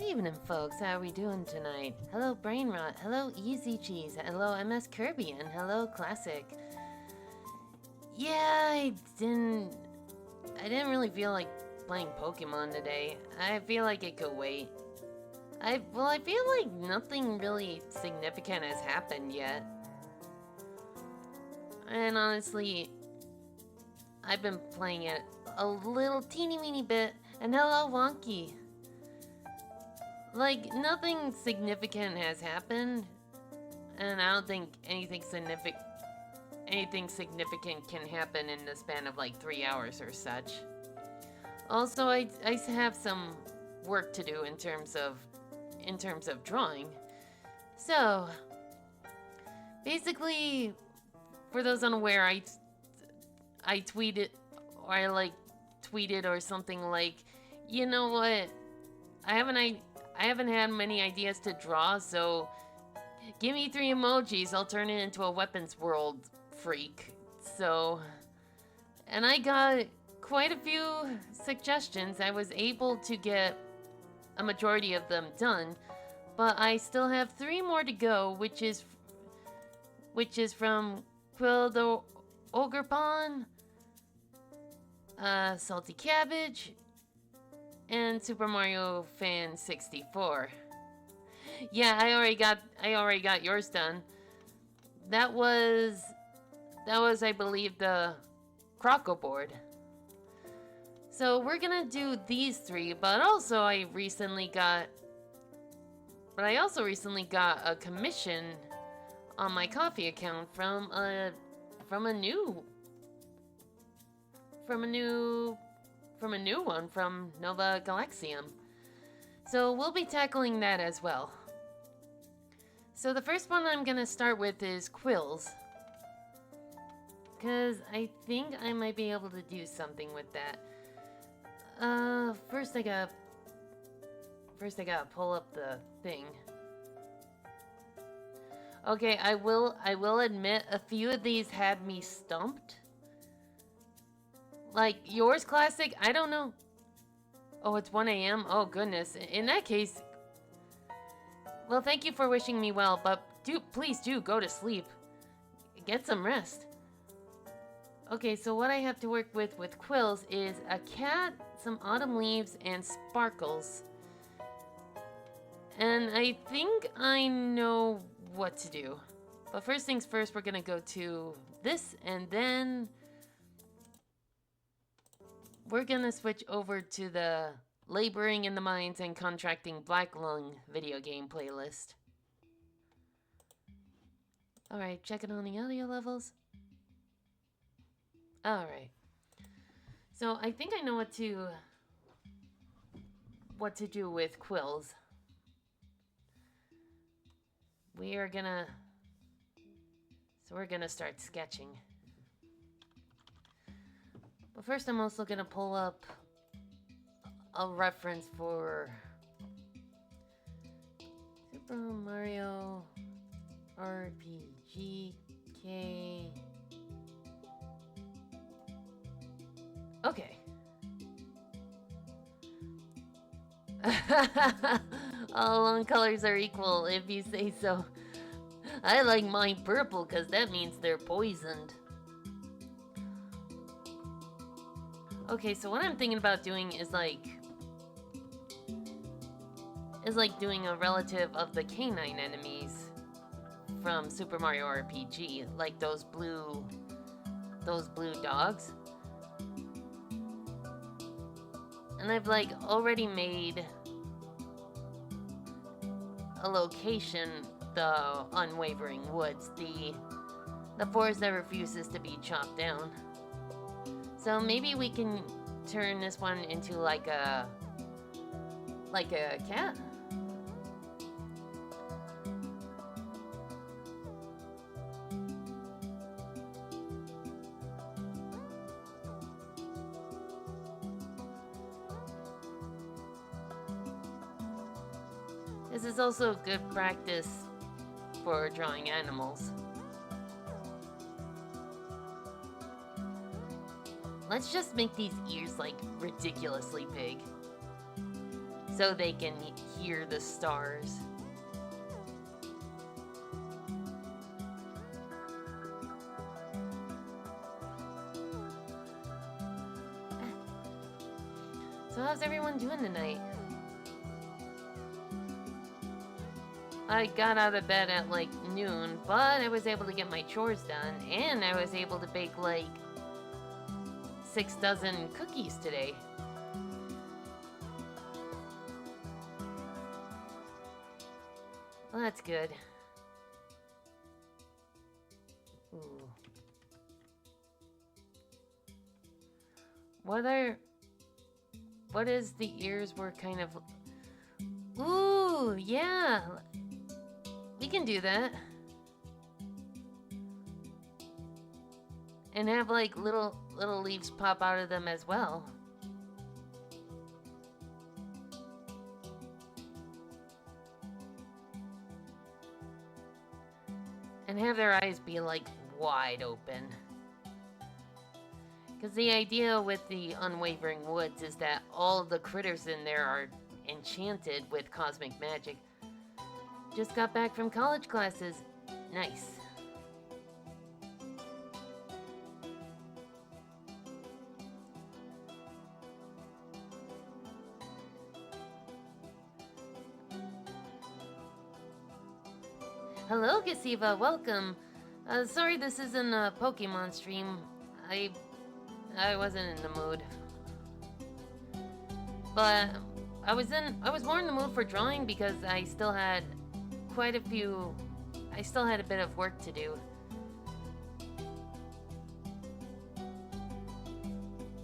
evening, folks. How are we doing tonight? Hello, Brainrot. Hello, Easy Cheese. Hello, MS Kirby. And hello, Classic. Yeah, I didn't really feel like playing Pokemon today. I feel like it could wait. I feel like nothing really significant has happened yet. And honestly, I've been playing it a little teeny weeny bit. And hello, Wonky. Like, nothing significant has happened, and I don't think anything significant can happen in the span of like 3 hours or such. Also, I have some work to do in terms of drawing. So, basically, for those unaware, I tweeted, or I tweeted or something like, you know what? I haven't had many ideas to draw, so give me 3 emojis, I'll turn it into a weapons world freak. So, and I got quite a few suggestions. I was able to get a majority of them done, but I still have 3 more to go, which is from Quill the Ogrepon, Salty Cabbage, and Super Mario Fan 64. Yeah, I already got yours done. That was I believe the Croco board. So we're gonna do these 3, but I also recently got a commission on my Kofi account from a new one from Nova Galaxium. So we'll be tackling that as well. So the first one I'm gonna start with is Quills, because I think I might be able to do something with that. First I gotta pull up the thing. Okay, I will admit a few of these had me stumped. Like yours, Classic, I don't know. Oh, it's 1 a.m.? Oh, goodness. In that case, well, thank you for wishing me well, but please do go to sleep. Get some rest. Okay, so what I have to work with Quills is a cat, some autumn leaves, and sparkles. And I think I know what to do. But first things first, we're gonna go to this, and then we're gonna switch over to the Laboring in the Mines and Contracting Black Lung video game playlist. Alright, checking on the audio levels. Alright. So I think I know what to do with Quills. We're gonna start sketching. But first I'm also gonna pull up a reference for Super Mario RPG K. Okay. All along colors are equal, if you say so. I like mine purple because that means they're poisoned. Okay, so what I'm thinking about doing is doing a relative of the canine enemies from Super Mario RPG, like those blue dogs. And I've already made a location, the Unwavering Woods, the forest that refuses to be chopped down. So maybe we can turn this one into like a cat. This is also good practice for drawing animals. Let's just make these ears ridiculously big. so they can hear the stars. So how's everyone doing tonight? I got out of bed at like noon, but I was able to get my chores done, and I was able to bake like 6 dozen cookies today. Well, that's good. Ooh. What is the ears were kind of... Ooh, yeah. We can do that. And have like little leaves pop out of them as well. And have their eyes be like wide open. Because the idea with the Unwavering Woods is that all the critters in there are enchanted with cosmic magic. Just got back from college classes. Nice. Hello, Gasiva. Welcome. Sorry this isn't a Pokemon stream. I wasn't in the mood. But I was more in the mood for drawing because I still had a bit of work to do.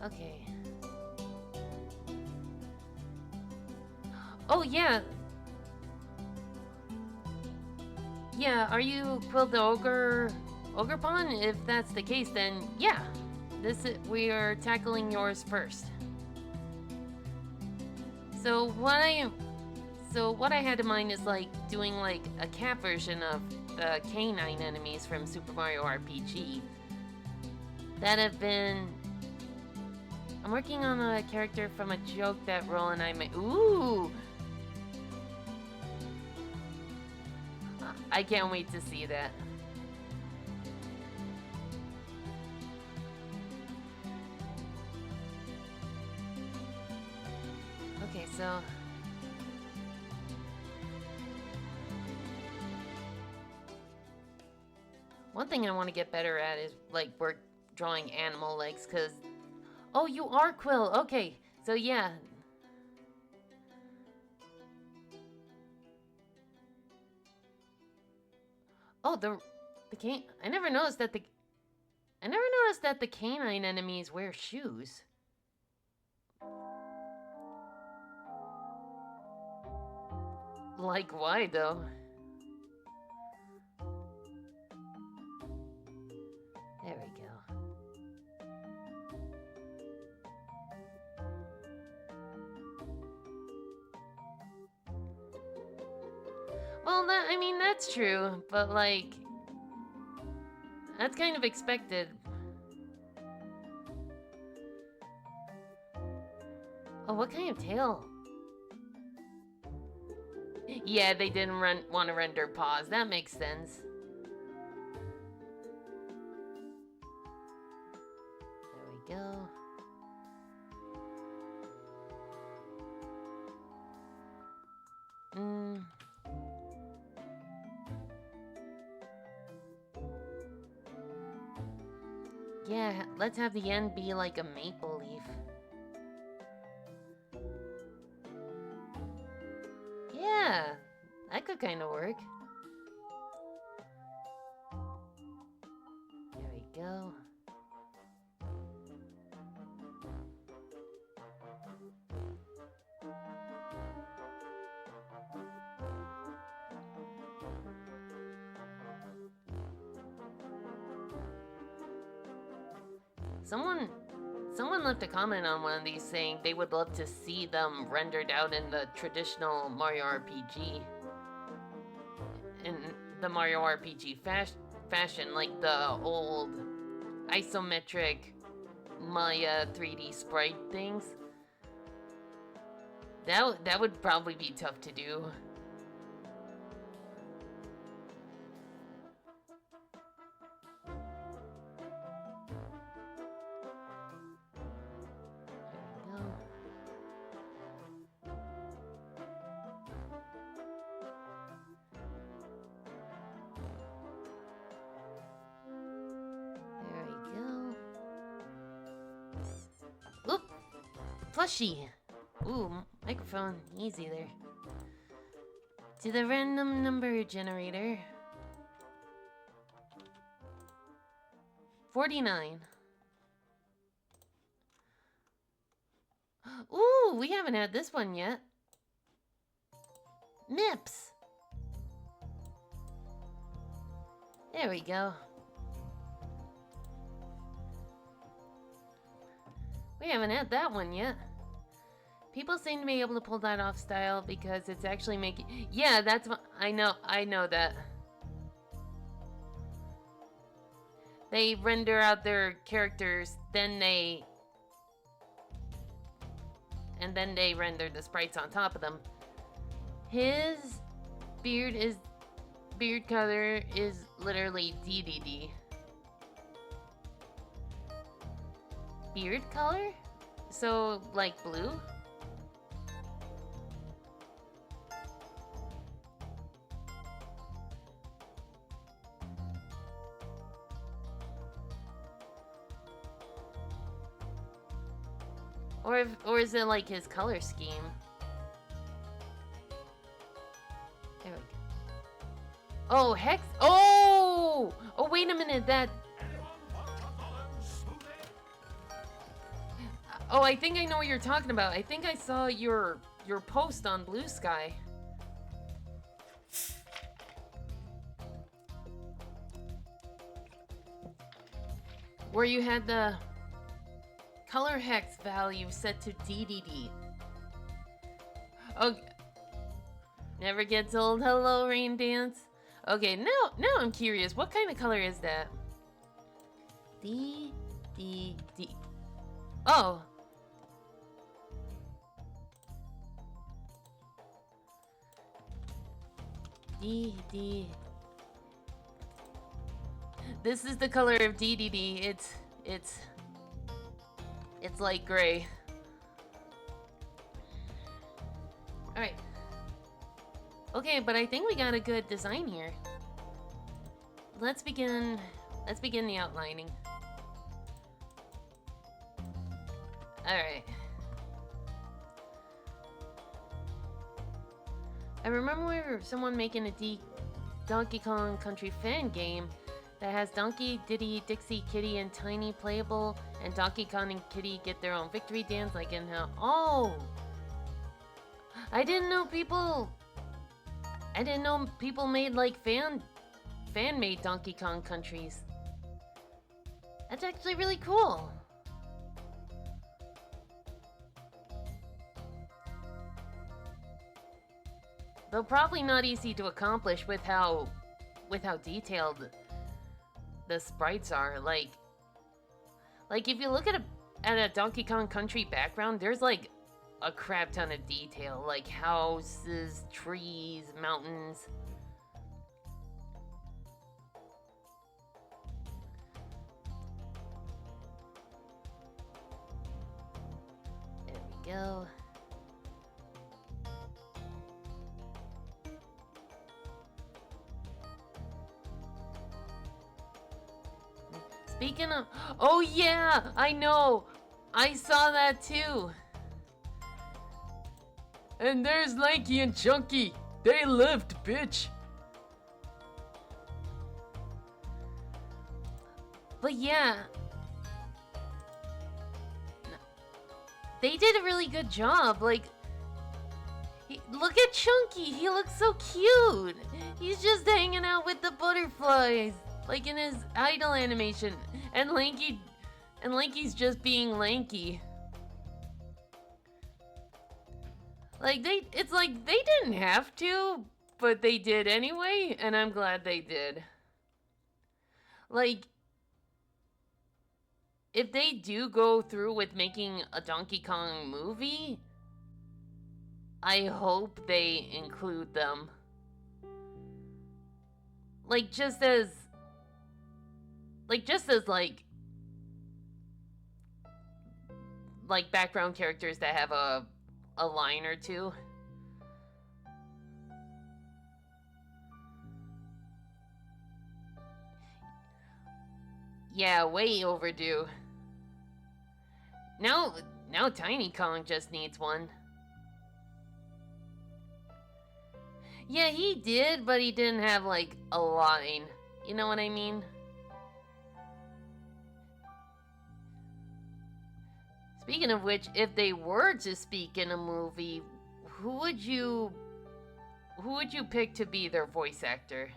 Okay. Oh yeah. Yeah, are you Quill the Ogrepawn? If that's the case, then yeah. We are tackling yours first. So what I had in mind is like doing like a cat version of the canine enemies from Super Mario RPG. I'm working on a character from a joke that Roll and I made. Ooh! I can't wait to see that. Okay, so... One thing I want to get better at is, like, drawing animal legs, because... Oh, you are Quill! Okay, so yeah. Oh, I never noticed that the canine enemies wear shoes. Like, why, though? There we go. Well, I mean, that's true, but, like... That's kind of expected. Oh, what kind of tail? Yeah, they didn't want to render paws. That makes sense. There we go. Yeah, let's have the end be like a maple leaf. Yeah, that could kind of work. There we go. Someone left a comment on one of these saying they would love to see them rendered out in the traditional Mario RPG. In the Mario RPG fashion, like the old isometric Maya 3D sprite things. That would probably be tough to do. There we go. Oop! Plushie! Ooh, microphone. Easy there. To the random number generator. 49. Ooh, we haven't had this one yet. Mips. There we go. We haven't had that one yet. People seem to be able to pull that off style because it's actually making... Yeah, that's what... I know that. They render out their characters, then they... And then they render the sprites on top of them. His beard color is literally DDD. Beard color? So, like blue? Or is it like his color scheme? There we go. Oh, Hex. Oh! Oh, wait a minute. That. Oh, I think I know what you're talking about. I think I saw your post on Blue Sky. Where you had the color hex value set to DDD. Okay. Never gets old. Hello, Rain Dance. Okay, now I'm curious. What kind of color is that? DDD. Oh. DD. This is the color of DDD. It's light gray. All right. Okay, but I think we got a good design here. Let's begin the outlining. All right. I remember someone making a Donkey Kong Country fan game that has Donkey, Diddy, Dixie, Kitty, and Tiny playable, and Donkey Kong and Kitty get their own victory dance, like in how... Oh! I didn't know people made, like, fan-made Donkey Kong countries. That's actually really cool. Though probably not easy to accomplish with how detailed the sprites are. Like if you look at a Donkey Kong Country background, there's like a crap ton of detail, like houses, trees, mountains. There we go. Speaking of... Oh yeah! I know! I saw that too! And there's Lanky and Chunky! They lived, bitch! But yeah... They did a really good job, like... Look at Chunky! He looks so cute! He's just hanging out with the butterflies! Like in his idle animation. And Lanky's just being lanky. Like it's like they didn't have to, but they did anyway, and I'm glad they did. Like, if they do go through with making a Donkey Kong movie, I hope they include them. Like just as like background characters that have a line or two. Yeah, way overdue. Now Tiny Kong just needs one. Yeah, he did, but he didn't have like a line. You know what I mean? Speaking of which, if they were to speak in a movie, who would you pick to be their voice actor?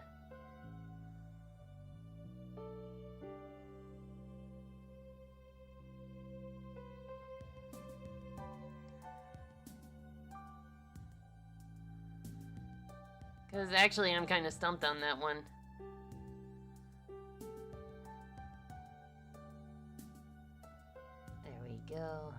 Because actually, I'm kind of stumped on that one. There we go.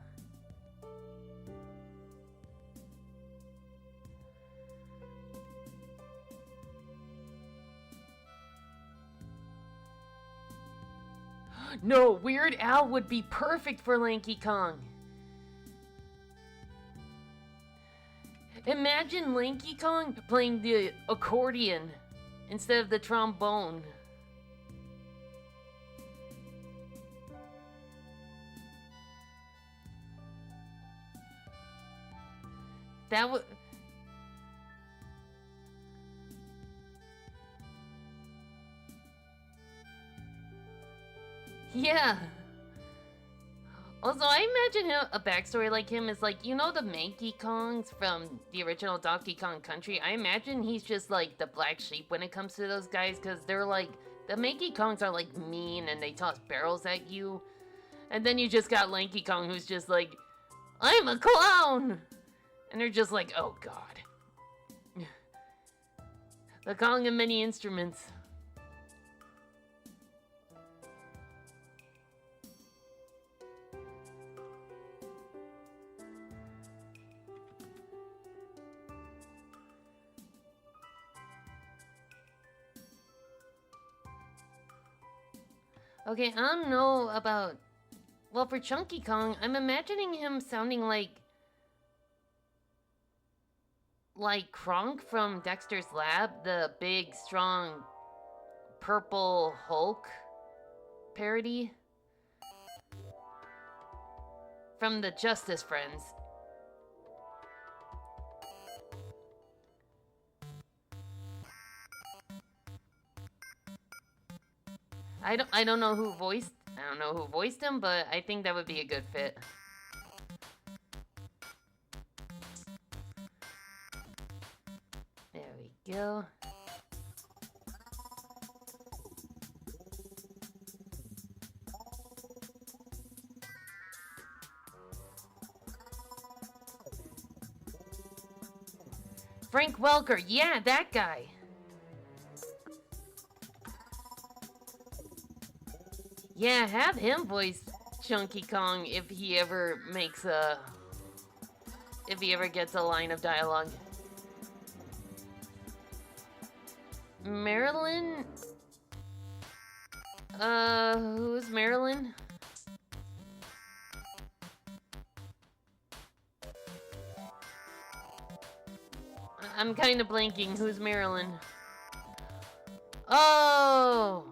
No, Weird Al would be perfect for Lanky Kong. Imagine Lanky Kong playing the accordion instead of the trombone. That would... Yeah. Also, I imagine a backstory like him is like, you know the Manky Kongs from the original Donkey Kong Country? I imagine he's just like the black sheep when it comes to those guys, because they're like, the Manky Kongs are like mean and they toss barrels at you. And then you just got Lanky Kong who's just like, I'm a clown! And they're just like, oh god. The Kong of many instruments. Okay, I don't know about... Well, for Chunky Kong, I'm imagining him sounding like Kronk from Dexter's Lab, the big, strong, purple Hulk parody from the Justice Friends. I don't know who voiced him, but I think that would be a good fit. There we go. Frank Welker, yeah, that guy. Yeah, have him voice Chunky Kong if he ever makes if he ever gets a line of dialogue. Marilyn? Who's Marilyn? I'm kind of blanking. Who's Marilyn? Oh!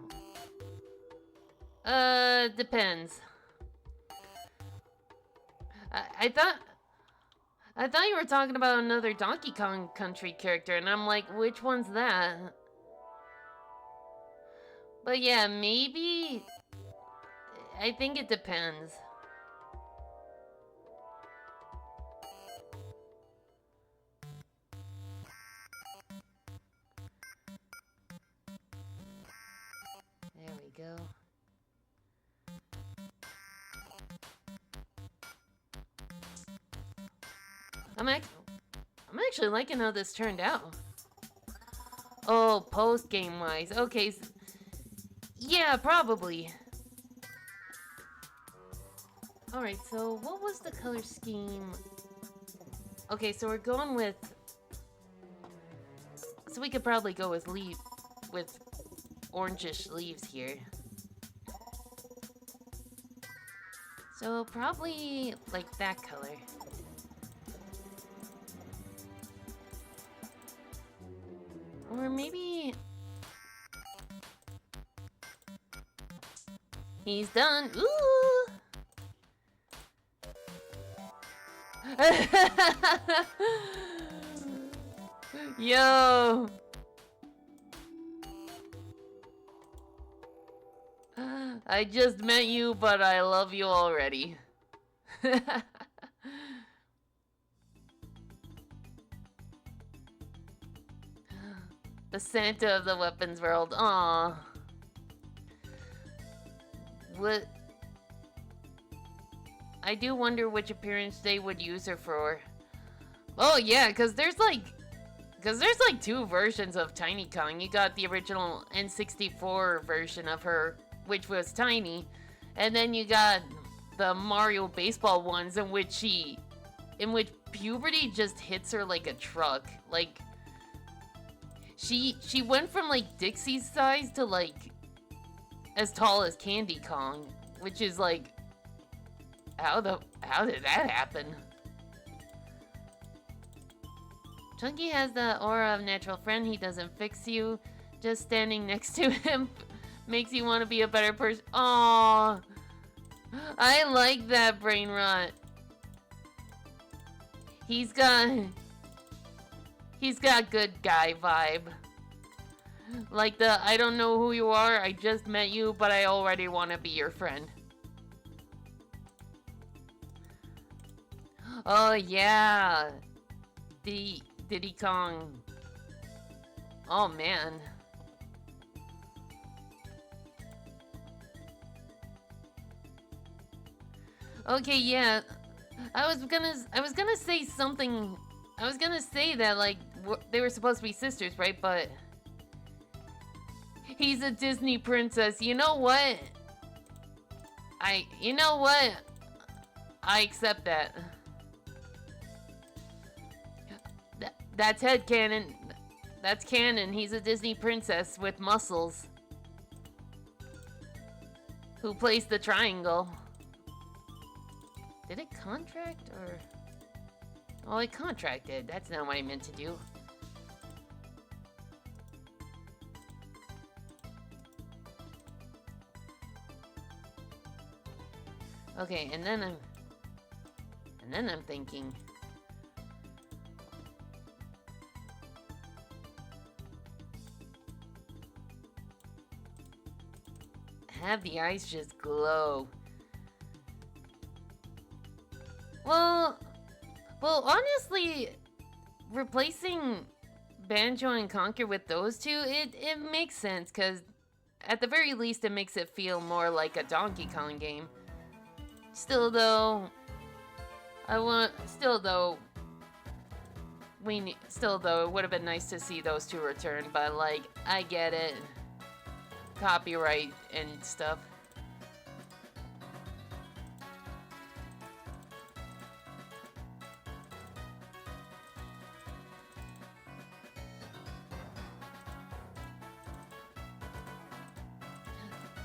Depends. I thought you were talking about another Donkey Kong Country character, and I'm like, which one's that? But yeah, maybe... I think it depends. There we go. I'm actually liking how this turned out. Oh, post-game wise. Okay. Yeah, probably. Alright, so what was the color scheme? Okay, so we're going with... So we could probably go with with orangish leaves here. So probably like that color. Or maybe... He's done. Ooh! Yo! I just met you, but I love you already. The Santa of the weapons world. Aww. What? I do wonder which appearance they would use her for. Oh yeah, because there's like two versions of Tiny Kong. You got the original N64 version of her, which was tiny, and then you got the Mario baseball ones in which puberty just hits her like a truck. Like she went from like Dixie's size to like as tall as Candy Kong, which is like how did that happen? Chunky has the aura of natural friend. He doesn't fix you. Just standing next to him makes you want to be a better person. Aww. I like that brain rot. He's got good guy vibe. Like the I don't know who you are, I just met you, but I already want to be your friend. Oh yeah. Diddy Kong. Oh man. Okay, yeah. I was gonna say something. I was gonna say that like they were supposed to be sisters, right? But he's a Disney princess. You know what? You know what? I accept that. That's headcanon. That's canon. He's a Disney princess with muscles. Who plays the triangle. Did it contract or... Oh, it contracted. That's not what I meant to do. Okay, and then I'm thinking... Have the eyes just glow. Well, honestly, replacing Banjo and Conker with those two, it makes sense, because at the very least it makes it feel more like a Donkey Kong game. Still though, it would have been nice to see those two return, but like, I get it. Copyright and stuff.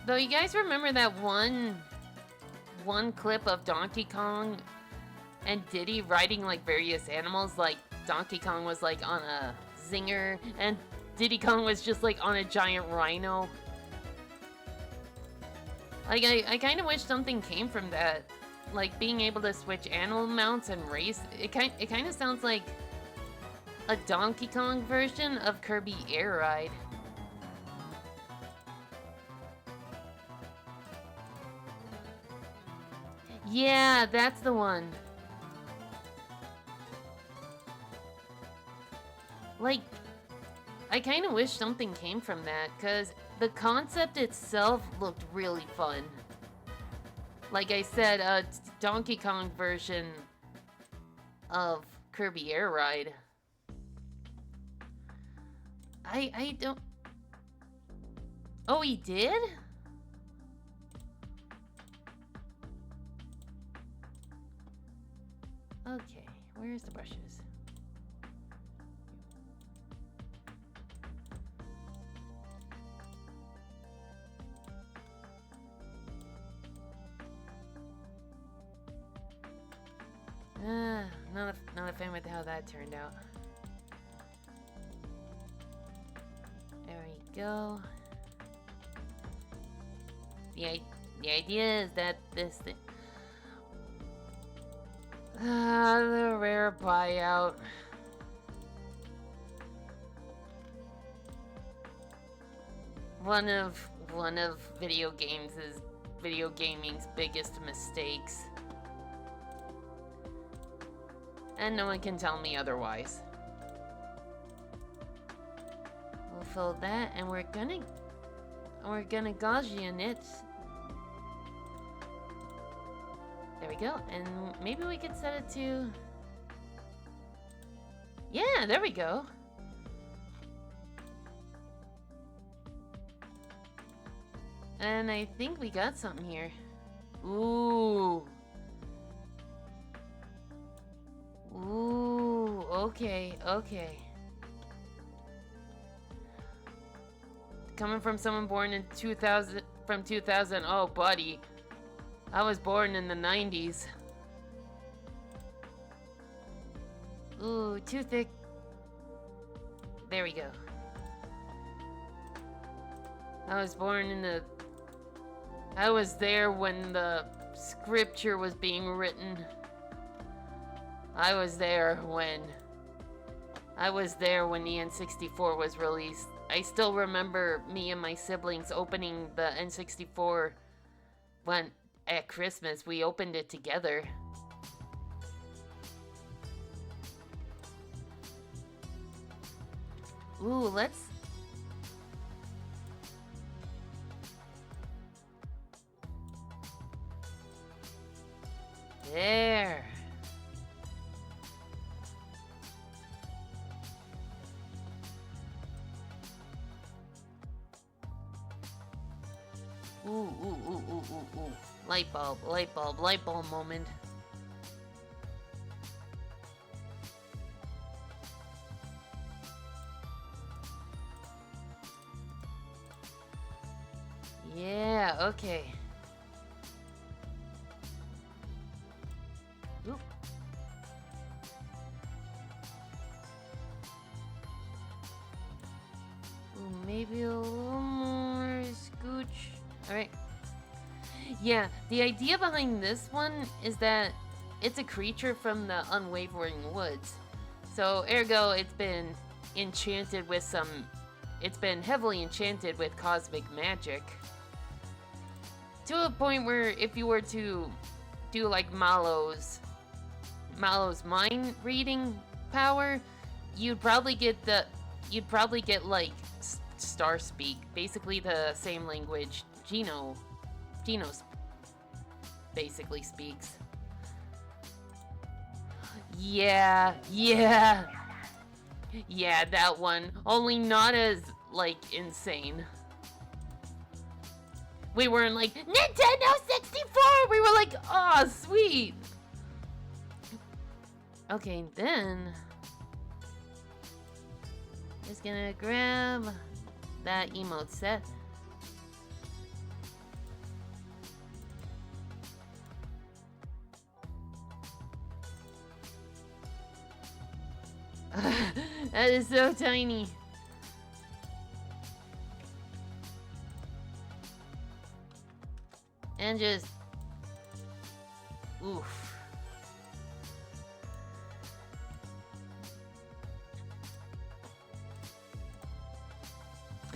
Though you guys remember that one clip of Donkey Kong and Diddy riding like various animals? Like Donkey Kong was like on a zinger and Diddy Kong was just like on a giant rhino. Like, I kind of wish something came from that. Like, being able to switch animal mounts and race. It kind of sounds like a Donkey Kong version of Kirby Air Ride. Yeah, that's the one. Like, I kind of wish something came from that, because the concept itself looked really fun. Like I said, a Donkey Kong version of Kirby Air Ride. I don't... Oh, he did? Okay, Where's the brushes? Not a fan with how that turned out. There we go. The idea is that this thing... the rare buyout. One of video gaming's biggest mistakes. And no one can tell me otherwise. We'll fill that, and we're gonna Gaussian it. There we go, and maybe we could set it to... Yeah, there we go. And I think we got something here. Ooh. Ooh, okay. Coming from someone born in 2000, oh buddy. I was born in the 90s. Ooh, too thick. There we go. I was there when the scripture was being written. I was there when the N64 was released. I still remember me and my siblings opening the N64 when at Christmas. We opened it together. Ooh, let's... There. Ooh. Light bulb moment. Yeah, okay. Oop. Ooh, maybe a little more scooch. Alright. Yeah, the idea behind this one is that it's a creature from the Unwavering Woods. So, ergo, it's been enchanted with some... It's been heavily enchanted with cosmic magic. To a point where if you were to do like Malo's mind reading power, you'd probably get like Star Speak, basically the same language Gino basically speaks. Yeah, that one. Only not as, like, insane. We weren't like, Nintendo 64! We were like, aw, oh, sweet! Okay, then... Just gonna grab that emote set. That is so tiny. And just... Oof.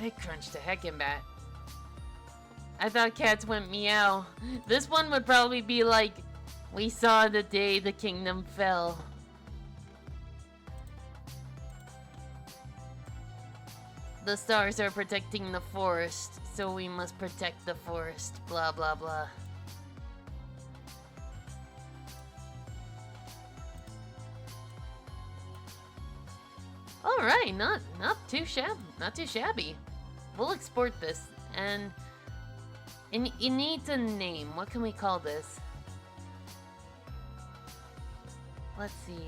Big crunch to heckin' bat. I thought cats went meow. This one would probably be like, we saw the day the kingdom fell. The stars are protecting the forest, so we must protect the forest. Blah, blah, blah. Alright, not too shabby. We'll export this, and it needs a name. What can we call this? Let's see.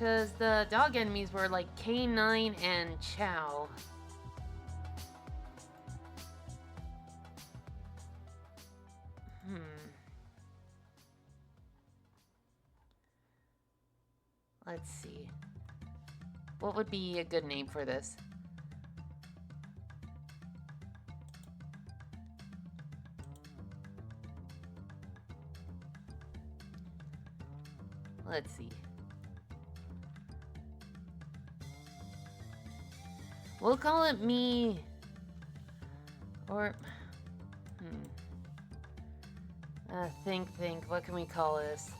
because the dog enemies were like K9 and Chow. Let's see. What would be a good name for this? Let's see. We'll call it me. Or... think. What can we call this?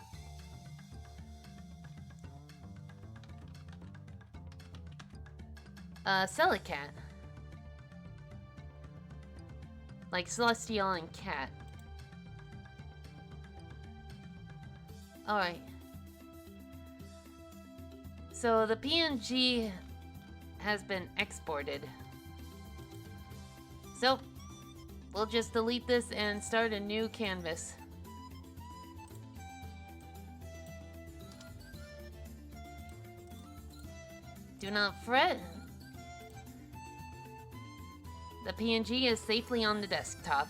Celicat. Like Celestial and Cat. Alright. So the PNG has been exported. So, we'll just delete this and start a new canvas. Do not fret. The PNG is safely on the desktop.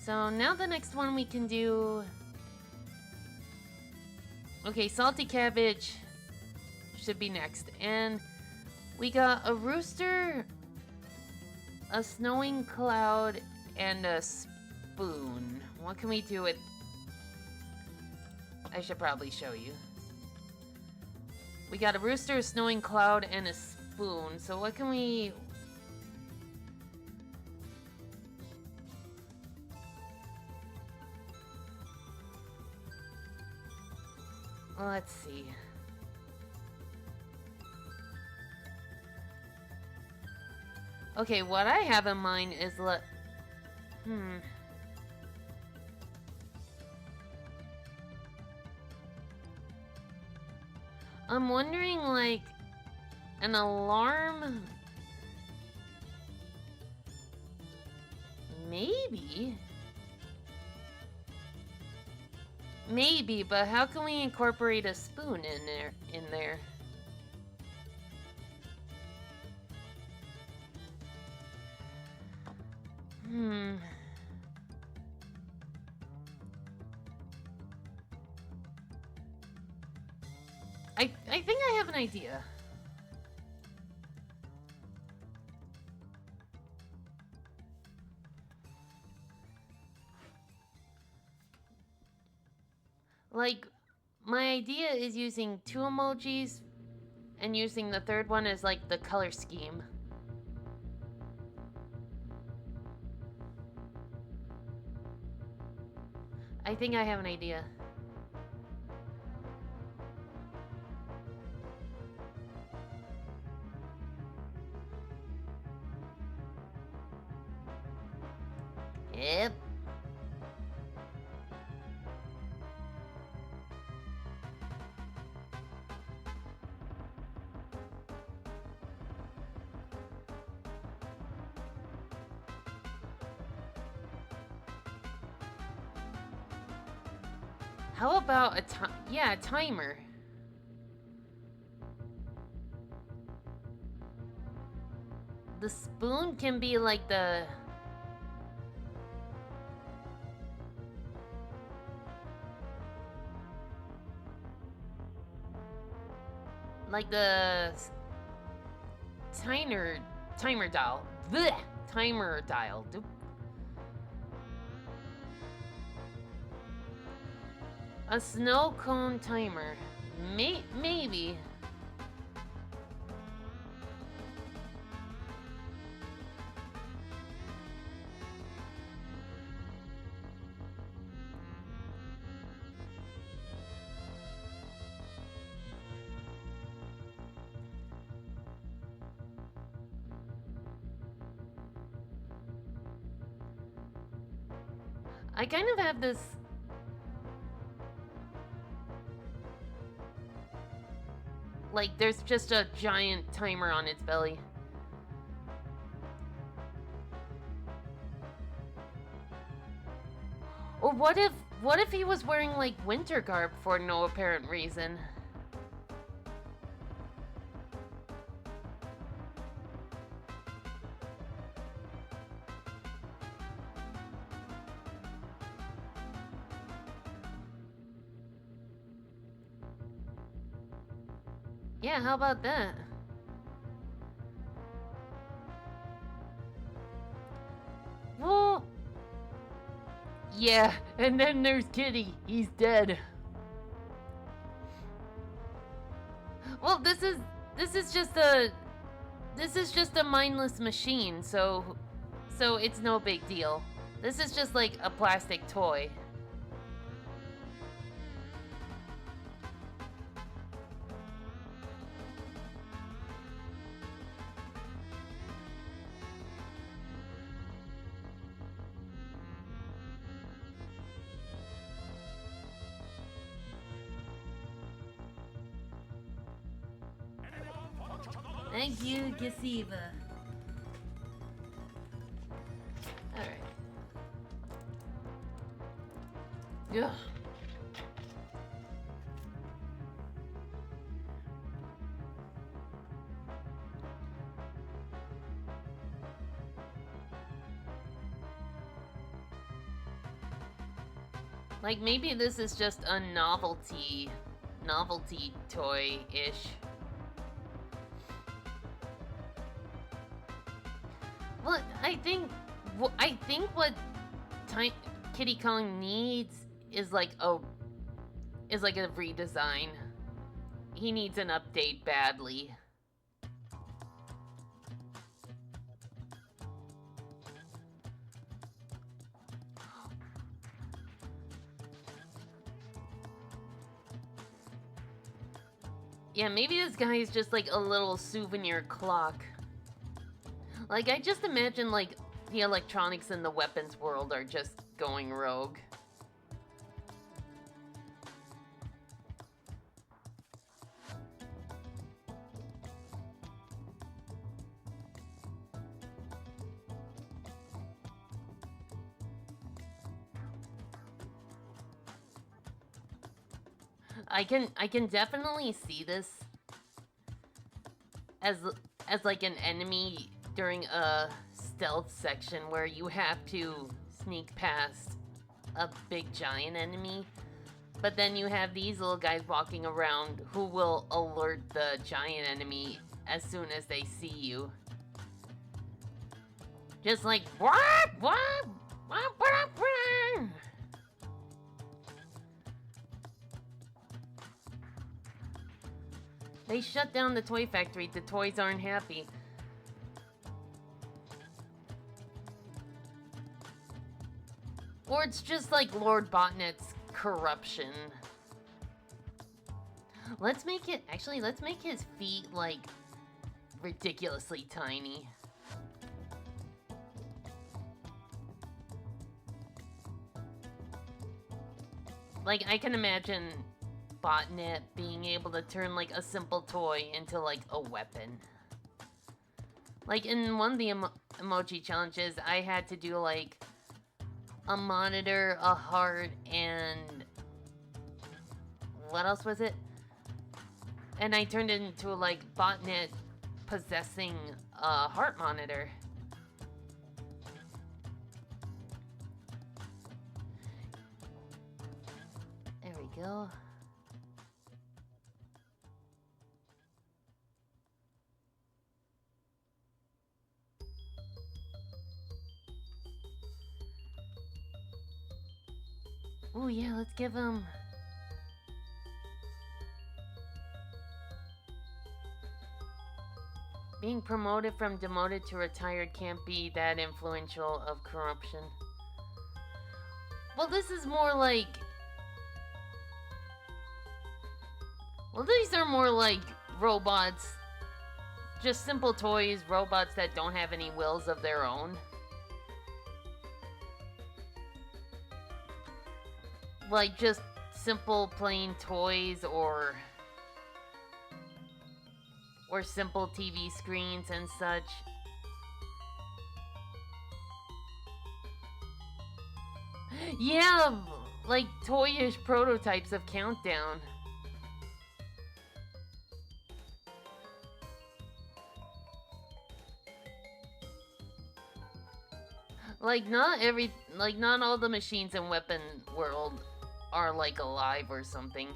So now the next one we can do... Okay, salty cabbage should be next. And we got a rooster, a snowing cloud, and a spoon. What can we do with... I should probably show you. We got a rooster, a snowing cloud, and a spoon. So what can we... Let's see. Okay, what I have in mind is I'm wondering, like, an alarm? Maybe. Maybe, but how can we incorporate a spoon in there? I think I have an idea. Like, my idea is using 2 emojis and using the third one as like the color scheme. I think I have an idea. Yep. How about a timer? The spoon can be like the... Like the... Timer dial. Blech! Timer dial. A snow cone timer. Maybe. I kind of have this... Like, there's just a giant timer on its belly. Or what What if he was wearing, like, winter garb for no apparent reason? Yeah, how about that? Well, yeah, and then there's Kitty. He's dead. Well, this is just a mindless machine, so it's no big deal. This is just like a plastic toy. Thank you, Gasiva. Alright. Ugh. Like, maybe this is just a novelty toy-ish. Well, I think what Kitty Kong needs is like a redesign. He needs an update badly. Yeah, maybe this guy is just like a little souvenir clock. Like, I just imagine, like, the electronics in the weapons world are just going rogue. I can definitely see this as like an enemy during a stealth section where you have to sneak past a big giant enemy, but then you have these little guys walking around who will alert the giant enemy as soon as they see you. Just like, what? They shut down the toy factory. The toys aren't happy. Or it's just like Lord Botnet's corruption. Let's make his feet, like, ridiculously tiny. Like, I can imagine Botnet being able to turn, like, a simple toy into, like, a weapon. Like, in one of the emoji challenges, I had to do, like, a monitor, a heart, and what else was it? And I turned it into, like, Botnet possessing a heart monitor. There we go. Oh yeah, let's give him... Being promoted from demoted to retired can't be that influential of corruption. Well, this is more like... Well, these are more like robots. Just simple toys, robots that don't have any wills of their own. Like, just simple, plain toys, or simple TV screens and such. Yeah, like toyish prototypes of Countdown. Like not all the machines in Weapon World are like alive or something.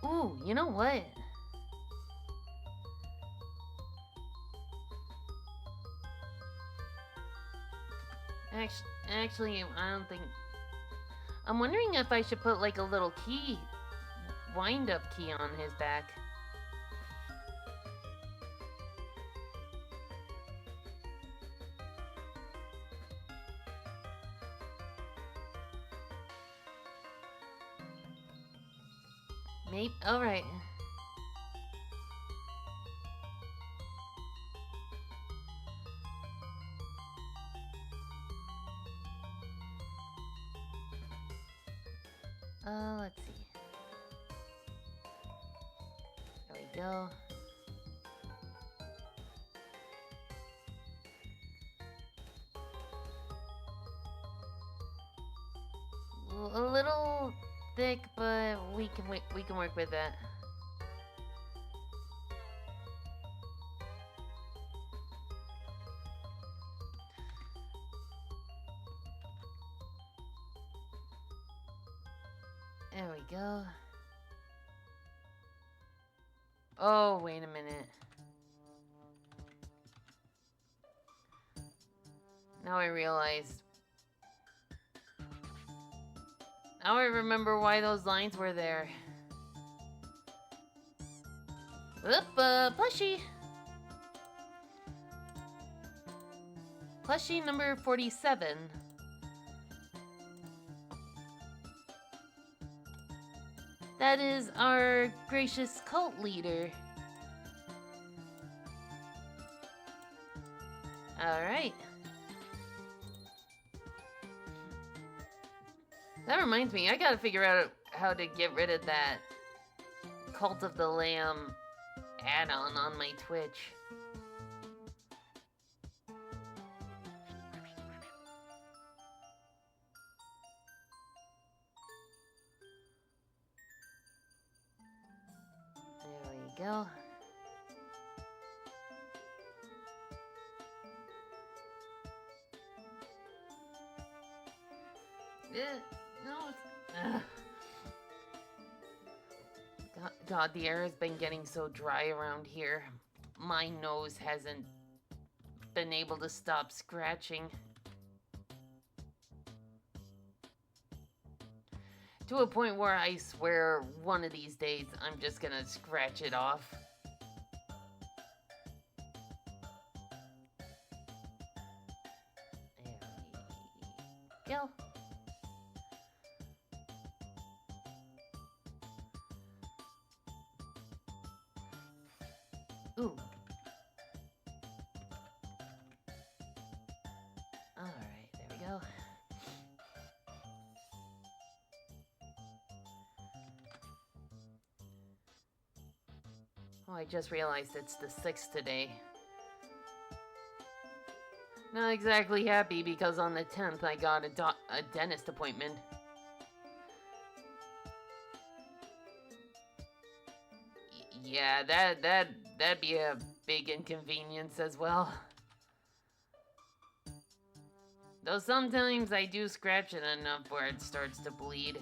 Ooh, you know what? Actually, I don't think. I'm wondering if I should put like a little key, wind up key on his back. Maybe. Alright. Let's see. There we go. A little thick, but we can work with that. There we go. Oh, wait a minute. Now I realized. Now I remember why those lines were there. Oop, plushie. Plushie number 47. That is our gracious cult leader. Alright. That reminds me, I gotta figure out how to get rid of that Cult of the Lamb add-on on my Twitch. There we go. No, God, the air has been getting so dry around here. My nose hasn't been able to stop scratching. To a point where I swear one of these days I'm just gonna scratch it off. There we go. Ooh. Alright, there we go. Oh, I just realized it's the 6th today. Not exactly happy because on the 10th I got a dentist appointment. Yeah, that'd be a big inconvenience as well. Though sometimes I do scratch it enough where it starts to bleed.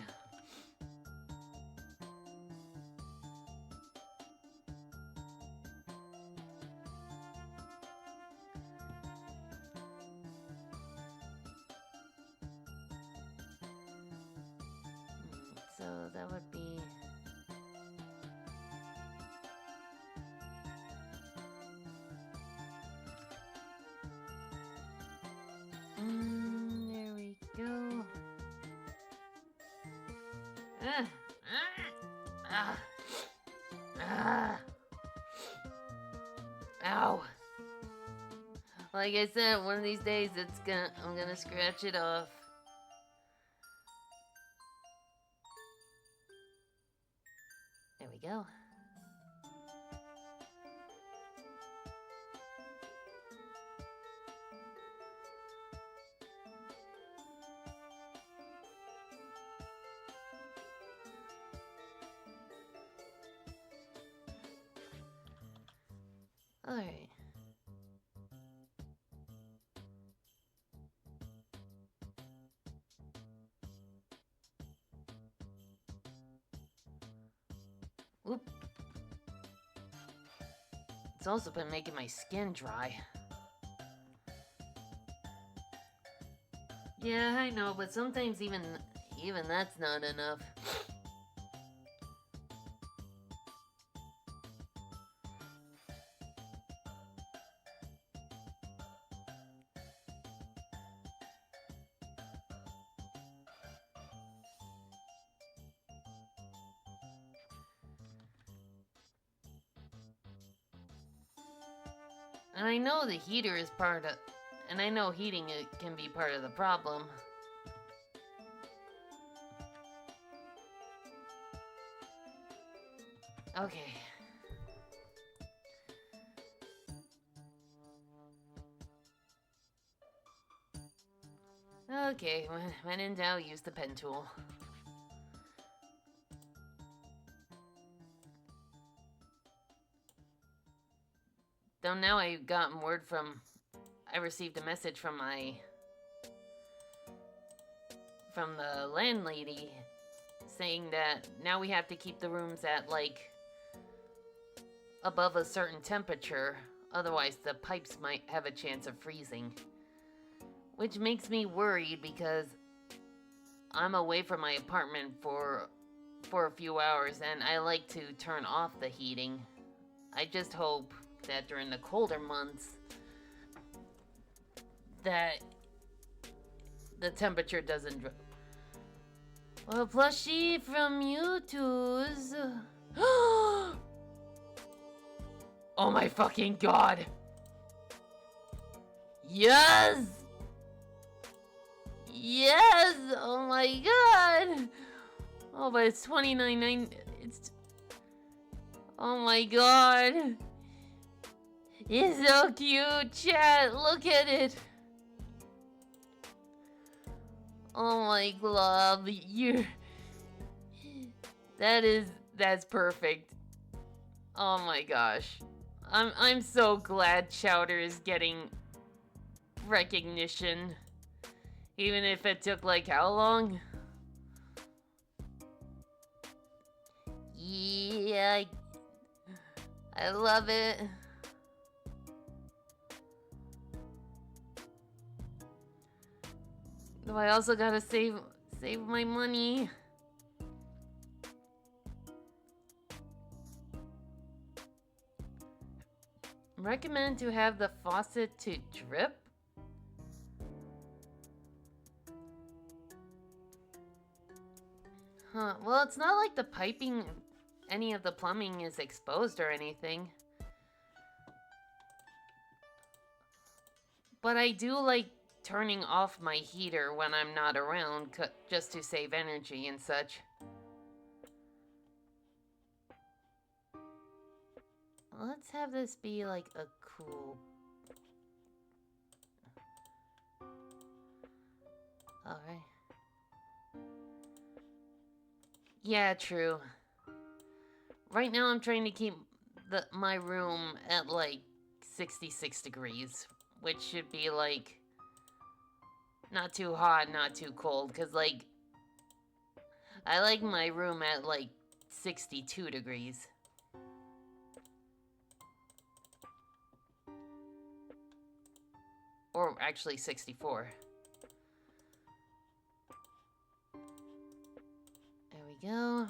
So that would be... there we go. Ow. Like I said, one of these days I'm gonna scratch it off. There we go. Alright. Oop. It's also been making my skin dry. Yeah, I know, but sometimes even that's not enough. And I know the heater is part of... And I know heating it can be part of the problem. Okay. Okay, when in doubt, use the pen tool. Though now I got word from... I received a message from the landlady saying that now we have to keep the rooms at, like, above a certain temperature. Otherwise, the pipes might have a chance of freezing. Which makes me worried because I'm away from my apartment for a few hours and I like to turn off the heating. I just hope that during the colder months that the temperature doesn't drop. Well, plushie from YouTube's. Oh my fucking god! Yes! Yes! Oh my god! Oh, but it's $29.9. It's... Oh my god! It's so cute, chat! Look at it! Oh my glove, you're... That's perfect. Oh my gosh. I'm so glad Chowder is getting recognition. Even if it took, like, how long? Yeah, I love it. Though I also gotta save my money. Recommend to have the faucet to drip? Huh, well, it's not like the piping, any of the plumbing is exposed or anything. But I do like turning off my heater when I'm not around, just to save energy and such. Let's have this be like a cool... Alright. Yeah, true. Right now I'm trying to keep my room at like 66 degrees, which should be like not too hot, not too cold, because like I like my room at like 62 degrees. Or actually 64. There we go.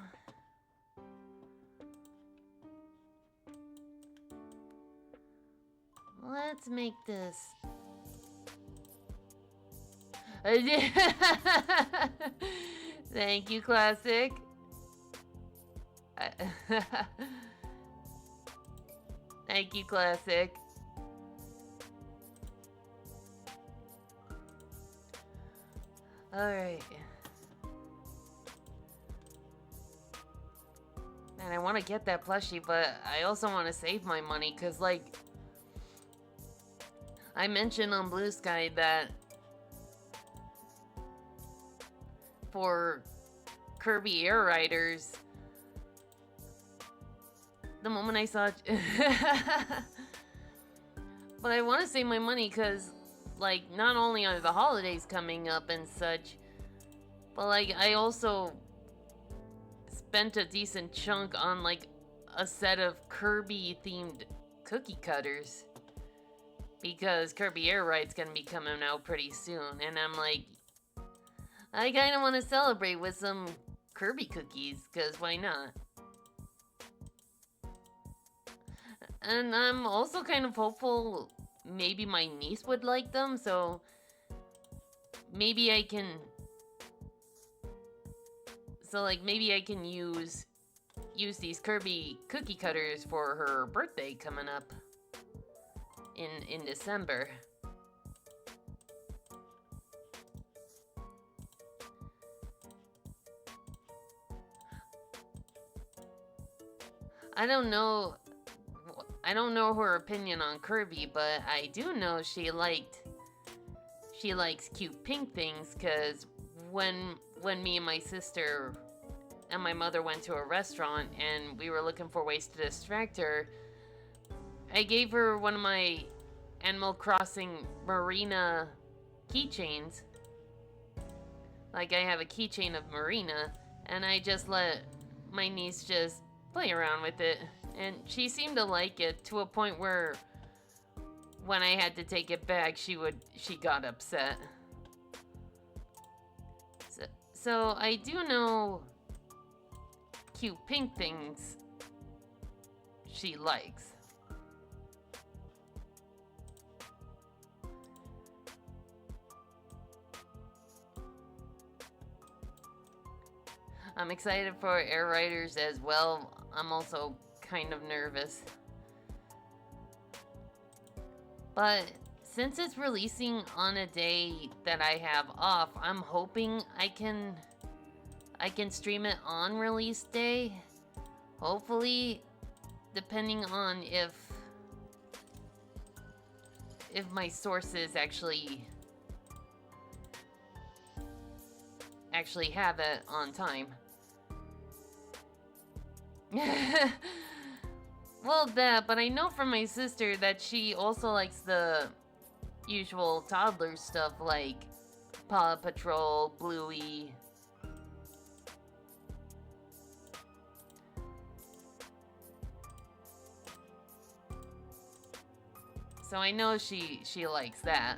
Let's make this. Thank you, Classic. Thank you, Classic. Alright. Man, I want to get that plushie, but I also want to save my money, because, like, I mentioned on Blue Sky that for Kirby Air Riders, the moment I saw But I want to save my money because, like, not only are the holidays coming up and such, but, like, I also spent a decent chunk on, like, a set of Kirby-themed cookie cutters. Because Kirby Air Ride's gonna be coming out pretty soon, and I'm like, I kind of want to celebrate with some Kirby cookies, because why not? And I'm also kind of hopeful maybe my niece would like them, so maybe I can... So, like, maybe I can use these Kirby cookie cutters for her birthday coming up in December. I don't know her opinion on Kirby, but I do know she likes cute pink things, because when me and my sister and my mother went to a restaurant and we were looking for ways to distract her, I gave her one of my Animal Crossing Marina keychains. Like, I have a keychain of Marina, and I just let my niece just play around with it. And she seemed to like it, to a point where when I had to take it back, she got upset. So I do know cute pink things she likes. I'm excited for Air Riders as well. I'm also kind of nervous. But since it's releasing on a day that I have off, I'm hoping I can stream it on release day. Hopefully, depending on if my sources actually have it on time. Well, that, but I know from my sister that she also likes the usual toddler stuff like Paw Patrol, Bluey. So I know she likes that.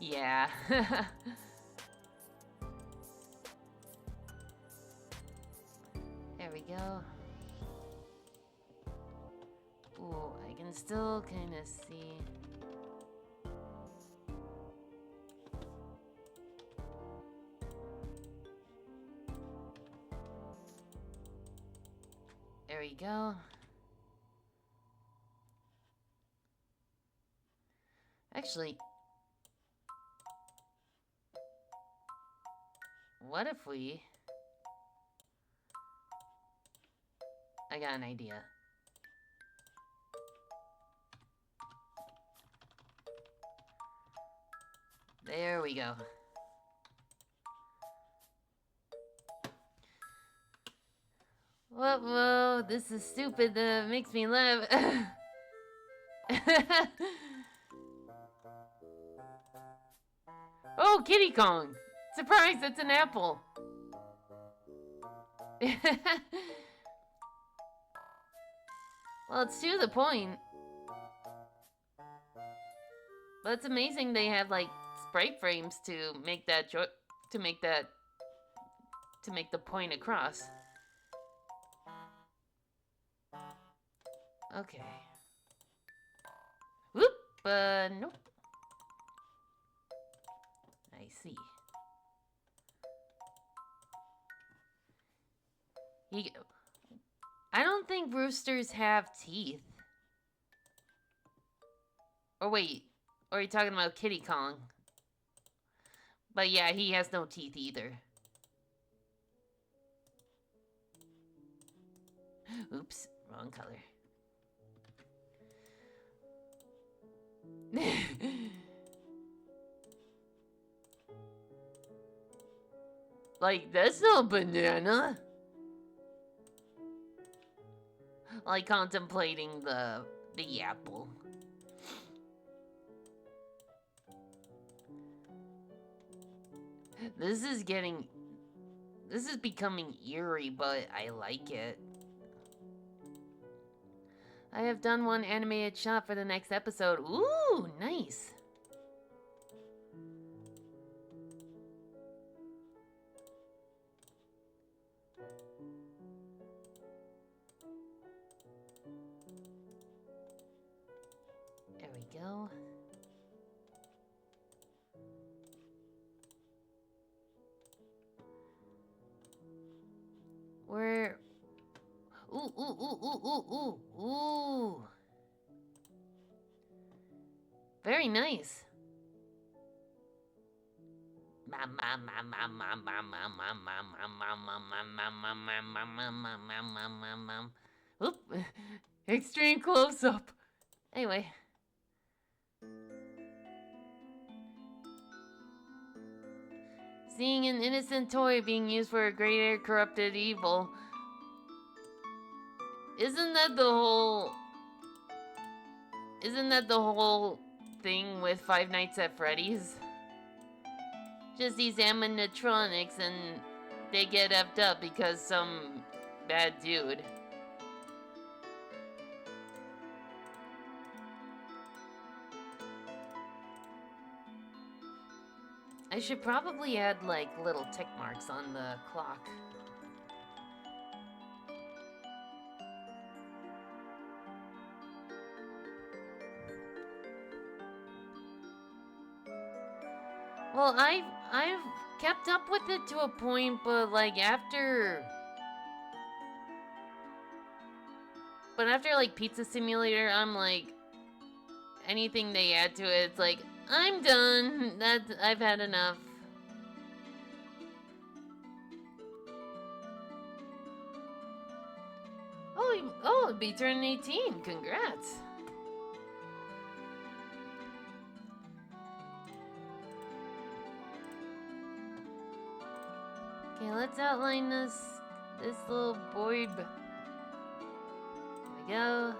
Yeah. There we go. Ooh, I can still kind of see. There we go. Actually, what if we... I got an idea. There we go. Whoa, this is stupid. That makes me laugh. Oh, Kitty Kong! Surprise, it's an apple! Well, it's to the point. But it's amazing they have, like, sprite frames to make that to make the point across. Okay. Whoop! Nope. I see. I don't think roosters have teeth. Or wait, or are you talking about Kitty Kong? But yeah, he has no teeth either. Oops, wrong color. Like, that's no banana. Like contemplating the apple. This is becoming eerie, but I like it. I have done one animated shot for the next episode. Ooh, nice. There we go. Where? Ooh, ooh, ooh, ooh, ooh, ooh, ooh. Very nice. Oop. Extreme close up. Anyway. Seeing an innocent toy being used for a greater corrupted evil. Isn't that the whole thing with Five Nights at Freddy's? Just these animatronics and they get effed up because some bad dude. I should probably add like little tick marks on the clock. Well, I've kept up with it to a point, but like after like Pizza Simulator, I'm like anything they add to it, it's like I'm done. I've had enough. Oh, it'd be turning 18. Congrats. Okay, let's outline this little boy. There we go.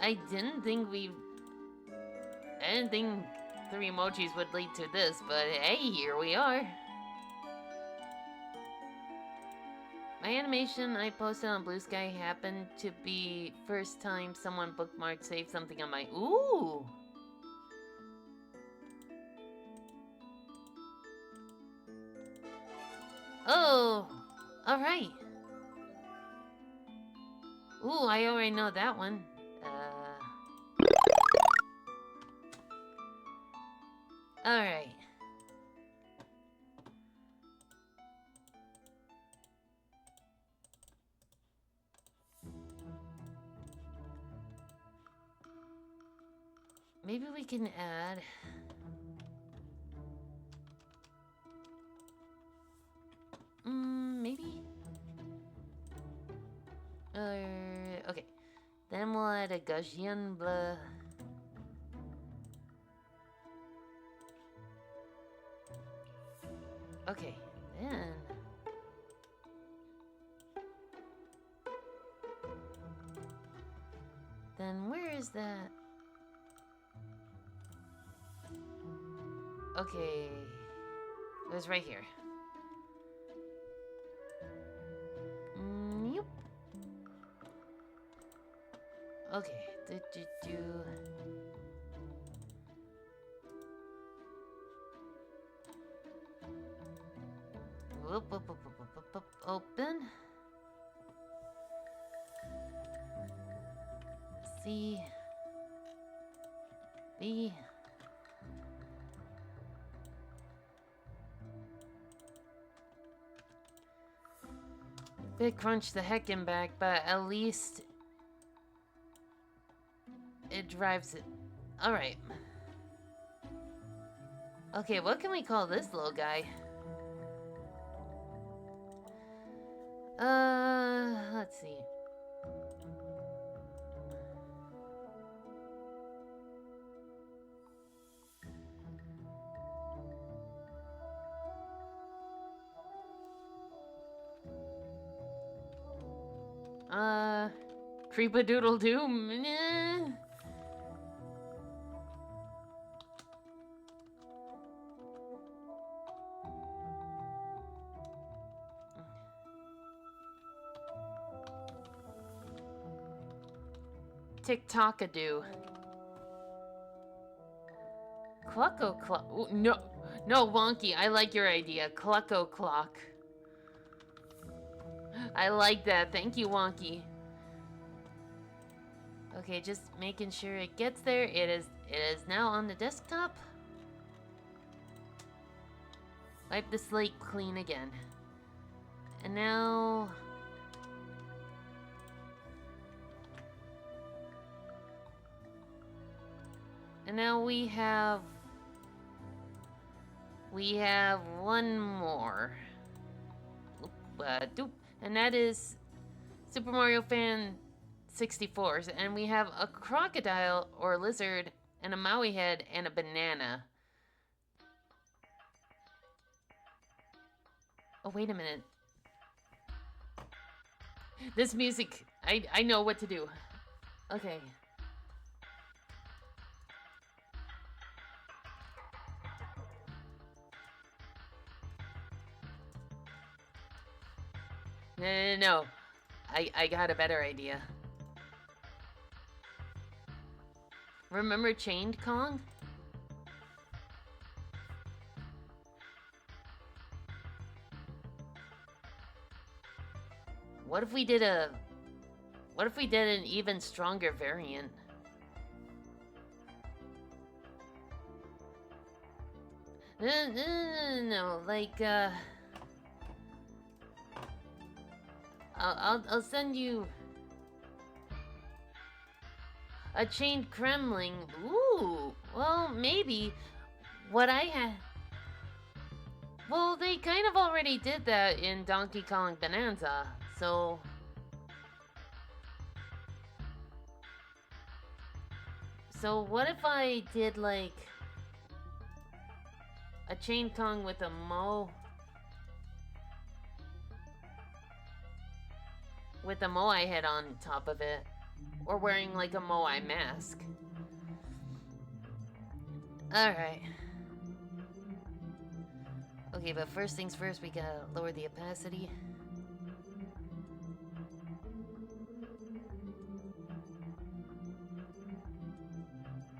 I didn't think 3 emojis would lead to this, but hey, here we are. My animation I posted on Blue Sky happened to be first time someone bookmarked saved something on my... Ooh! Oh! Alright. Ooh, I already know that one. Alright. Maybe we can add... maybe? Okay. Then we'll add a Gaussian blur. Okay, then... Then where is that? Okay. It was right here. Yep. Okay. Open. C. B. Bit crunch the heckin' back, but at least drives it. Alright. Okay, what can we call this little guy? Let's see. Creepadoodle-doo? Meh. Tick-tock-a-doo. Clucko-clock. No, no, Wonky, I like your idea. Clucko-clock. I like that. Thank you, Wonky. Okay, just making sure it gets there. It is now on the desktop. Wipe the slate clean again. And now... And now we have one more. Doop. And that is Super Mario Fan 64. And we have a crocodile or lizard and a Maui head and a banana. Oh, wait a minute. This music, I know what to do. Okay. No. I got a better idea. Remember Chained Kong? What if we did an even stronger variant? No, like, I'll send you a chained Kremling. Ooh, well, maybe. What I had... Well, they kind of already did that in Donkey Kong Bonanza, so... So what if I did, like, a chained Kong with a with a Moai head on top of it. Or wearing like a Moai mask. Alright. Okay, but first things first, we gotta lower the opacity.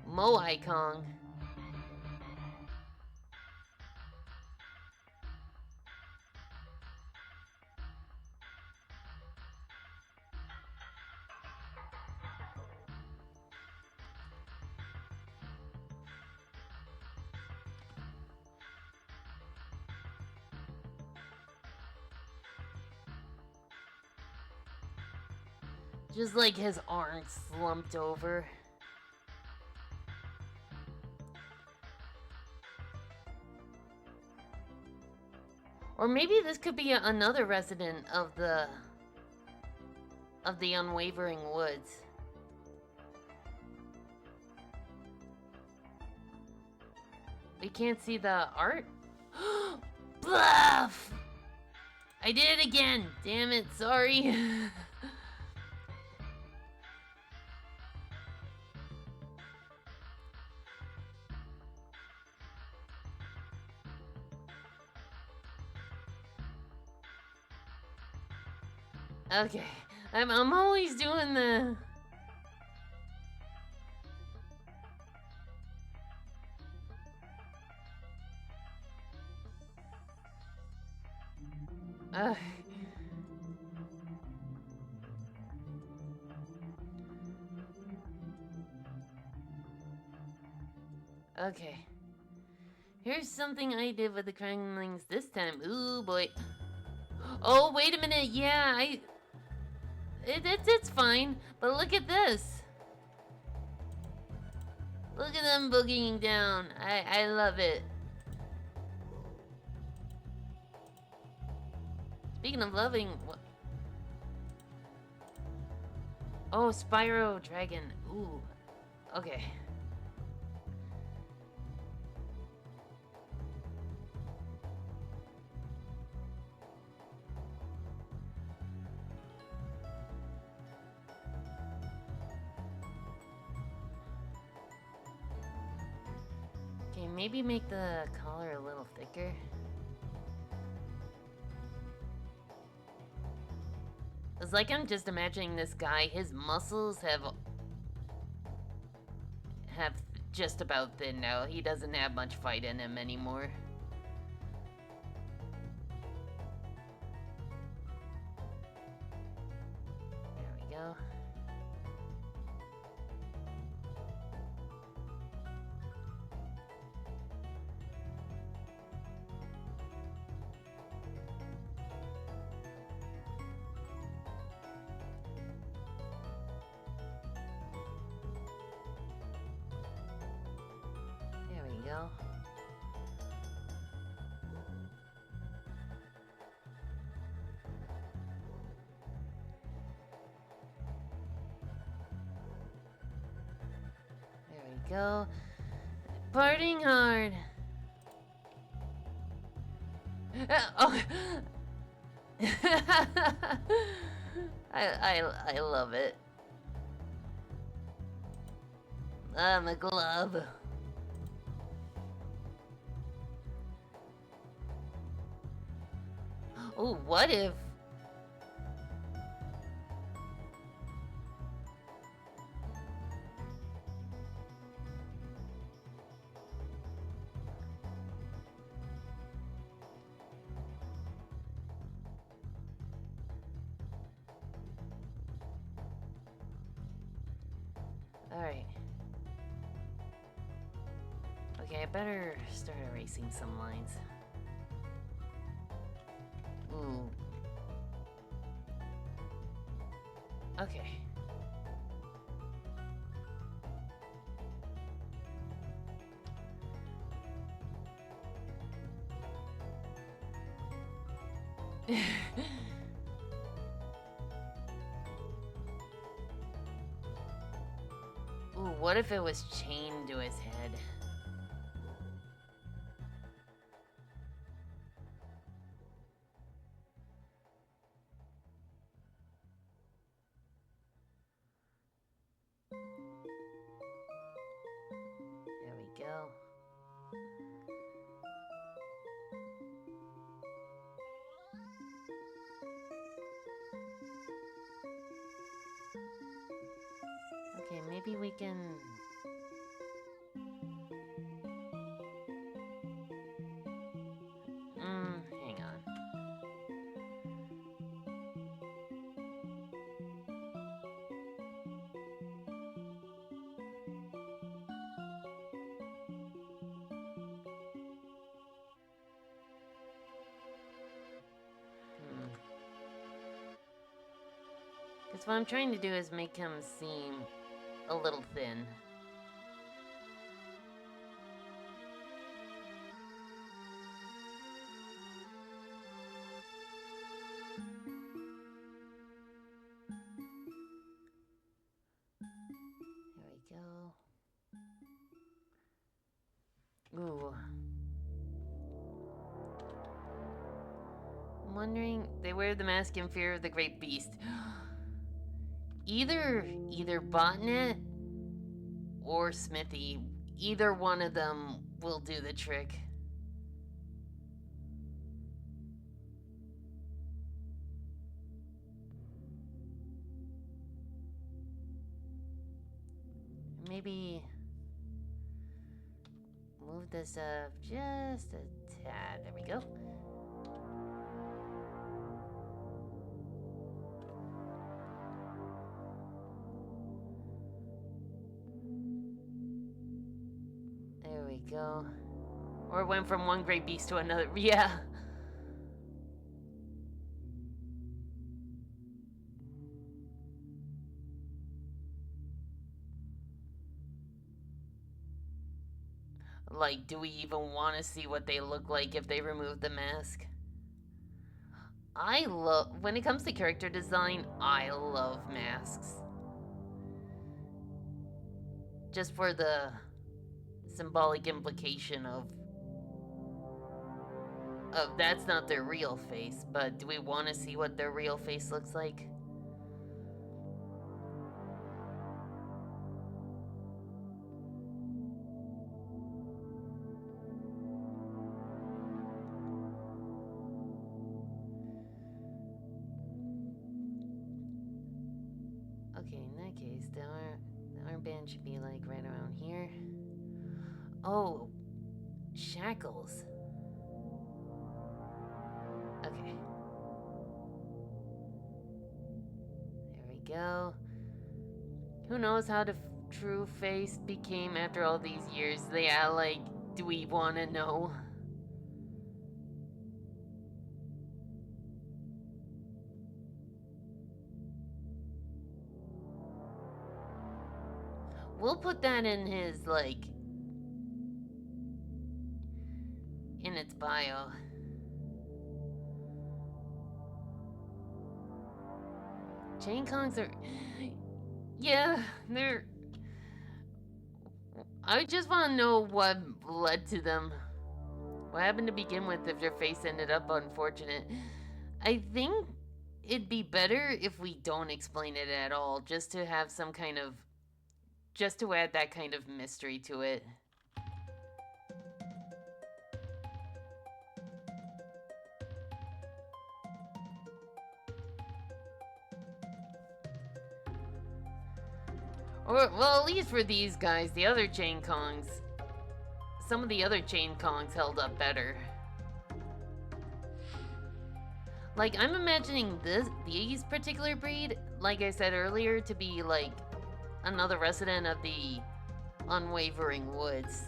Moai Kong. Just like his arms slumped over. Or maybe this could be another resident of the Unwavering Woods. We can't see the art? Bluff! I did it again! Damn it, sorry. Okay, I'm always doing the... Okay. Here's something I did with the Kranglings this time. Ooh, boy. Oh, wait a minute. Yeah, it's fine. But look at this. Look at them boogieing down. I love it. Speaking of loving, oh, Spyro Dragon. Ooh. Okay. Okay, maybe make the collar a little thicker. It's like I'm just imagining this guy, his muscles have just about thinned out. He doesn't have much fight in him anymore. There we go. There we go. There we go. Partying hard. Oh. I love it. I'm a glove. Oh, what if? Alright. Okay, I better start erasing some lines. Ooh. Okay. Ooh, what if it was chained to his head? There we go. Okay, maybe we can... hang on. Because what I'm trying to do is make him seem a little thin. There we go. Ooh. I'm wondering, they wear the mask in fear of the great beast. Either Botnet or Smithy, either one of them will do the trick. Maybe move this up just a tad. There we go. There we go. Or it went from one great beast to another. Yeah. Like, do we even want to see what they look like if they remove the mask? When it comes to character design, I love masks. Just for the symbolic implication of that's not their real face, but do we want to see what their real face looks like? Okay, in that case, the armband should be like right around here. Oh, shackles. Okay. There we go. Who knows how the true face became after all these years? Yeah, like, do we want to know? We'll put that in his, like, in its bio. Chain Kongs are... Yeah, they're... I just want to know what led to them. What happened to begin with if their face ended up unfortunate? I think it'd be better if we don't explain it at all, just to have some kind of... just to add that kind of mystery to it. Or, well, at least for these guys, the other Chain Kongs, some of the other Chain Kongs held up better. Like, I'm imagining these particular breed, like I said earlier, to be like another resident of the Unwavering Woods.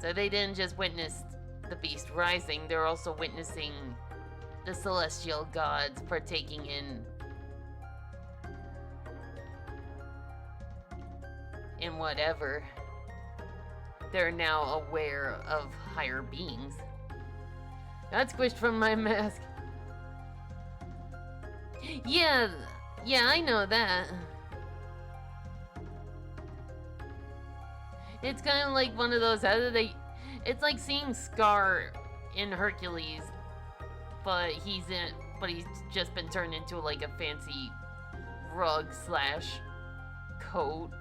So they didn't just witness the beast rising, they're also witnessing the celestial gods partaking in whatever. They're now aware of higher beings. Got squished from my mask. Yeah, I know that. It's kind of like one of those, it's like seeing Scar in Hercules, but he's just been turned into like a fancy rug / coat.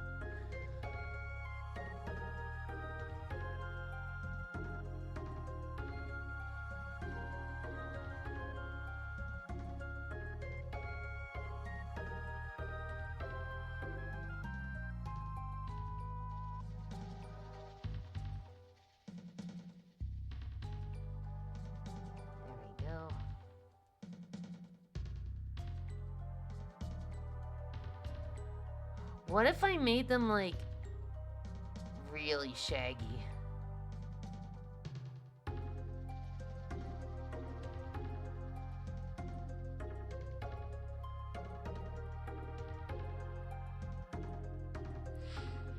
What if I made them, like, really shaggy?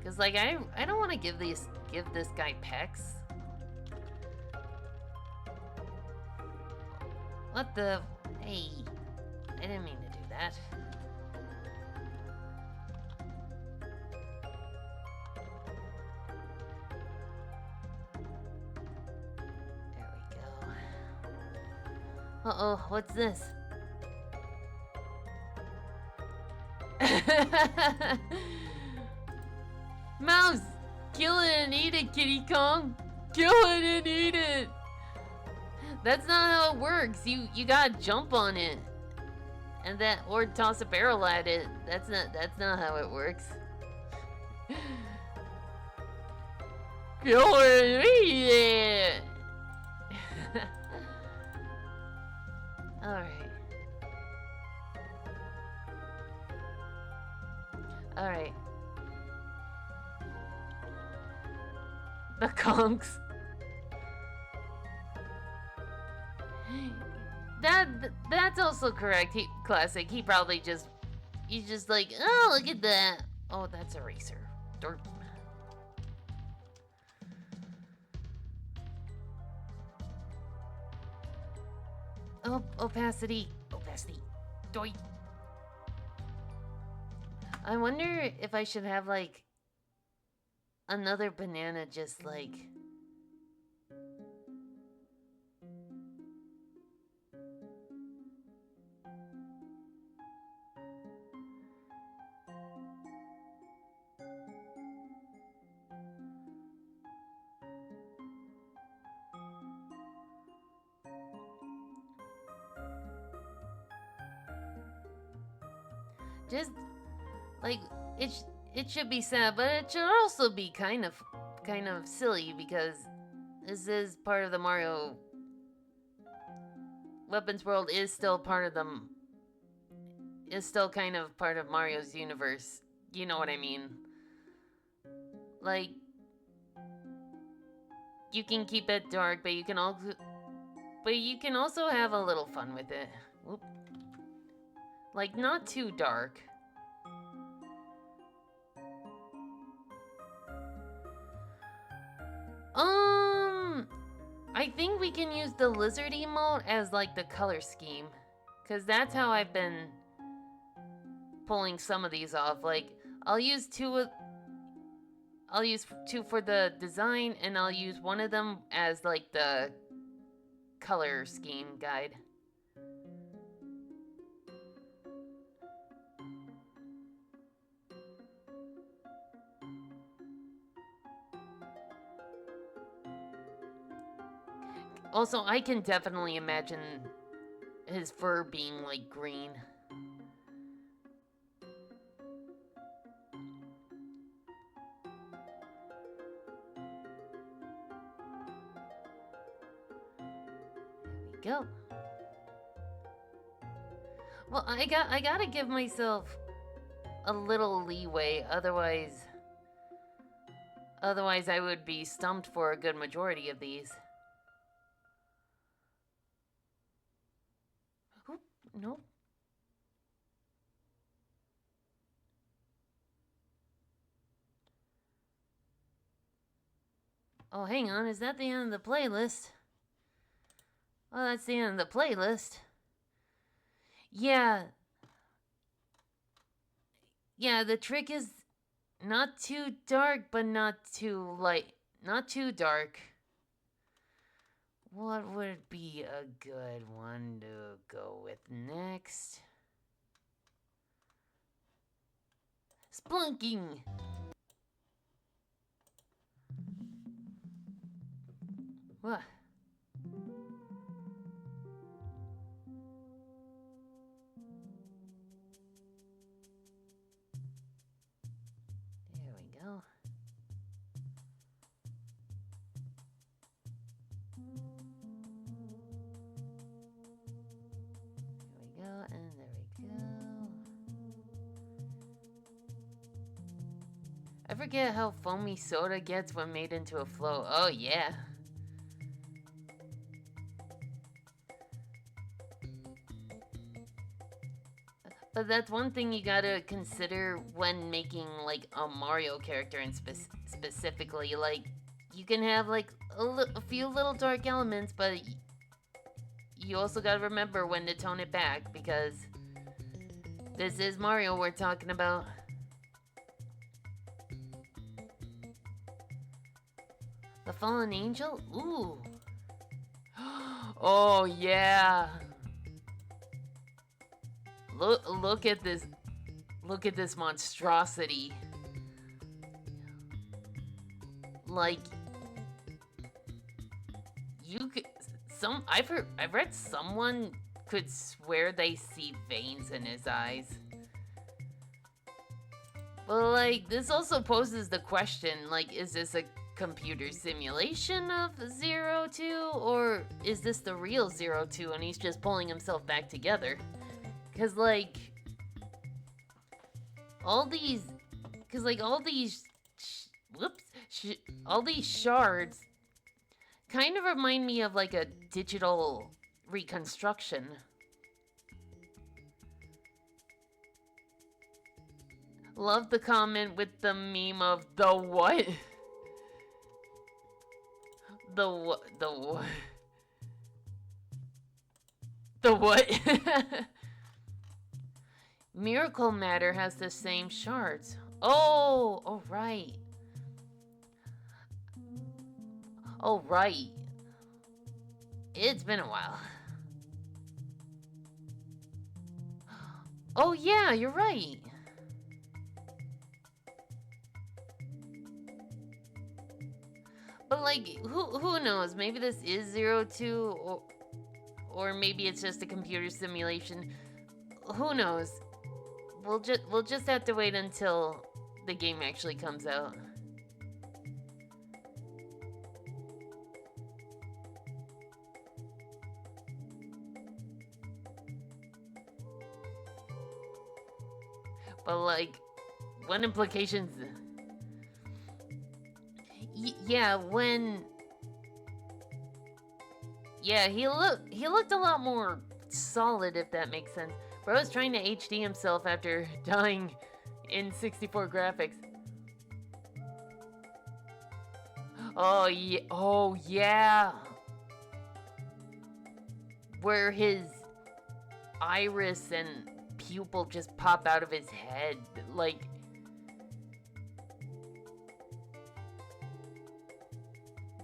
Cause like I don't want to give this guy pecs. What the? Hey, I didn't mean to do that. Uh-oh, what's this? Mouse! Kill it and eat it, Kitty Kong! Kill it and eat it! That's not how it works. You gotta jump on it. And or toss a barrel at it. That's not how it works. Kill it and eat it! Alright. The conks. That's also correct. Classic. He's just like, oh, look at that. Oh, that's Eraser. Derp. Oh, opacity. Opacity. Doi. I wonder if I should have, like, another banana just, like... Just, like, it should be sad, but it should also be kind of silly because this is part of the Mario Weapons world is still part of them. Is still kind of part of Mario's universe. You know what I mean? Like, you can keep it dark, but you can also have a little fun with it. Whoop. Like, not too dark. I think we can use the lizard emote as, like, the color scheme. Because that's how I've been pulling some of these off. Like, I'll use two for the design, and I'll use one of them as, like, the color scheme guide. Also, I can definitely imagine his fur being, like, green. There we go. Well, I gotta give myself a little leeway, otherwise I would be stumped for a good majority of these. Oop, nope. Oh, hang on, is that the end of the playlist? Oh, that's the end of the playlist. Yeah. Yeah, the trick is not too dark, but not too light. Not too dark. What would be a good one to go with next? Splunking! What? There we go. There we go, and there we go. I forget how foamy soda gets when made into a flow. Oh, yeah. But that's one thing you gotta consider when making, like, a Mario character, and specifically, like, you can have, like, a few little dark elements, but you also gotta remember when to tone it back, because this is Mario we're talking about. The Fallen Angel? Ooh. Oh, yeah. Look at this. Look at this monstrosity. Like, you could I've read someone could swear they see veins in his eyes. But, like, this also poses the question, like, is this a computer simulation of Zero Two, or is this the real Zero Two and he's just pulling himself back together? Cause like all these all these shards kind of remind me of, like, a digital reconstruction. Love the comment with the meme of the what? The what? The what? Miracle Matter has the same shards. Oh, right. Oh, right. It's been a while. Oh, yeah, you're right. But, like, who knows? Maybe this is 02, or maybe it's just a computer simulation. Who knows? We'll just have to wait until the game actually comes out. But, like, what implications? Yeah, when. Yeah, he looked a lot more solid, if that makes sense. Bro was trying to HD himself after dying in 64 graphics. Oh yeah, oh yeah. Where his iris and pupil just pop out of his head, like.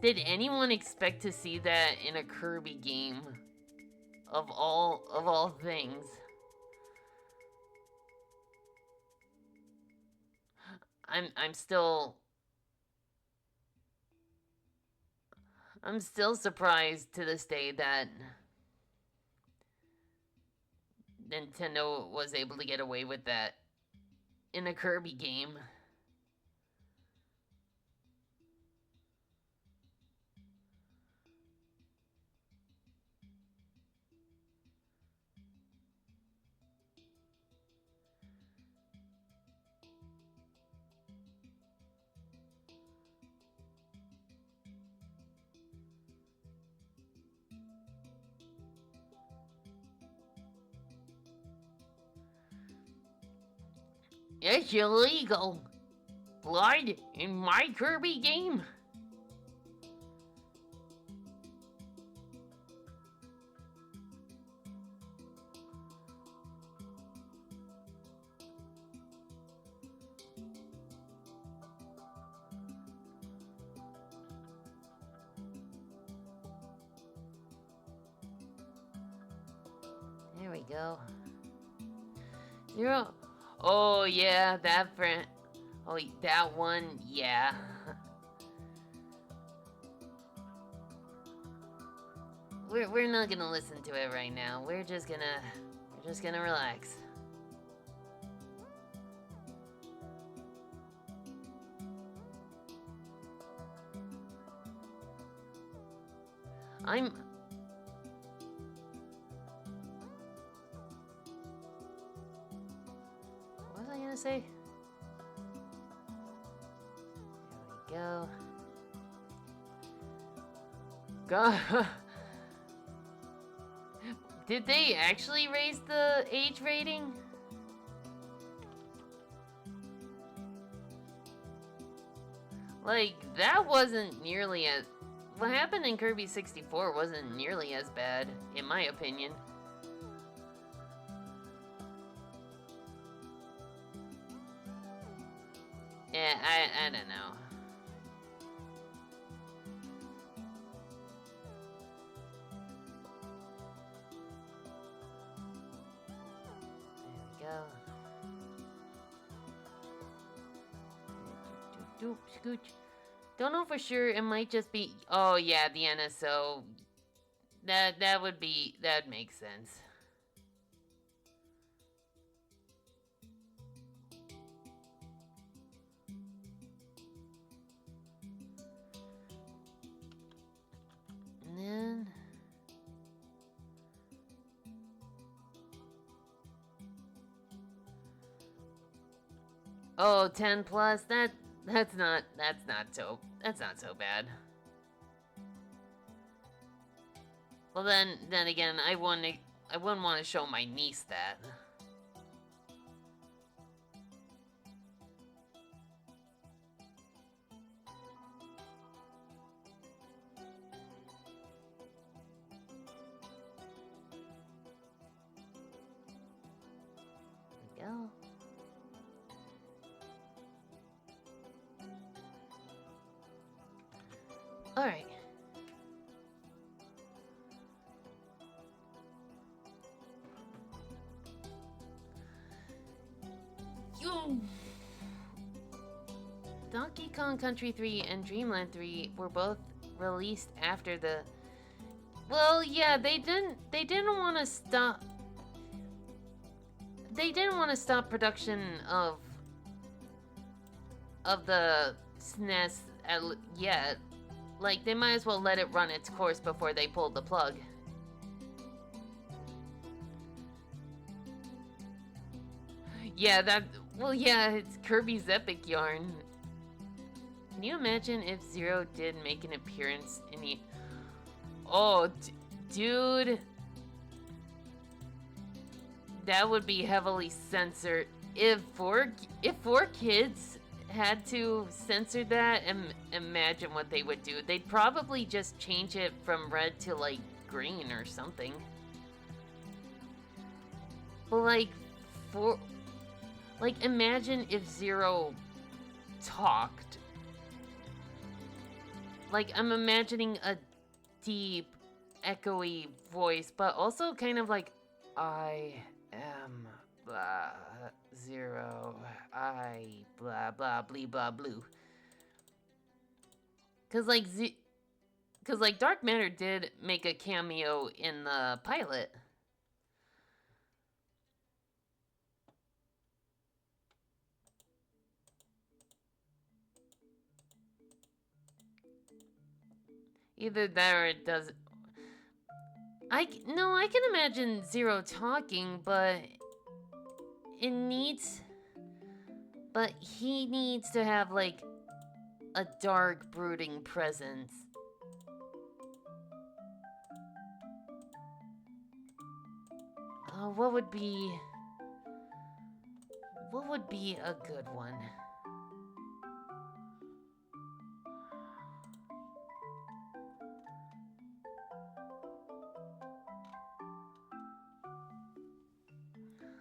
Did anyone expect to see that in a Kirby game? Of all things. I'm still surprised to this day that Nintendo was able to get away with that in a Kirby game. It's illegal. Blood in my Kirby game? There we go. Zero. Oh yeah, that friend. Oh, that one. Yeah. We're not gonna listen to it right now. We're just gonna relax. What was I gonna say? There we go. God. Did they actually raise the age rating? Like, that wasn't nearly as... What happened in Kirby 64 wasn't nearly as bad, in my opinion. Yeah, I don't know. There we go. Doop, scooch. Don't know for sure. It might just be. Oh yeah, the NSO. That would make sense. And then. Oh, 10 plus. That's not so bad. Well then again, I wouldn't want to show my niece that. Alright. You. Donkey Kong Country 3 and Dreamland 3 were both released after the. Well, yeah, they didn't want to stop. They didn't want to stop production of the SNES yet. Like, they might as well let it run its course before they pulled the plug. Yeah, it's Kirby's Epic Yarn. Can you imagine if Zero did make an appearance in the... Oh, dude. That would be heavily censored. If four kids had to censor that, imagine what they would do. They'd probably just change it from red to, like, green or something. But, like, imagine if Zero talked. Like, I'm imagining a deep, echoey voice, but also kind of like, I am blah, Zero, I blah, blah, blee, blah, blue. Cause like Dark Matter did make a cameo in the pilot. Either that or it does. I can imagine Zero talking, but he needs to have like a dark, brooding presence. What would be a good one?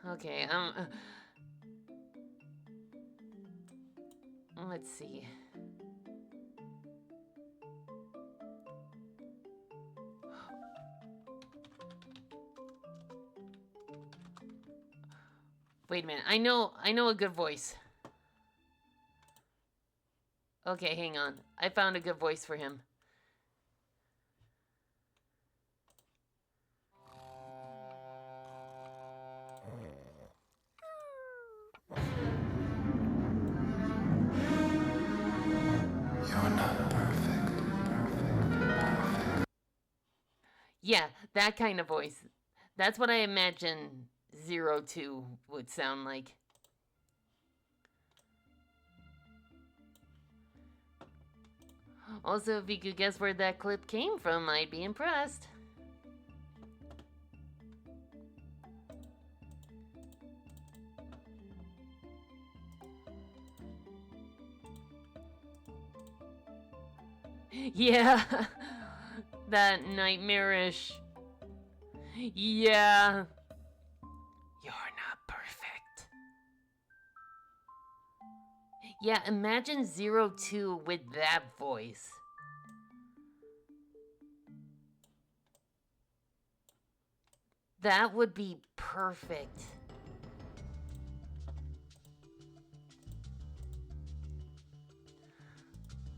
Okay, let's see. Wait a minute. I know a good voice. Okay, hang on. I found a good voice for him. You're not perfect. Yeah, that kind of voice. That's what I imagine Zero 2 would sound like. Also, if you could guess where that clip came from, I'd be impressed. Yeah, that nightmarish. Yeah. You're not perfect. Yeah, imagine Zero 2 with that voice. That would be perfect.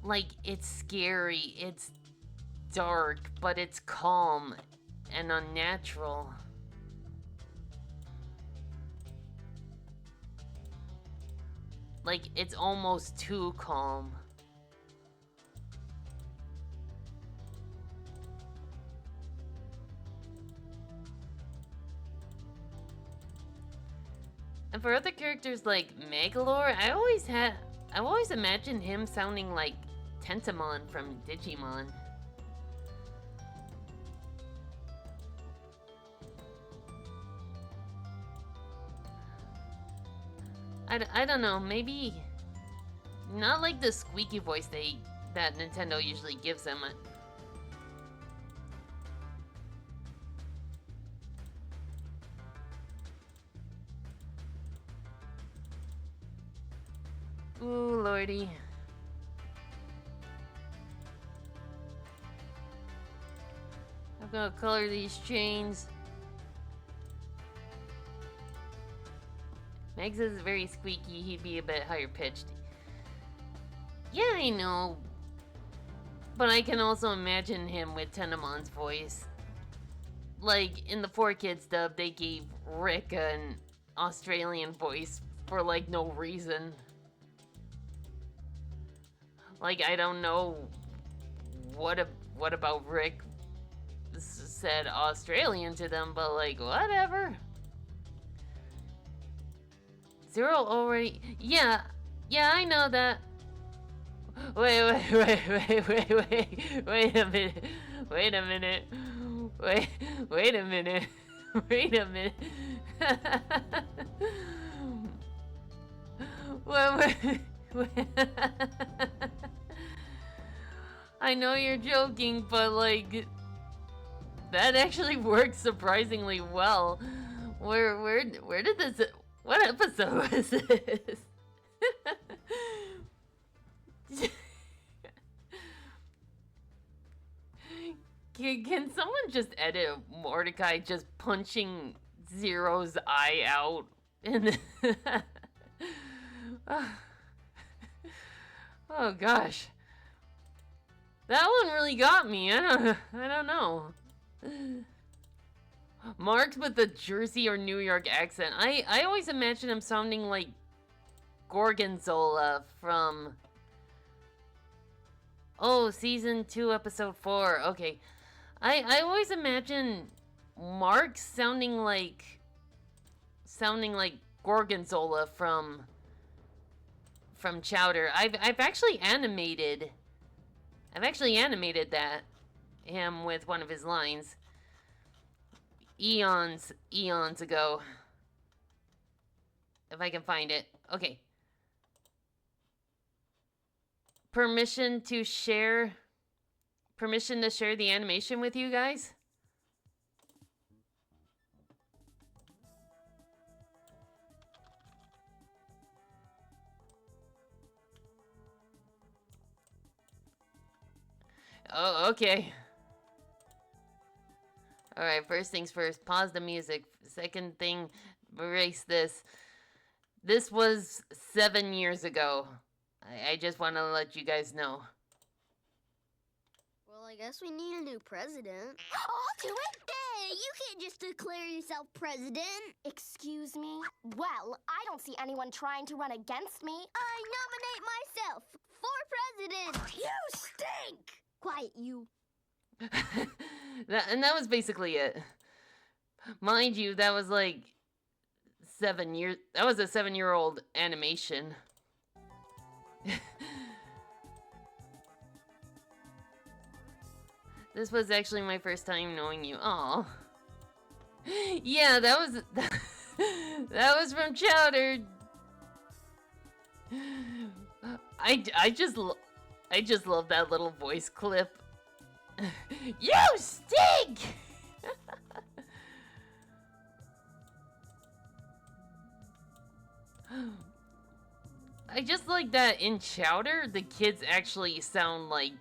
Like, it's scary, it's dark, but it's calm and unnatural. Like, it's almost too calm. And for other characters like Megalore, I always imagined him sounding like Tentamon from Digimon. I don't know, maybe not like the squeaky voice that Nintendo usually gives him. Ooh, lordy. gonna color these chains. Megs is very squeaky. He'd be a bit higher pitched. Yeah, I know. But I can also imagine him with Tenemon's voice. Like, in the 4Kids dub, they gave Rick an Australian voice for, like, no reason. Like, I don't know what about Rick said Australian to them, but, like, whatever. Zero already... Yeah, I know that. Wait a minute. Wait a minute. Wait a minute. Wait. I know you're joking, but like that actually works surprisingly well. Where did this? What episode was this? Can someone just edit Mordecai just punching Zero's eye out? And oh gosh, that one really got me. I don't know. Mark's with the Jersey or New York accent. I always imagine him sounding like Gorgonzola from season 2, episode 4. Okay. I always imagine Mark sounding like Gorgonzola from Chowder. I've actually animated that him with one of his lines eons ago. If I can find it. Okay. Permission to share the animation with you guys? Oh, okay. Alright, first things first, pause the music. Second thing, erase this. This was 7 years ago. I just want to let you guys know. Well, I guess we need a new president. I'll do it! Hey, you can't just declare yourself president. Excuse me? Well, I don't see anyone trying to run against me. I nominate myself for president. You stink! Quiet, you. And that was basically it. Mind you, that was like 7 years. That was a 7-year-old animation. This was actually my first time knowing you. Aw. Yeah, that was from Chowder. I just love that little voice clip. You stink! I just like that in Chowder, the kids actually sound like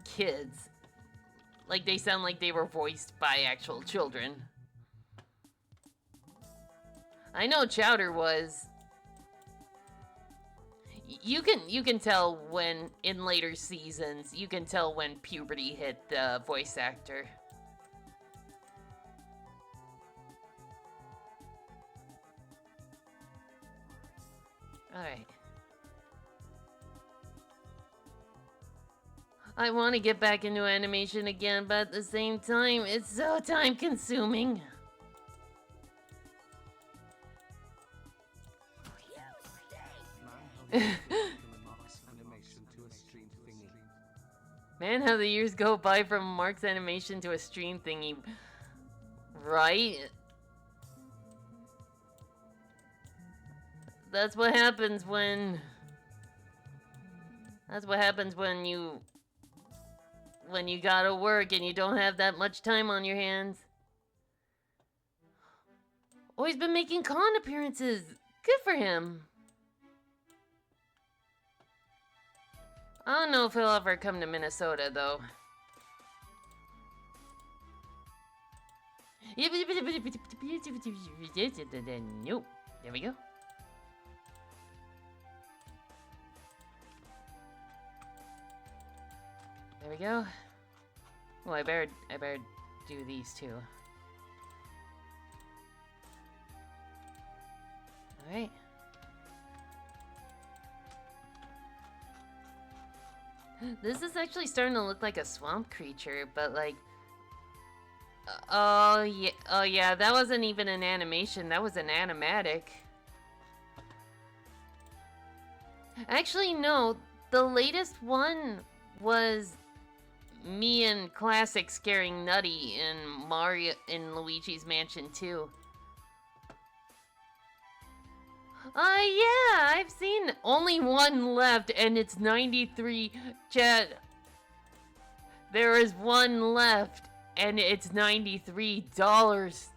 kids. Like, they sound like they were voiced by actual children. I know Chowder was. You can tell when, in later seasons, you can tell when puberty hit the voice actor. Alright. I want to get back into animation again, but at the same time, it's so time-consuming. Man, how the years go by from Mark's animation to a stream thingy. Right? That's what happens when you gotta work and you don't have that much time on your hands. Oh, he's been making con appearances. Good for him. I don't know if he'll ever come to Minnesota, though. Nope. There we go. There we go. Well, I better do these too. All right. This is actually starting to look like a swamp creature, but like, oh yeah, that wasn't even an animation. That was an animatic. Actually, no. The latest one was me in classic scaring Nutty in Luigi's Mansion 2. Yeah, I've seen only one left, and it's 93. Chat. There is one left, and it's $93.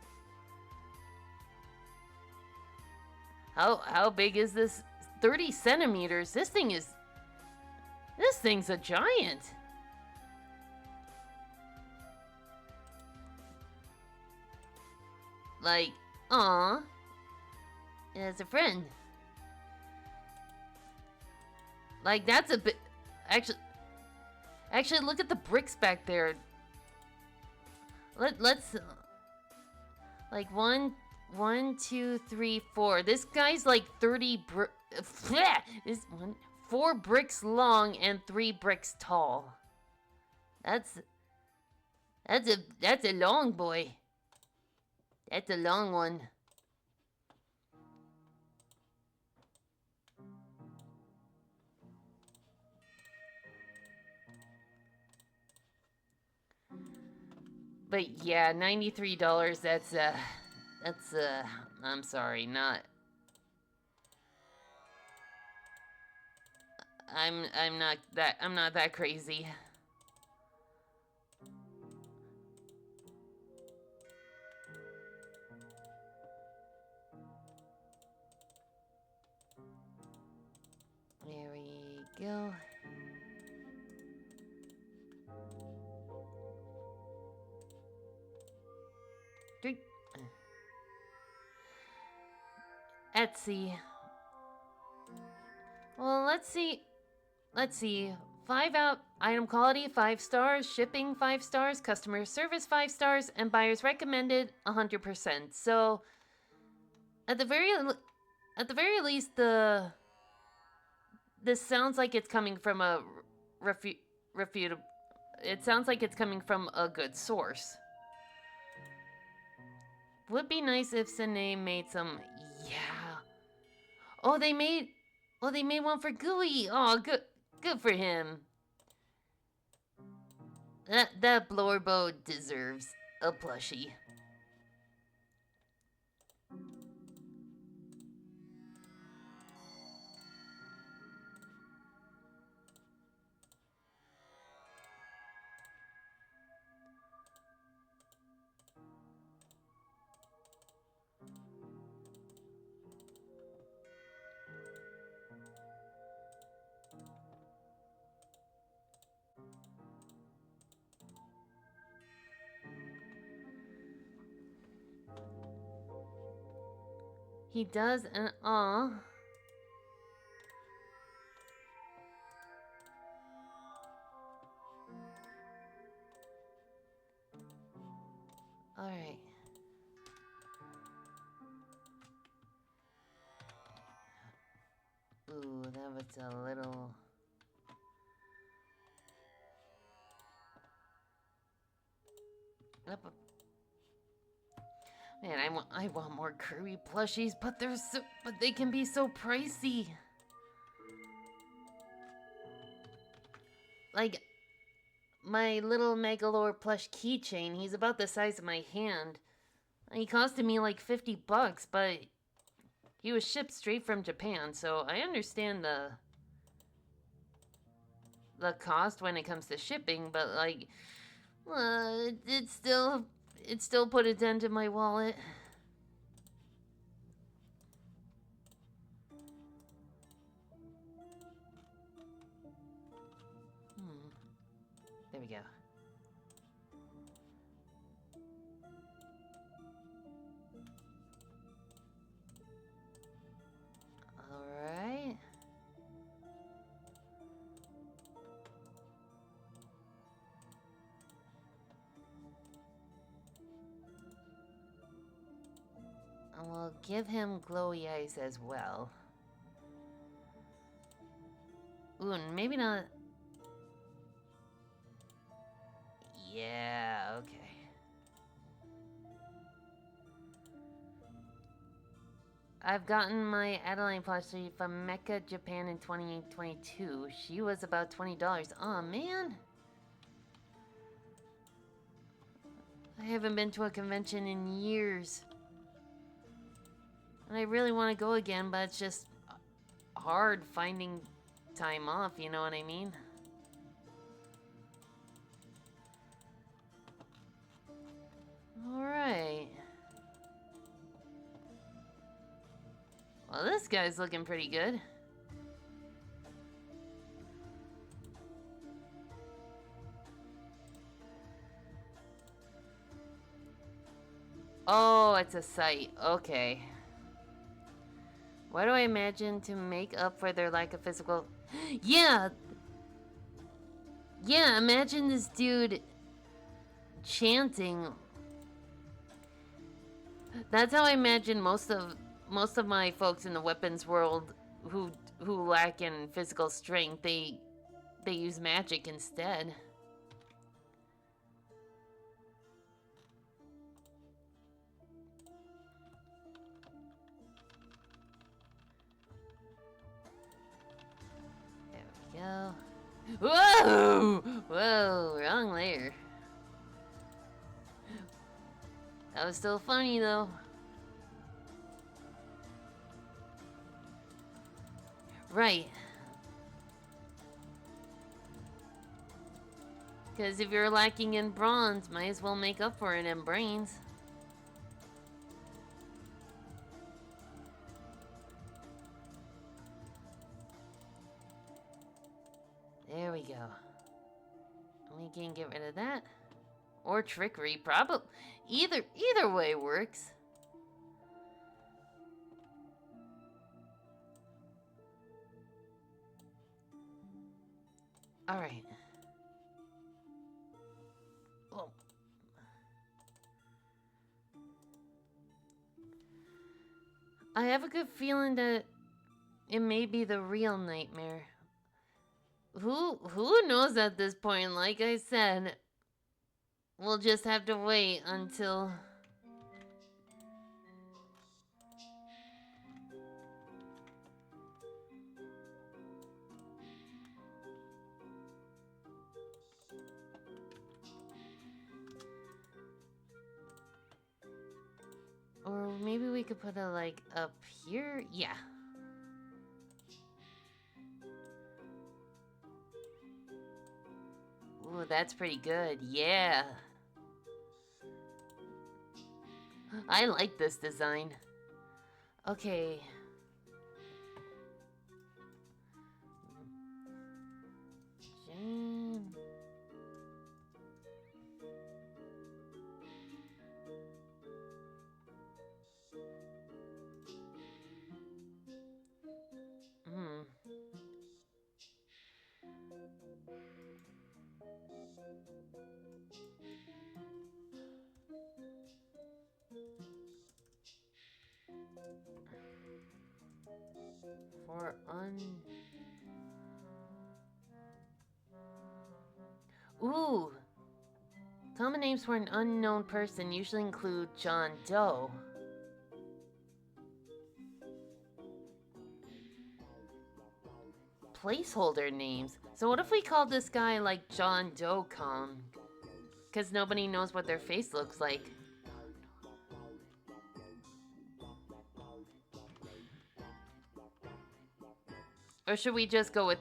How big is this? 30 centimeters. This thing's a giant. Like, aw. As a friend. Like, that's a bit... Actually, look at the bricks back there. Let's... Like, one, 2, 3, 4. This guy's like 30 this one... 4 bricks long and 3 bricks tall. That's a long boy. That's a long one. But yeah, $93, that's I'm sorry, not... I'm not that crazy. There we go. Drink. Etsy. Well, let's see. 5 out. Item quality 5 stars. Shipping 5 stars. Customer service 5 stars. And buyers recommended 100%. So, at the very least, this sounds like it's coming from a refutable. It sounds like it's coming from a good source. Would be nice if Sine made some. Yeah. Oh, they made one for Gooey. Oh, good for him. That Blorbo deserves a plushie. He does an aw. Alright. Ooh, that was a little... Up. Man, I want more Kirby plushies, but they can be so pricey. Like my little Megalore plush keychain, he's about the size of my hand. He costed me like $50, but he was shipped straight from Japan, so I understand the cost when it comes to shipping, but like it still put a dent in my wallet. There we go. give him glowy eyes as well. Ooh, and maybe not. Yeah, okay. I've gotten my Adeline plushie from Mecca, Japan in 2022. She was about $20. Aw, man. I haven't been to a convention in years. And I really want to go again, but it's just hard finding time off, you know what I mean? Alright. Well, this guy's looking pretty good. Oh, it's a site. Okay. Why do I imagine to make up for their lack of physical... Yeah! Yeah, imagine this dude chanting. That's how I imagine most of my folks in the weapons world who lack in physical strength. They use magic instead. There we go. Whoa! Whoa, wrong layer. That was still funny though. Right. Because if you're lacking in bronze, might as well make up for it in brains. There we go. We can get rid of that. Or trickery, probably. Either way works. All right. Oh. I have a good feeling that it may be the real nightmare. Who knows at this point? Like I said, we'll just have to wait until... Or maybe we could put it like up here? Yeah. Ooh, that's pretty good. Yeah. I like this design. Okay. Jane. For Ooh! Common names for an unknown person usually include John Doe. Placeholder names. So what if we call this guy like John Doe Kong? Because nobody knows what their face looks like. Or should we just go with...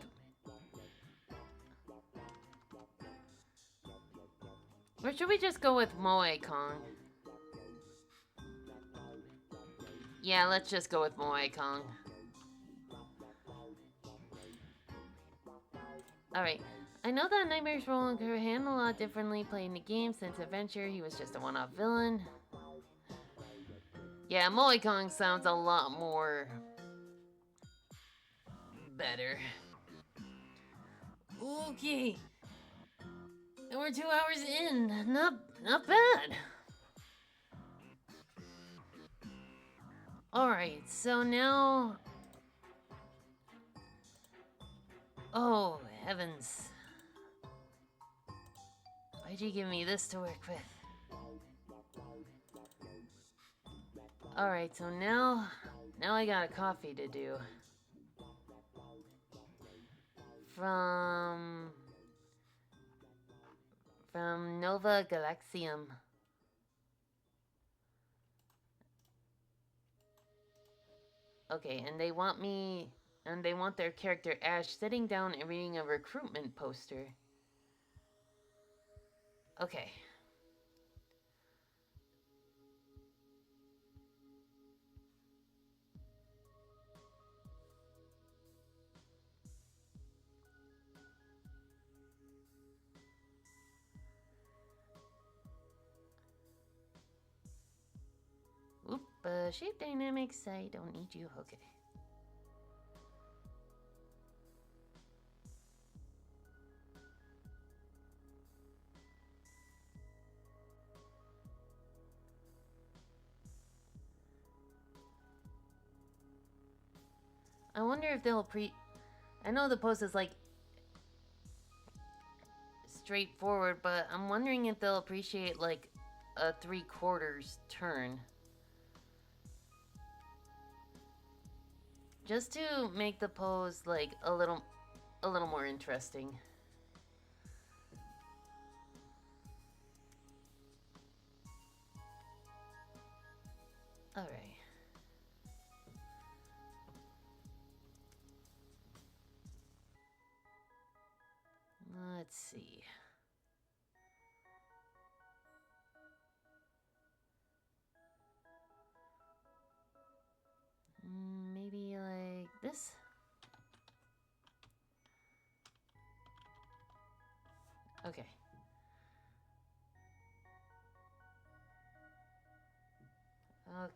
Or should we just go with Moe Kong? Yeah, let's just go with Moe Kong. Alright. I know that Nightmare's role could handle a lot differently playing the game since Adventure he was just a one-off villain. Yeah, Moe Kong sounds a lot more... better. Okay. And we're 2 hours in. Not bad. Alright, so now... Oh, heavens. Why'd you give me this to work with? Alright, so now I got a coffee to do. From Nova Galaxium. Okay, and they want their character Ash sitting down and reading a recruitment poster. Okay. Oop, shape dynamics, I don't need you, okay. I wonder if they'll I know the post is like straightforward, but I'm wondering if they'll appreciate like a 3/4 turn. Just to make the pose like a little more interesting. All right. Let's see. Maybe like this? Okay. Okay.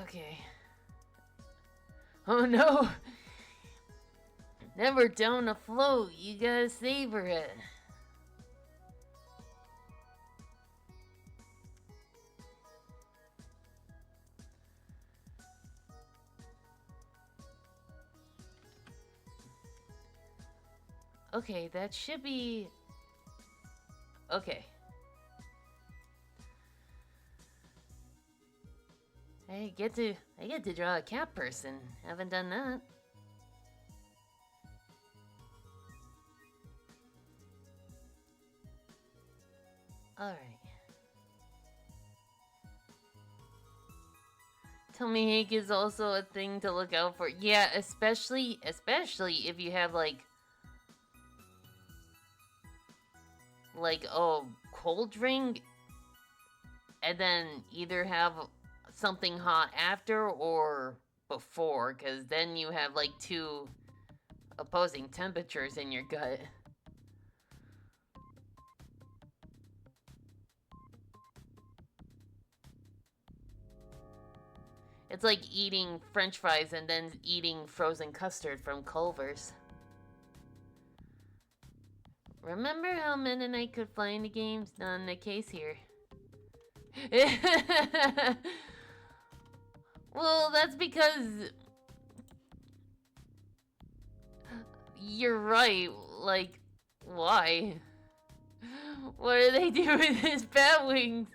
Okay. Oh no! Never down afloat, you gotta savor it. Okay, that should be... Okay. I get to draw a cat person. Haven't done that. Alright. Tummy ache is also a thing to look out for. Yeah, especially if you have like oh, cold drink and then either have something hot after or before, because then you have like two opposing temperatures in your gut. It's like eating french fries and then eating frozen custard from Culver's. Remember how Mennonite could fly into games? Not in the case here. Well, that's because... You're right, like, why? What do they do with his bat wings?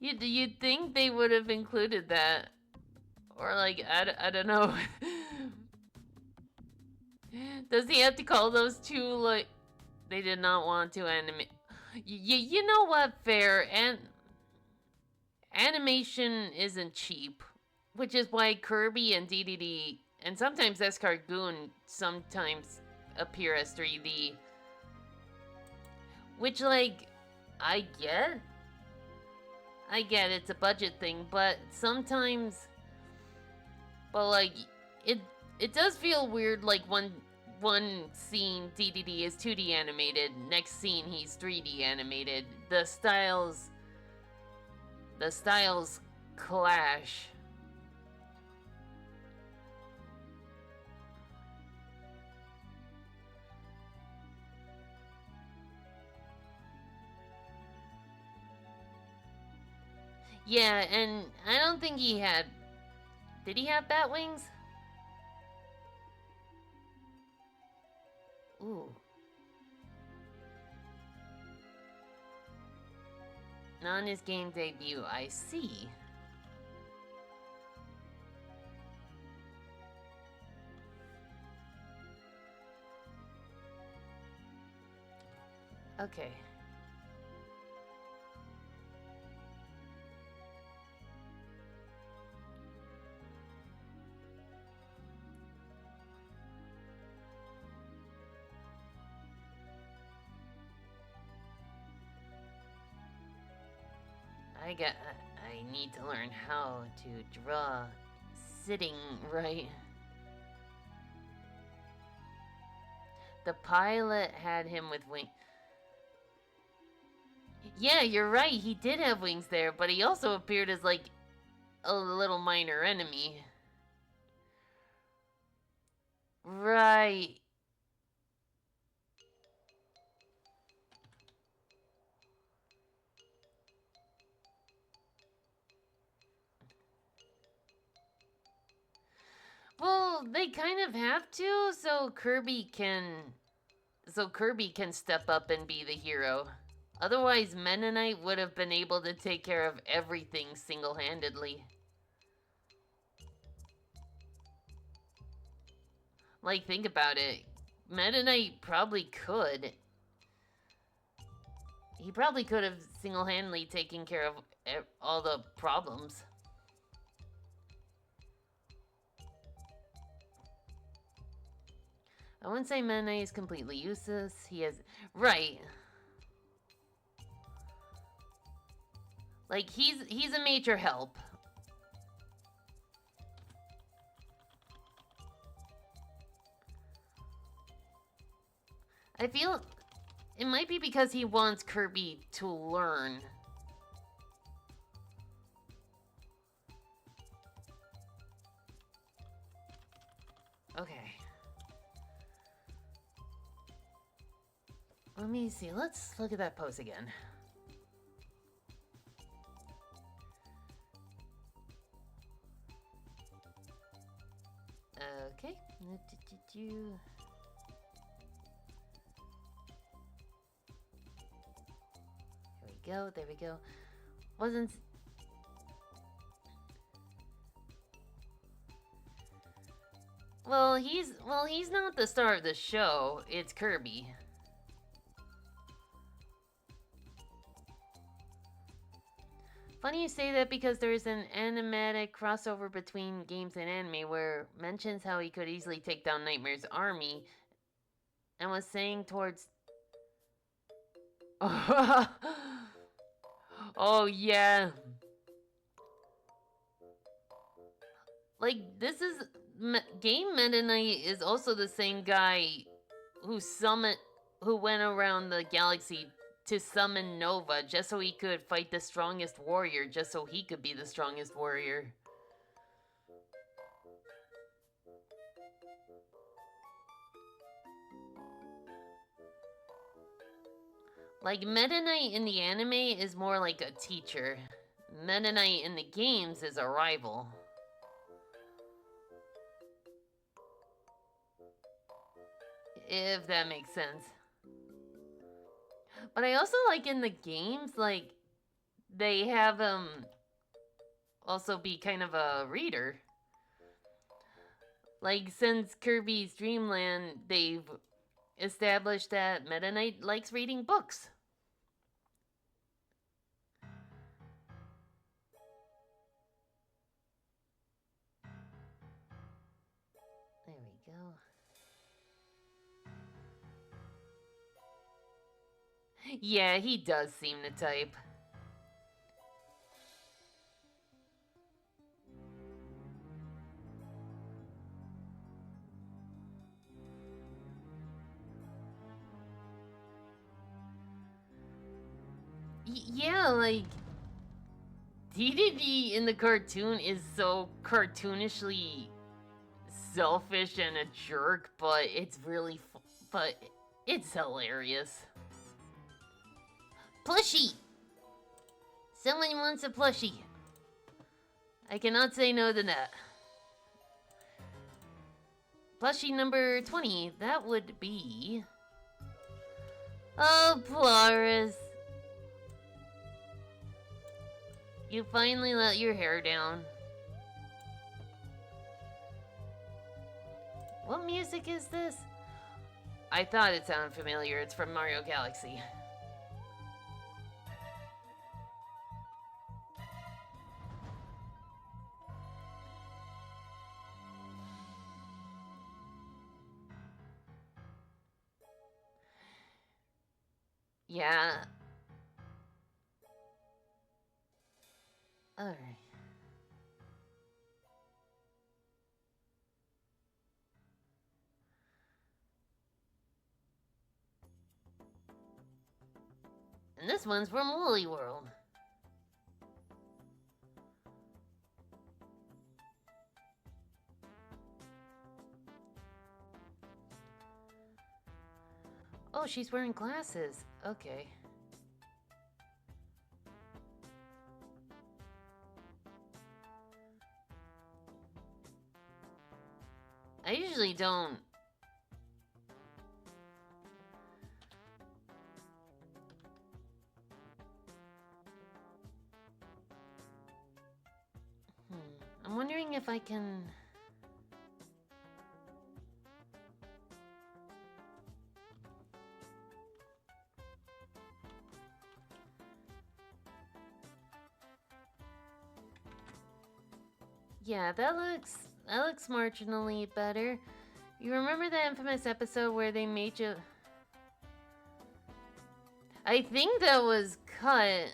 You'd think they would have included that. Or like, I don't know. Does he have to call those two, like... They did not want to animate... You know what, fair, and... Animation isn't cheap. Which is why Kirby and DDD, and sometimes Escargoon, sometimes appear as 3D. Which, like, I get it's a budget thing, but sometimes... But, like, it does feel weird, like, one scene DDD is 2D animated, next scene he's 3D animated. The styles clash. Yeah, and I don't think he had... Did he have bat wings? Ooh. Not on his game debut, I see. Okay. I need to learn how to draw sitting right. The pilot had him with wings. Yeah, you're right. He did have wings there, but he also appeared as like a little minor enemy. Right. Well, they kind of have to, so Kirby can step up and be the hero. Otherwise, Mennonite would have been able to take care of everything single-handedly. Like, think about it. Mennonite probably could. He probably could have single-handedly taken care of all the problems. I wouldn't say Mennonite is completely useless. He has... Right. Like, he's a major help. I feel it might be because he wants Kirby to learn. Okay. Let me see. Let's look at that pose again. Okay. There we go. Wasn't... Well, he's not the star of the show. It's Kirby. Funny you say that because there's an animatic crossover between games and anime where mentions how he could easily take down Nightmare's army and was saying towards... Oh, yeah. Like, this is... Game Mennonite is also the same guy who went around the galaxy to summon Nova just so he could fight the strongest warrior, just so he could be the strongest warrior. Like, Mennonite in the anime is more like a teacher. Mennonite in the games is a rival. If that makes sense. But I also like in the games, like, they have him also be kind of a reader. Like, since Kirby's Dream Land, they've established that Mennonite likes reading books. There we go. Yeah, he does seem to type. Yeah, like... DDD in the cartoon is so cartoonishly selfish and a jerk, but it's really but it's hilarious. Plushie! Someone wants a plushie. I cannot say no to that. Plushie number 20. That would be... Oh, Polaris. You finally let your hair down. What music is this? I thought it sounded familiar. It's from Mario Galaxy. Yeah. Alright. And this one's from Woolly World. Oh, she's wearing glasses. Okay. I usually don't. I'm wondering if I can... Yeah, that looks marginally better. You remember that infamous episode where they made you... I think that was cut.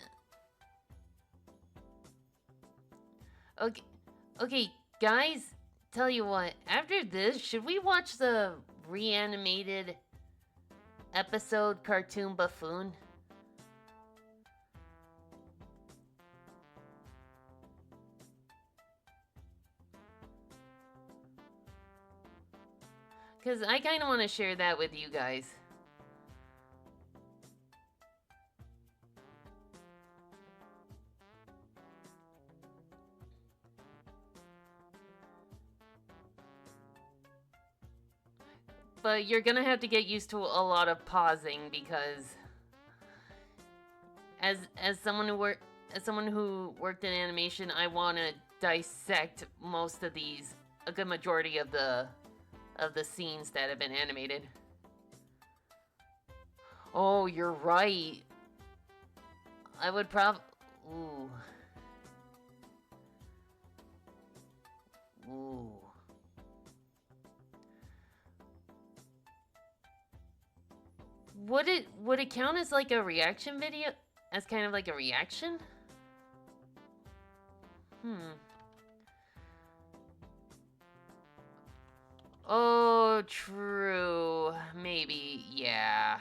Okay, guys, tell you what. After this, should we watch the reanimated episode Cartoon Buffoon? Because I kind of want to share that with you guys. But you're gonna have to get used to a lot of pausing because as someone who worked in animation, I want to dissect most of these, a good majority of the scenes that have been animated. Oh, you're right. I would ooh. Ooh. Would it count as like a reaction video? As kind of like a reaction? Oh, true. Maybe, yeah.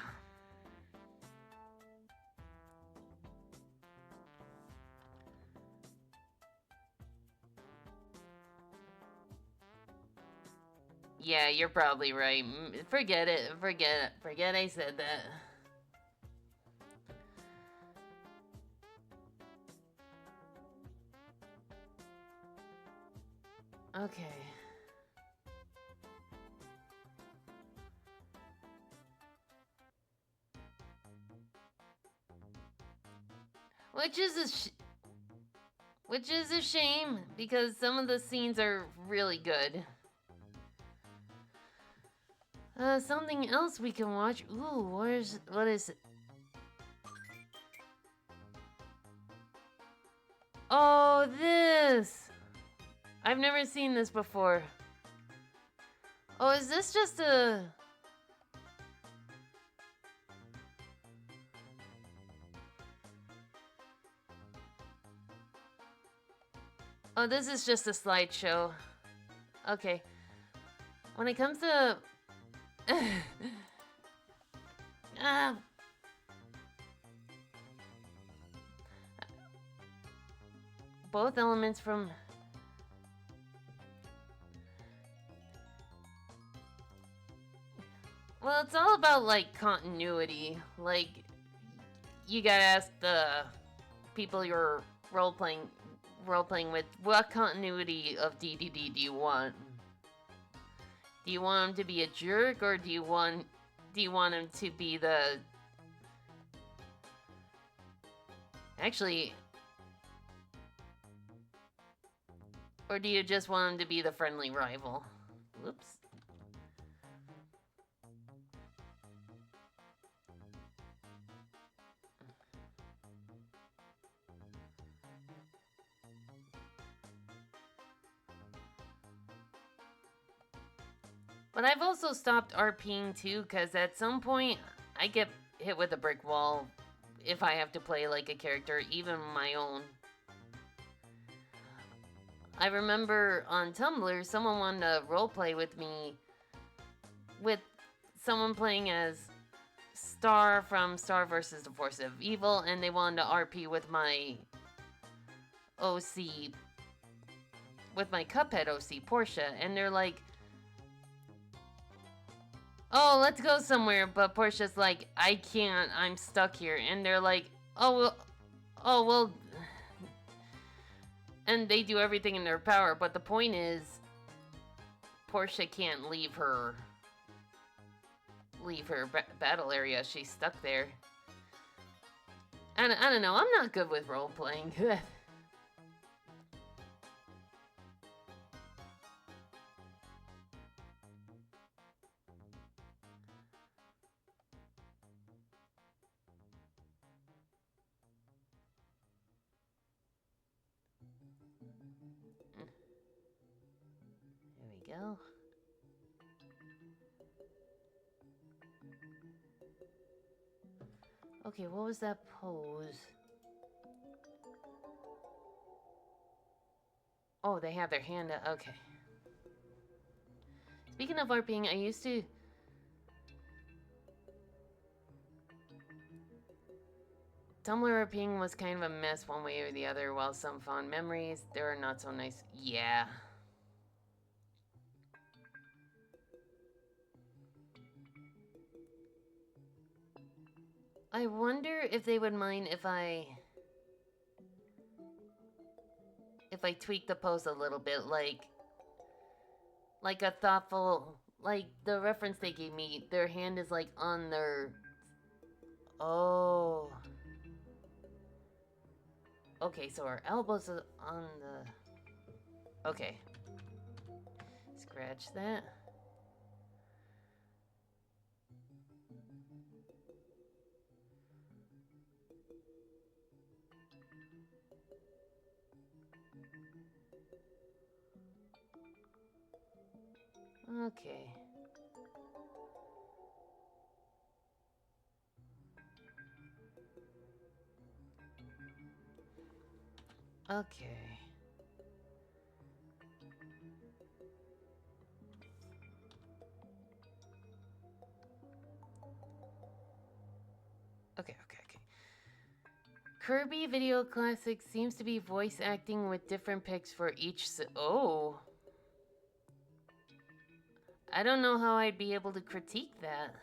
Yeah, you're probably right. Forget it. Forget I said that. Okay. Which is a shame because some of the scenes are really good. Something else we can watch. Ooh, what is it? Oh, this! I've never seen this before. Oh, is this just a... Oh, this is just a slideshow. Okay. When it comes to... both elements from... Well, it's all about, like, continuity. Like, you gotta ask the people you're role-playing role-playing with, what continuity of DDD do you want? Do you want him to be a jerk, or do you want him to be the... Actually... Or do you just want him to be the friendly rival? Whoops. But I've also stopped RPing too, because at some point I get hit with a brick wall if I have to play like a character, even my own. I remember on Tumblr, someone wanted to roleplay with me with someone playing as Star from Star vs. the Force of Evil, and they wanted to RP with my OC, with my Cuphead OC, Portia, and they're like, oh, let's go somewhere, but Portia's like, I can't, I'm stuck here, and they're like, oh, well, and they do everything in their power, but the point is, Portia can't leave her battle area. She's stuck there. And I don't know, I'm not good with role-playing. There we go. Okay, what was that pose? Oh, they have their hand up. Okay. Speaking of RPing, I used to... Tumblr RPing was kind of a mess one way or the other, while some fond memories, there are not so nice... Yeah. I wonder if they would mind if I tweak the pose a little bit, like a thoughtful, like the reference they gave me, their hand is like on their, oh. Okay, so our elbows are on the, okay. Scratch that. Okay. Okay. Okay. Kirby Video Classic seems to be voice acting with different picks for each oh. I don't know how I'd be able to critique that.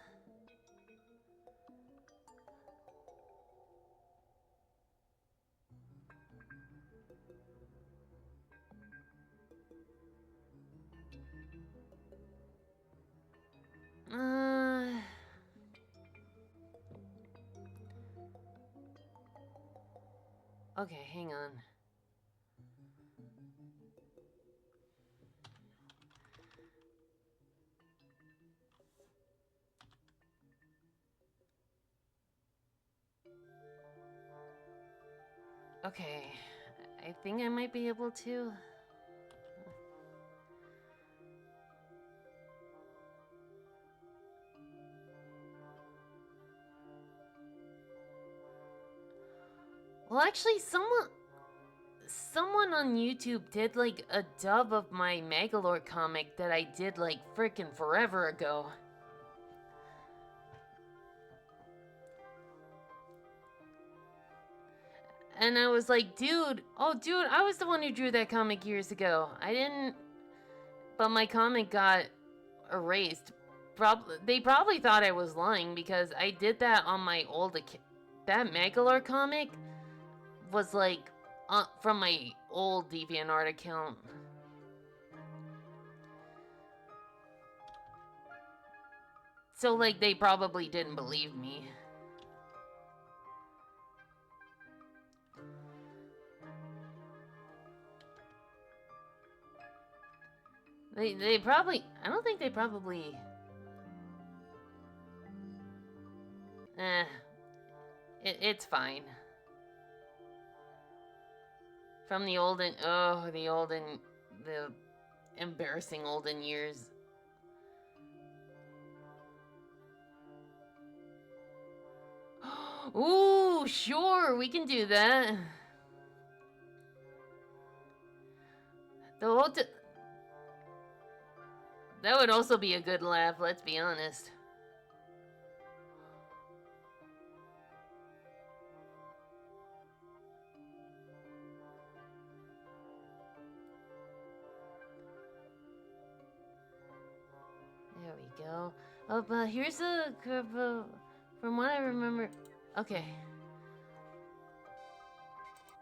Okay, hang on. Okay, I think I might be able to. Well, actually, someone on YouTube did like a dub of my Megalore comic that I did like frickin' forever ago. And I was like, dude, I was the one who drew that comic years ago. I didn't, but my comic got erased. They probably thought I was lying because I did that on my old account. That Megalore comic was like from my old DeviantArt account. So, like, they probably didn't believe me. They probably... I don't think they probably... It's fine. From the olden... Oh, the olden... The embarrassing olden years. Ooh, sure, we can do that. The hotel... That would also be a good laugh, let's be honest. There we go. Oh, but here's a... From what I remember... Okay.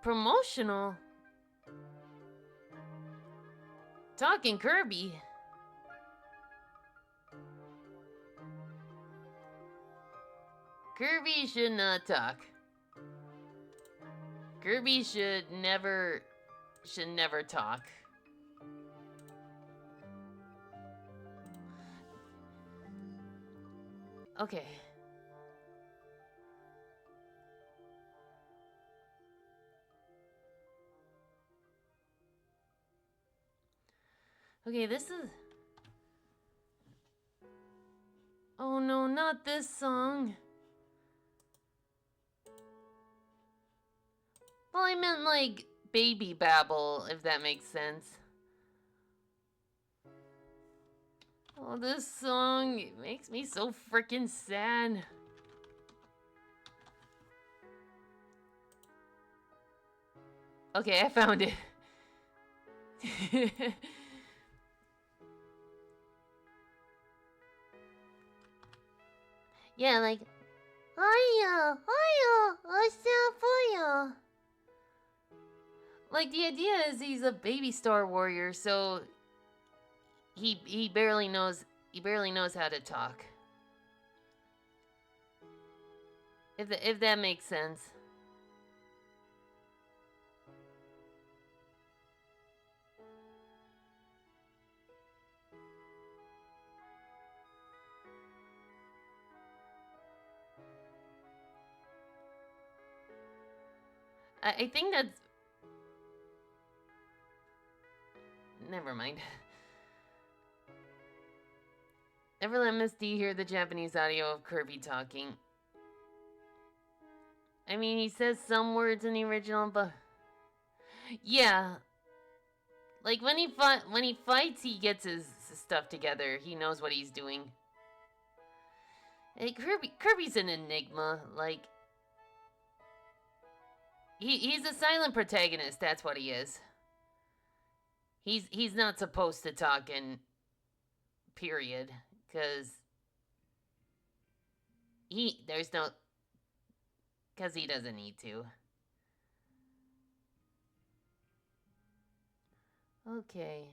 Promotional? Talking Kirby. Kirby should not talk. Kirby should never talk. Okay. Okay, this is... Oh no, not this song. Well, I meant like Baby Babble, if that makes sense. Oh, this song, it makes me so freaking sad. Okay, I found it. Yeah, like, hiya, what's up for ya? Like, the idea is he's a baby Star Warrior, so he barely knows how to talk. If that makes sense. I think that's... Never mind. Never let Miss D hear the Japanese audio of Kirby talking. I mean, he says some words in the original, but... Yeah. Like, when he fights, he gets his stuff together. He knows what he's doing. Hey, Kirby's an enigma. Like... He's a silent protagonist, that's what he is. He's not supposed to talk in period, because he doesn't need to. Okay.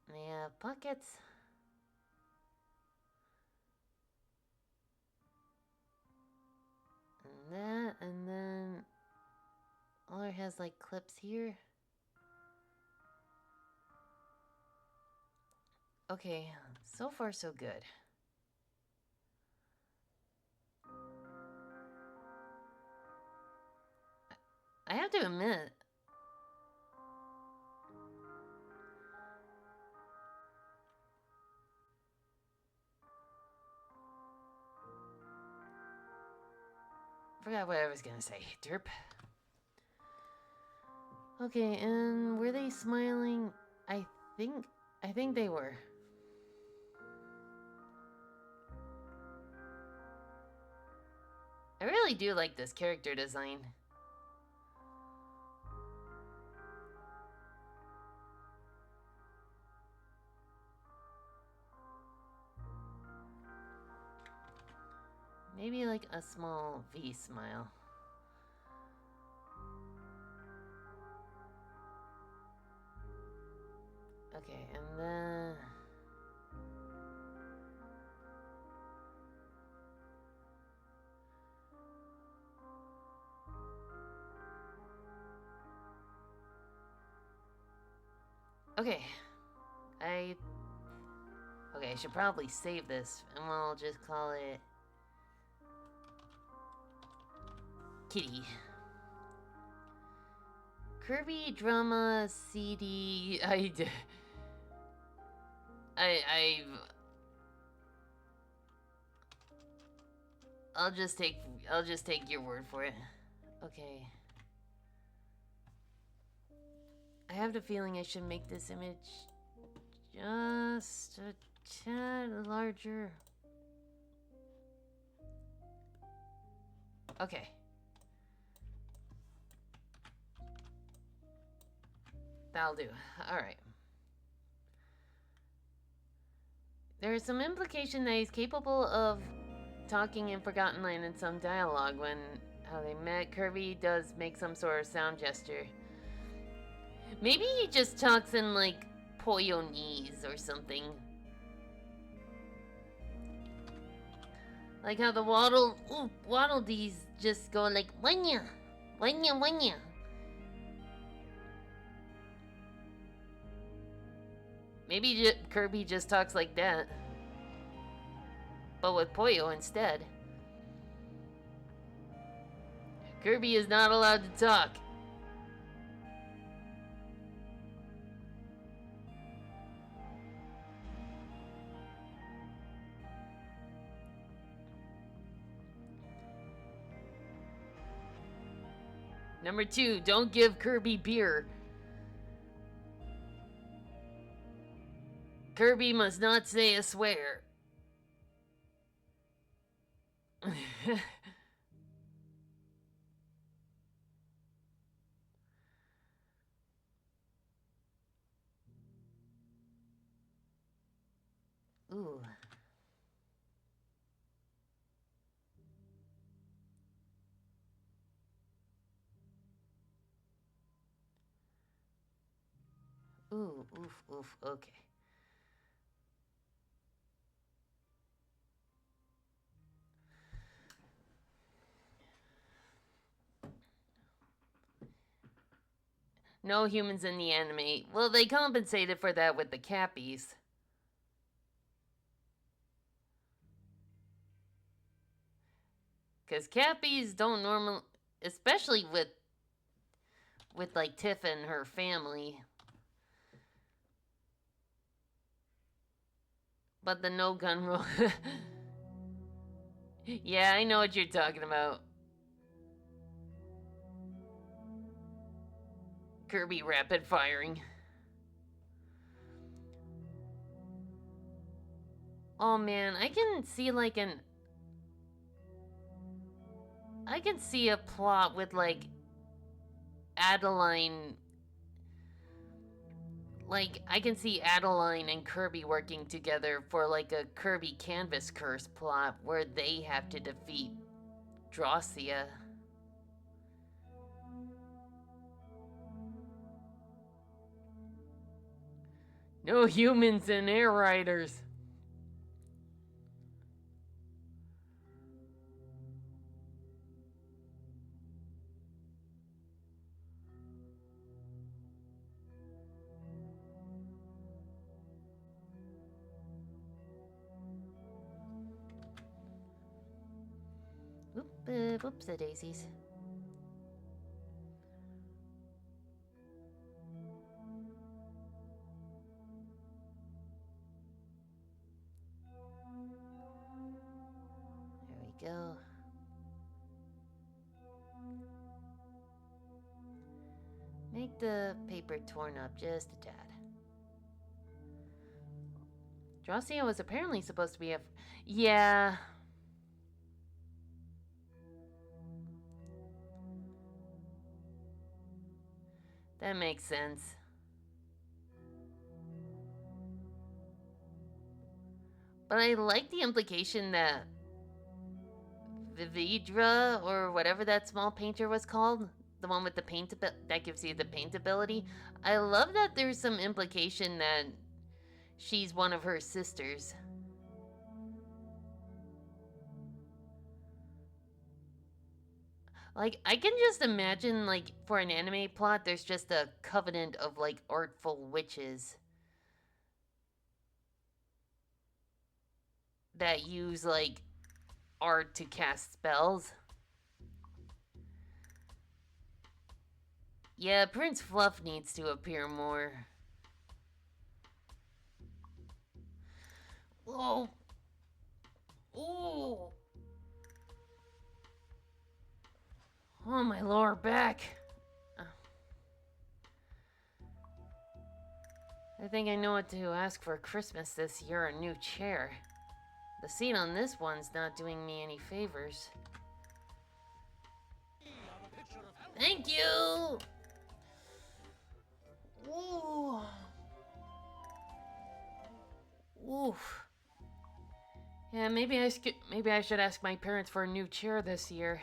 Yeah, pockets. And that, and then Oller has like clips here. Okay, so far so good. I have to admit, forgot what I was gonna say. Derp. Okay, and were they smiling? I think they were. I really do like this character design. Maybe like a small V smile. Okay, and then... Okay. Okay, I should probably save this, and we'll just call it... Kitty. Kirby Drama CD... I'll just take your word for it. Okay. I have the feeling I should make this image just a tad larger. Okay. That'll do. Alright. There is some implication that he's capable of talking in Forgotten Land in some dialogue when how they met. Kirby does make some sort of sound gesture. Maybe he just talks in like Poyonese or something. Like how the Waddle Dees just go like wanya, wanya, wanya. Maybe Kirby just talks like that, but with Poyo instead. Kirby is not allowed to talk. Number 2, don't give Kirby beer. Kirby must not say a swear. Ooh. Ooh, oof, oof, okay. No humans in the anime. Well, they compensated for that with the Cappies. Because Cappies don't normally... Especially with like Tiff and her family. But the no gun rule... Yeah, I know what you're talking about. Kirby rapid firing. Oh man, I can see like I can see a plot with like Adeline. Like, I can see Adeline and Kirby working together for like a Kirby Canvas Curse plot where they have to defeat Drossia. No humans and air riders. Whoops, the daisies. There we go. Make the paper torn up just a tad. Drossia was apparently supposed to be a... Yeah. That makes sense. But I like the implication that Vividra, or whatever that small painter was called, the one with the paint that gives you the paint ability. I love that there's some implication that she's one of her sisters. Like, I can just imagine, like, for an anime plot, there's just a covenant of, like, artful witches that use, like, art to cast spells. Yeah, Prince Fluff needs to appear more. Whoa. Ooh. Oh, my lower back. I think I know what to ask for Christmas this year, a new chair. The seat on this one's not doing me any favors. Thank you! Ooh. Oof. Yeah, maybe I should ask my parents for a new chair this year.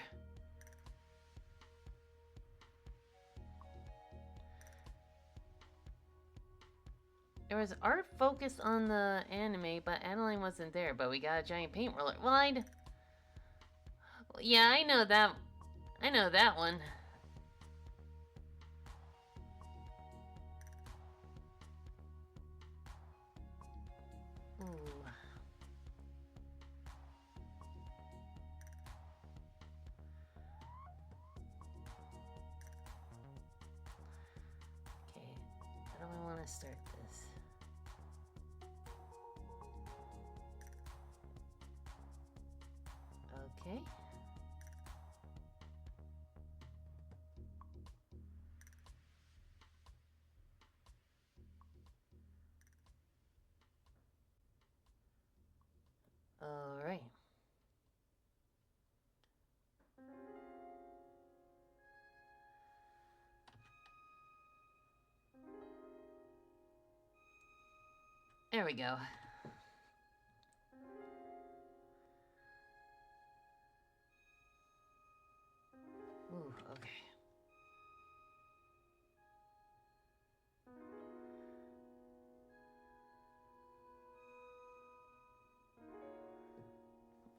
There was art focused on the anime, but Adeline wasn't there. But we got a giant paint roller. Well, yeah, I know that. I know that one. Ooh. Okay, how do I want to start this? Okay. All right. There we go. Ooh, okay.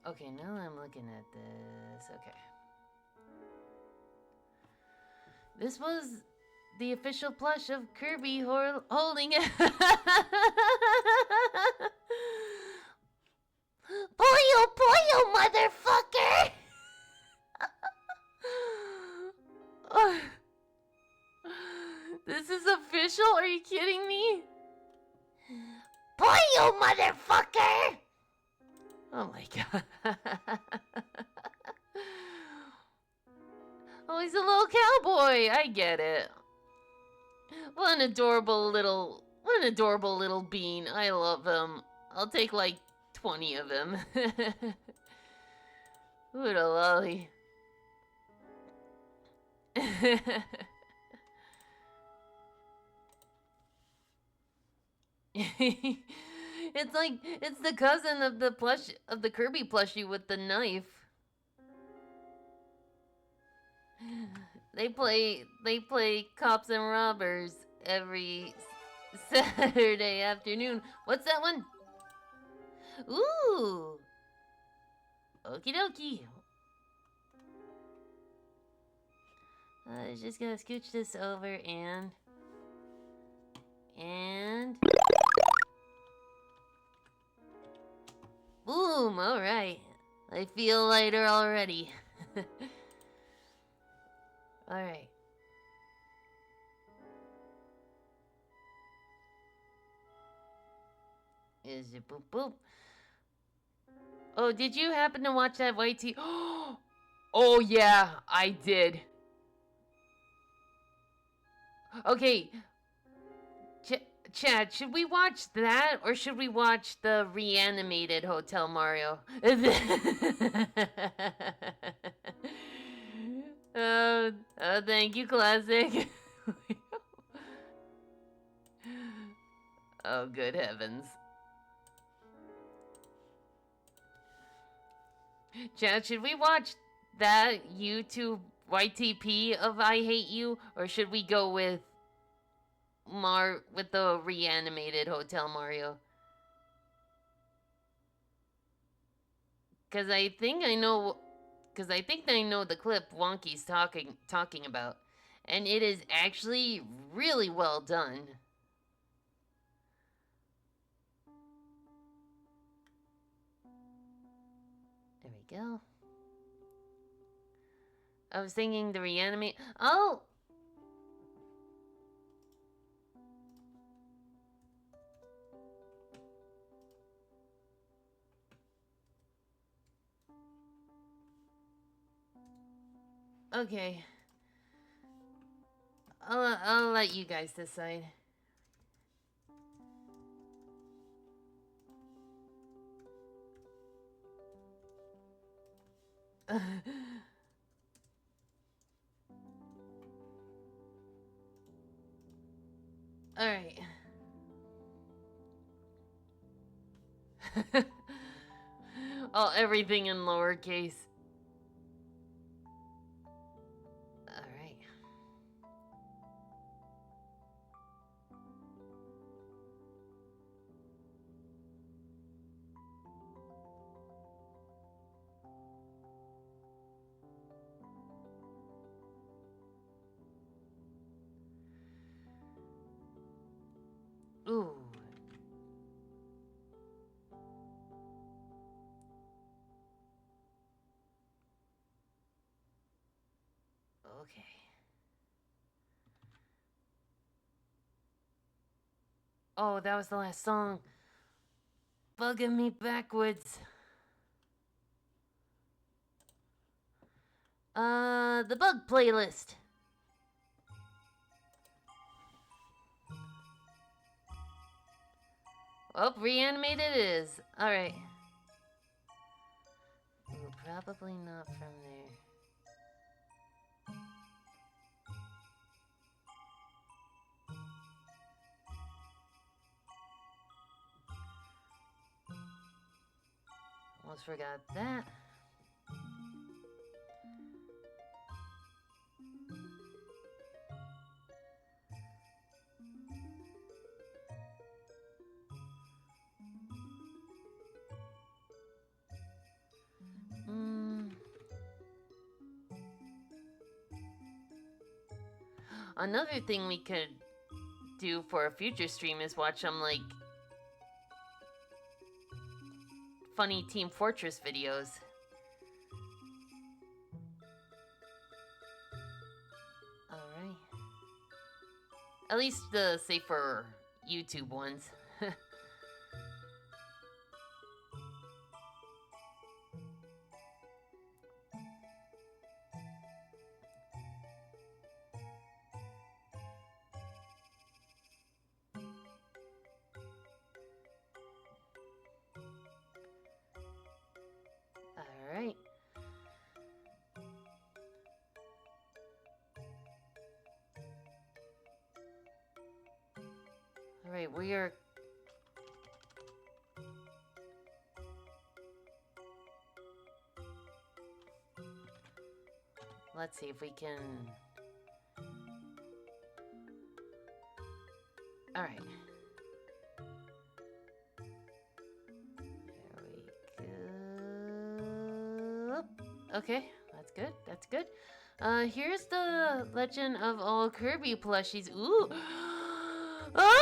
Okay, now I'm looking at this. Okay. This was the official plush of Kirby holding it. Boyo, boyo, motherfucker! This is official? Are you kidding me? Boyo, motherfucker! Oh my god. Oh, he's a little cowboy. I get it. What an adorable little bean. I love him. I'll take like 20 of him. Ooh, a lolly. It's the cousin of the Kirby plushie with the knife. They play cops and robbers every Saturday afternoon. What's that one? Ooh. Okie dokie. Just gonna scooch this over and boom, alright. I feel lighter already. Alright. Is it boop boop? Oh, did you happen to watch that YT? Oh yeah, I did. Okay. Chad, should we watch that or should we watch the reanimated Hotel Mario? Thank you, Classic. Oh, good heavens. Chad, should we watch that YouTube YTP of I Hate You, or should we go with the reanimated Hotel Mario? Cause I think I know the clip Wonky's talking about, and it is actually really well done. There we go. I was thinking the reanimate. Oh! Okay. I'll let you guys decide. Alright. Oh, everything in lowercase. Alright. Ooh. Okay. Oh, that was the last song. Bugging me backwards. The bug playlist. Oh, reanimated it is. Alright. Ooh, probably not from there. Almost forgot that. Another thing we could do for a future stream is watch some, like, funny Team Fortress videos. Alright. At least the safer YouTube ones. Alright. Alright, we are... Let's see if we can... Alright. There we go. Okay, that's good, that's good. Here's the Legend of All Kirby plushies. Ooh! Ah!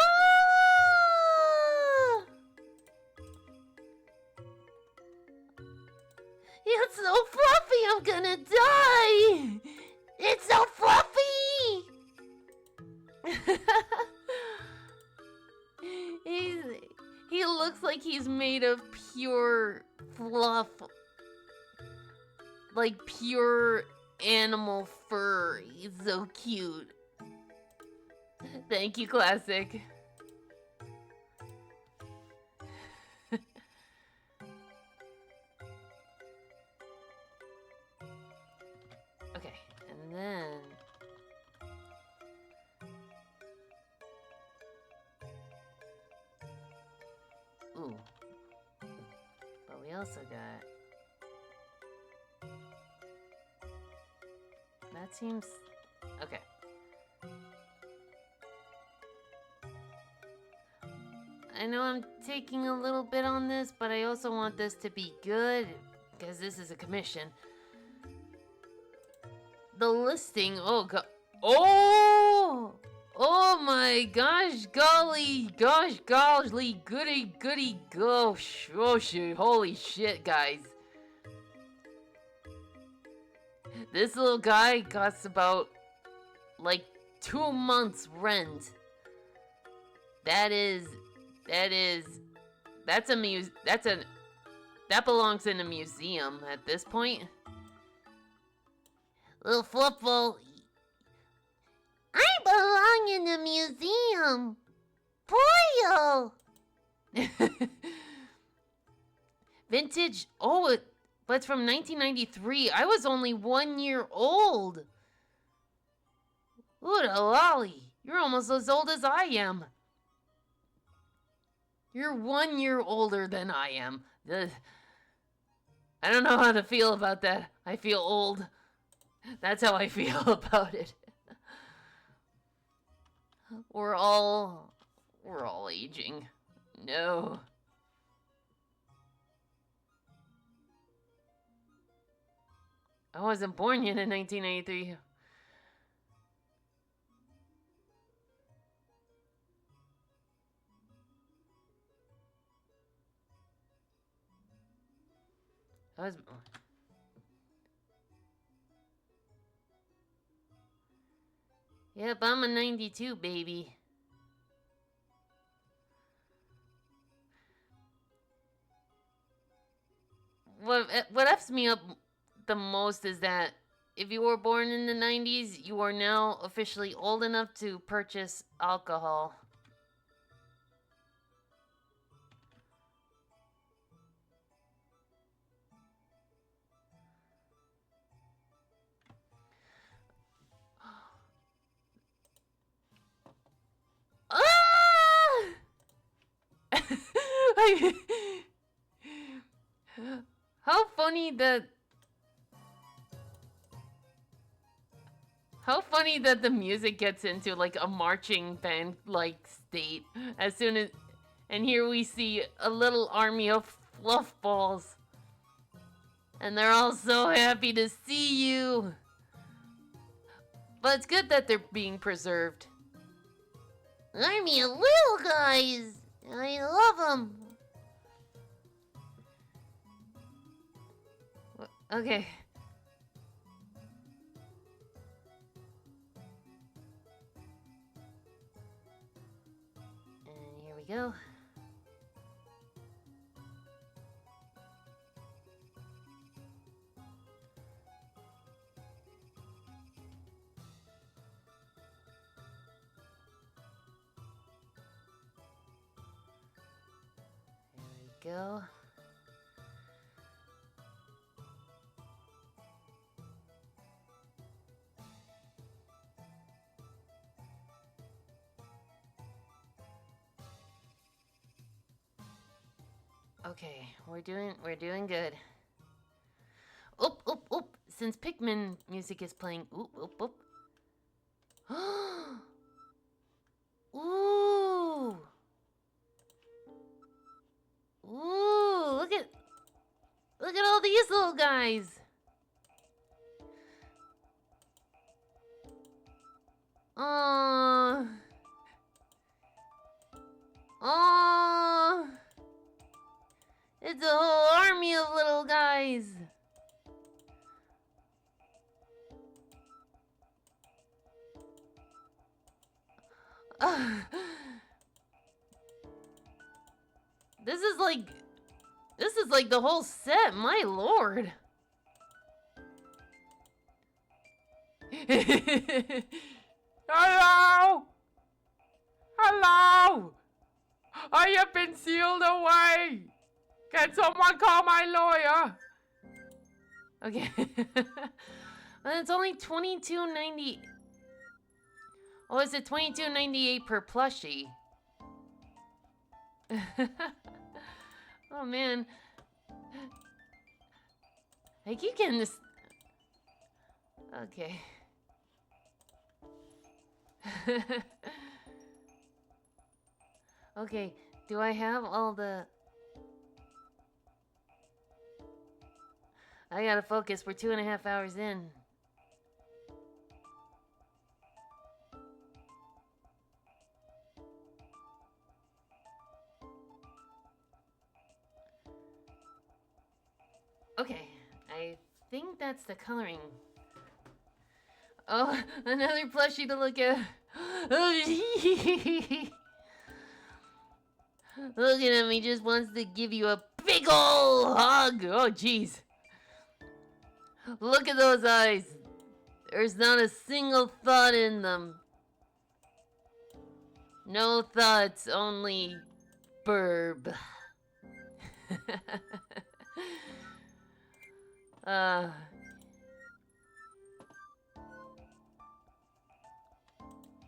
It's so fluffy, I'm gonna die! It's so fluffy! He looks like he's made of pure fluff. Like pure animal fur. He's so cute. Thank you, Classic. Okay, and then... Ooh. But we also got... That seems... Okay. I know I'm taking a little bit on this, but I also want this to be good, because this is a commission. The listing, oh god. Oh! Oh my gosh, golly, gosh, golly, goody, goody, gosh, oh shit, holy shit, guys. This little guy costs about, like, 2 months rent. That belongs in a museum at this point. Little Fluffball, I belong in a museum. Boyo. Vintage, but it's from 1993. I was only 1 year old. Ooh, the lolly. You're almost as old as I am. You're 1 year older than I am. I don't know how to feel about that. I feel old. That's how I feel about it. We're all aging. No. I wasn't born yet in 1993. Yep, I'm a 92 baby. What F's me up the most is that if you were born in the 90s, you are now officially old enough to purchase alcohol. Ah! How funny that the music gets into like a marching band like state as soon as, and here we see a little army of fluff balls. And they're all so happy to see you. But it's good that they're being preserved. Army of little guys. I love them. Okay. And here we go. Go. Okay, we're doing good. Oop, oop, oop. Since Pikmin music is playing, oop, oop, oop. Ooh. Ooh, look at all these little guys. Oh. Oh. It's a whole army of little guys. This is like the whole set, my lord. Hello? Hello? I have been sealed away. Can someone call my lawyer? Okay. Well, it's only $22.90. Oh, is it $22.98 per plushie? Oh man, I keep getting this. Okay. Okay, do I have all the... I gotta focus, we're 2.5 hours in. Okay, I think that's the coloring. Oh, another plushie to look at. Looking at me just wants to give you a big ol' hug. Oh, jeez. Look at those eyes. There's not a single thought in them. No thoughts, only burb. uh...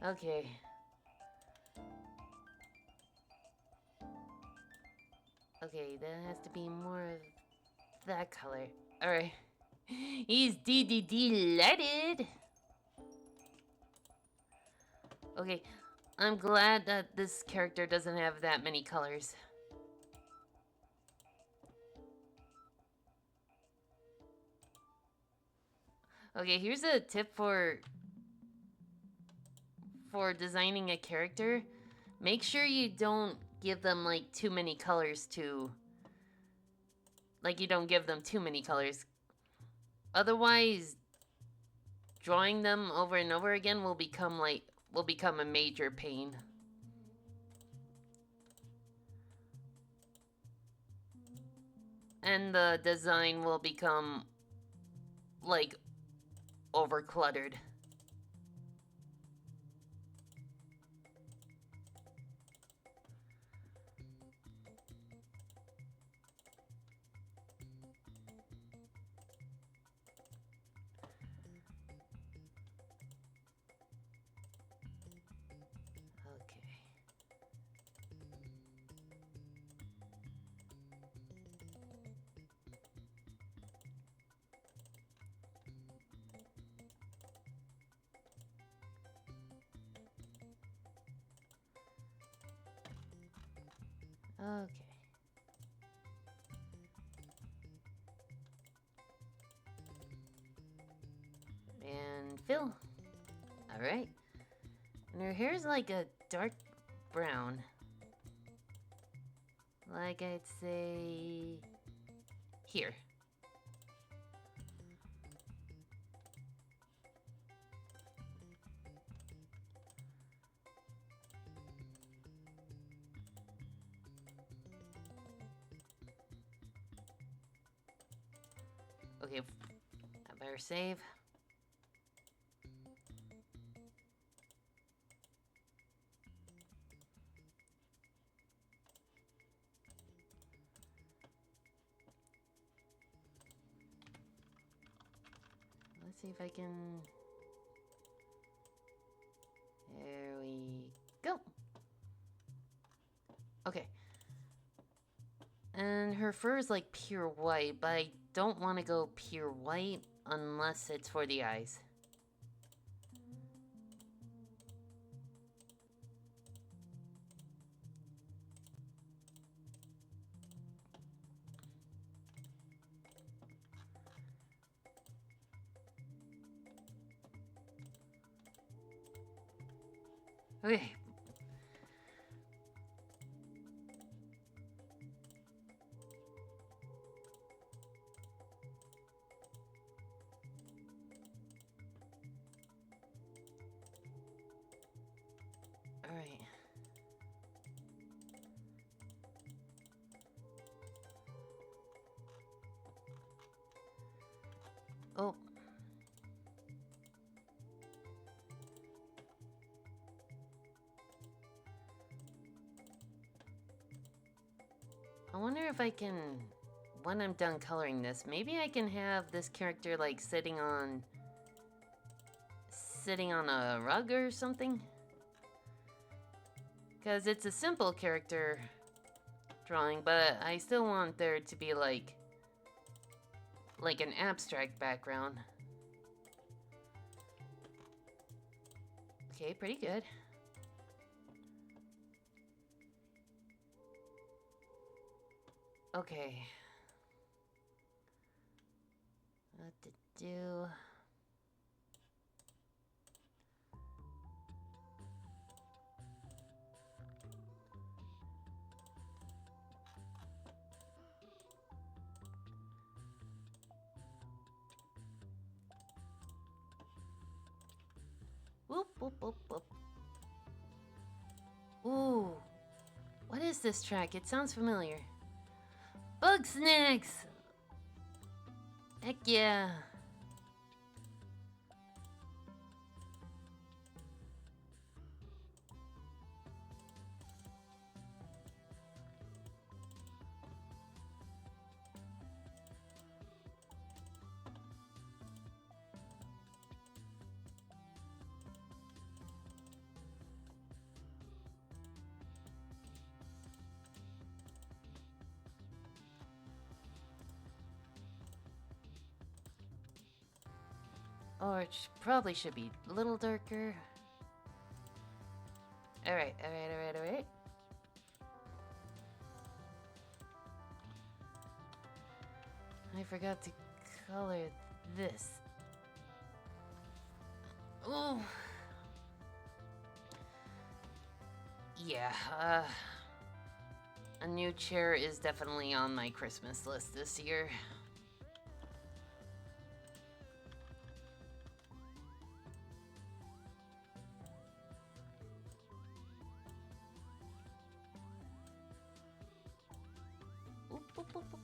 Okay. Okay, that has to be more of that color. Alright. He's delighted. Okay, I'm glad that this character doesn't have that many colors. Okay, here's a tip for designing a character. Make sure you don't give them like too many colors to... Like you don't give them too many colors. Otherwise, drawing them over and over again will become a major pain. And the design will become like over cluttered. Okay. Okay. And fill. Alright. And her hair's like a dark brown. Like I'd say... here. Okay, I better save. Let's see if I can... There we go. Okay. And her fur is like pure white, but I don't want to go pure white unless it's for the eyes. Okay. All right. Oh. I wonder if I can, when I'm done coloring this, maybe I can have this character like sitting on a rug or something? Because it's a simple character drawing, but I still want there to be like an abstract background. Okay, pretty good. Okay. What to do? Whoop, whoop, whoop, whoop. Ooh. What is this track? It sounds familiar. Bug Snacks! Heck yeah. Or it probably should be a little darker. Alright, alright, alright, alright. I forgot to color this. Ooh. Yeah, a new chair is definitely on my Christmas list this year. Oop, oop, oop, oop.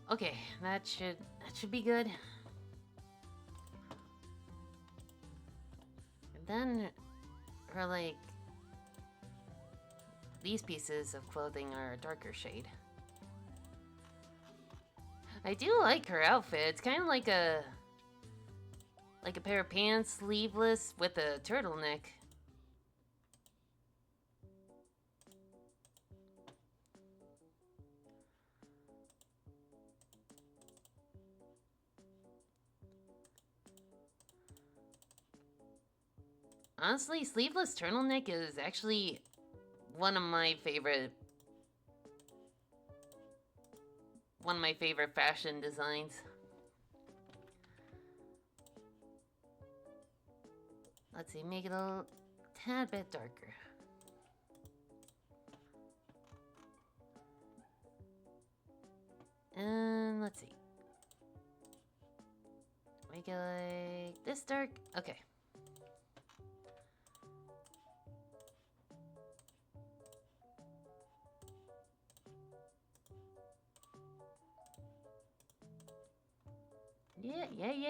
Okay, that should be good. And then her like these pieces of clothing are a darker shade. I do like her outfit. It's kind of like a pair of pants, sleeveless with a turtleneck. Honestly, sleeveless turtleneck is actually one of my favorite fashion designs. Let's see, make it a tad bit darker. And let's see. Make it like this dark. Okay.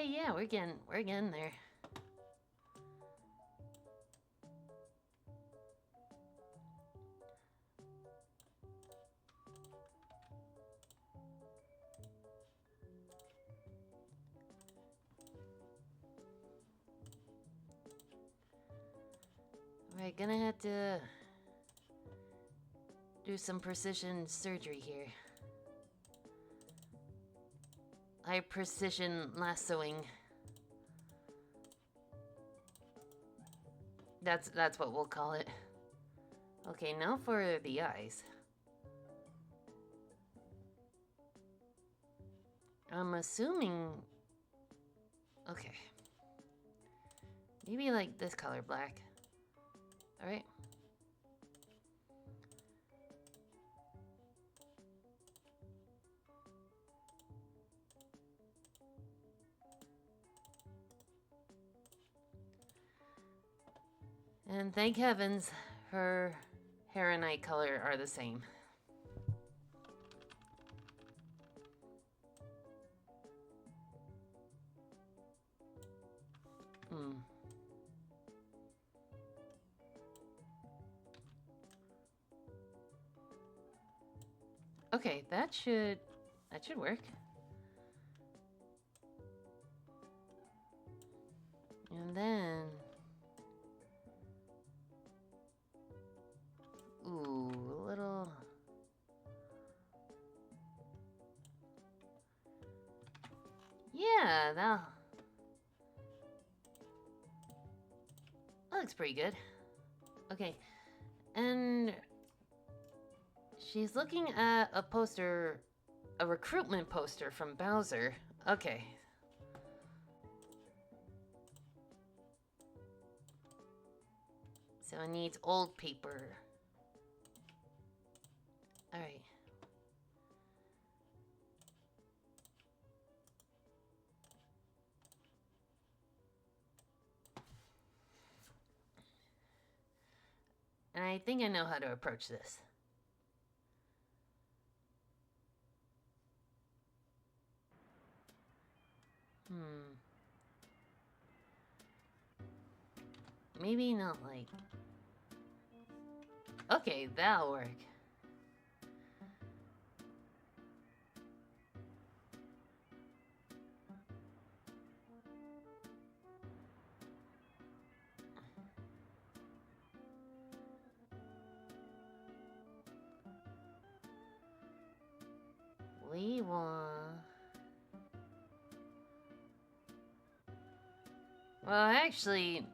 Yeah. We're getting there. We're gonna have to do some precision surgery here. High precision lassoing. That's what we'll call it. Okay, now for the eyes. I'm assuming... Okay. Maybe like this color black. Alright. And thank heavens, her hair and eye color are the same. Okay, that should work. And then Yeah, that looks pretty good. Okay, and she's looking at a poster, a recruitment poster from Bowser. Okay. So it needs old paper. Alright. And I think I know how to approach this. Maybe not like... Okay, that'll work. We want... Well, actually...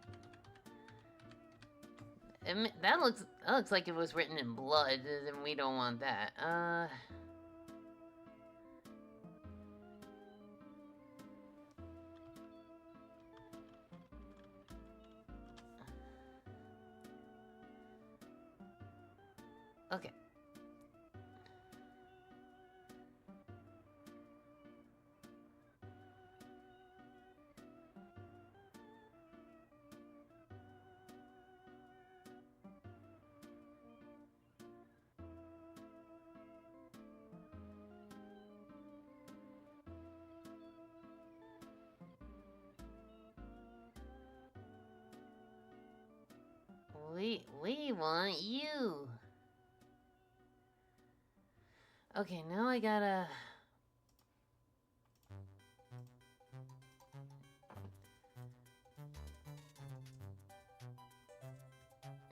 that looks like it was written in blood, and we don't want that. Okay. We want you. Okay, now I gotta...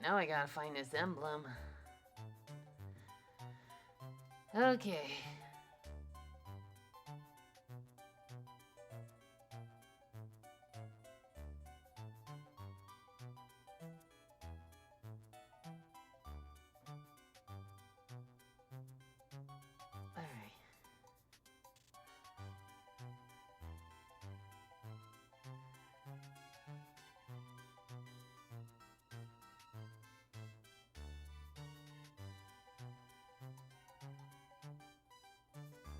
Now I gotta find this emblem. Okay. Alright.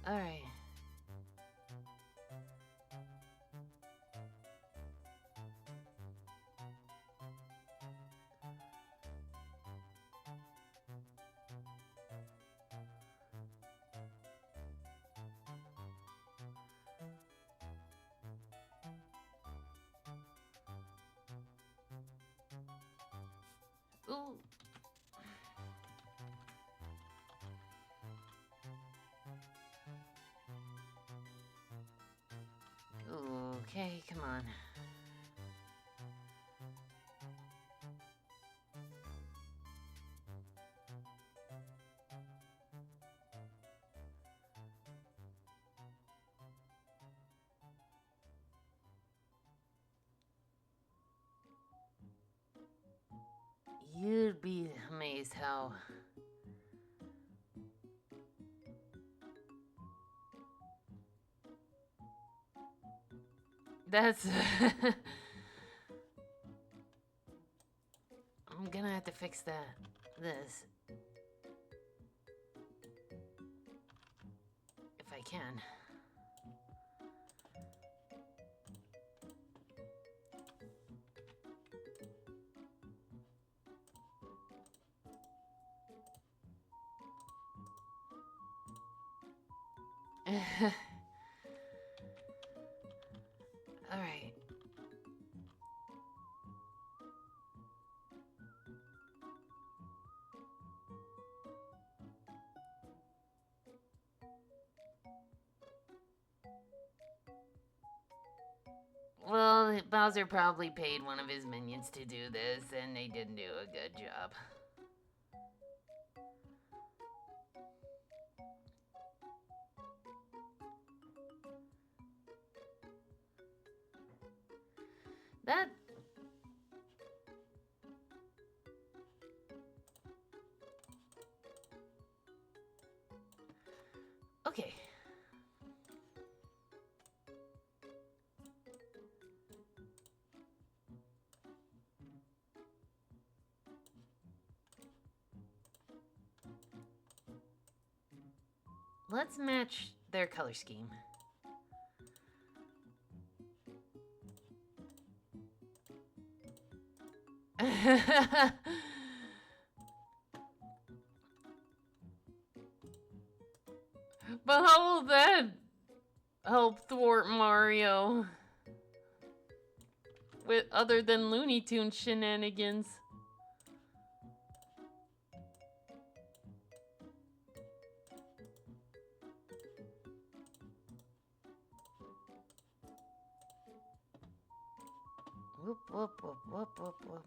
Alright. Ooh. Okay, come on. You'd be amazed how... That's... I'm gonna have to fix that. This. If I can. Alright. Well, Bowser probably paid one of his minions to do this, and they didn't do a good job. That... Okay. Let's match their color scheme. But how will that help thwart Mario? With other than Looney Tunes shenanigans. Whoop, whoop, whoop, whoop, whoop, whoop.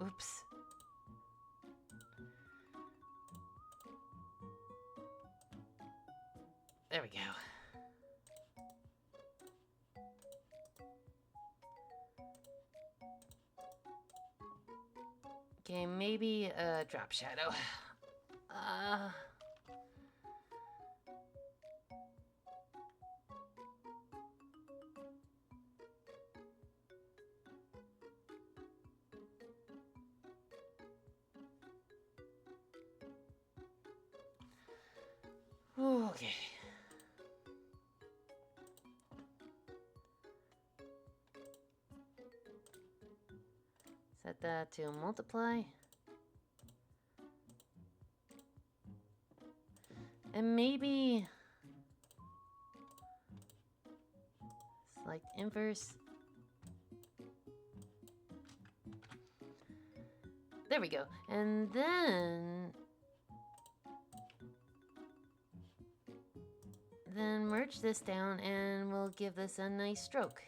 Oops. There we go. Okay, maybe a drop shadow. Okay. Set that to multiply. And maybe select inverse. There we go. And then merge this down and we'll give this a nice stroke.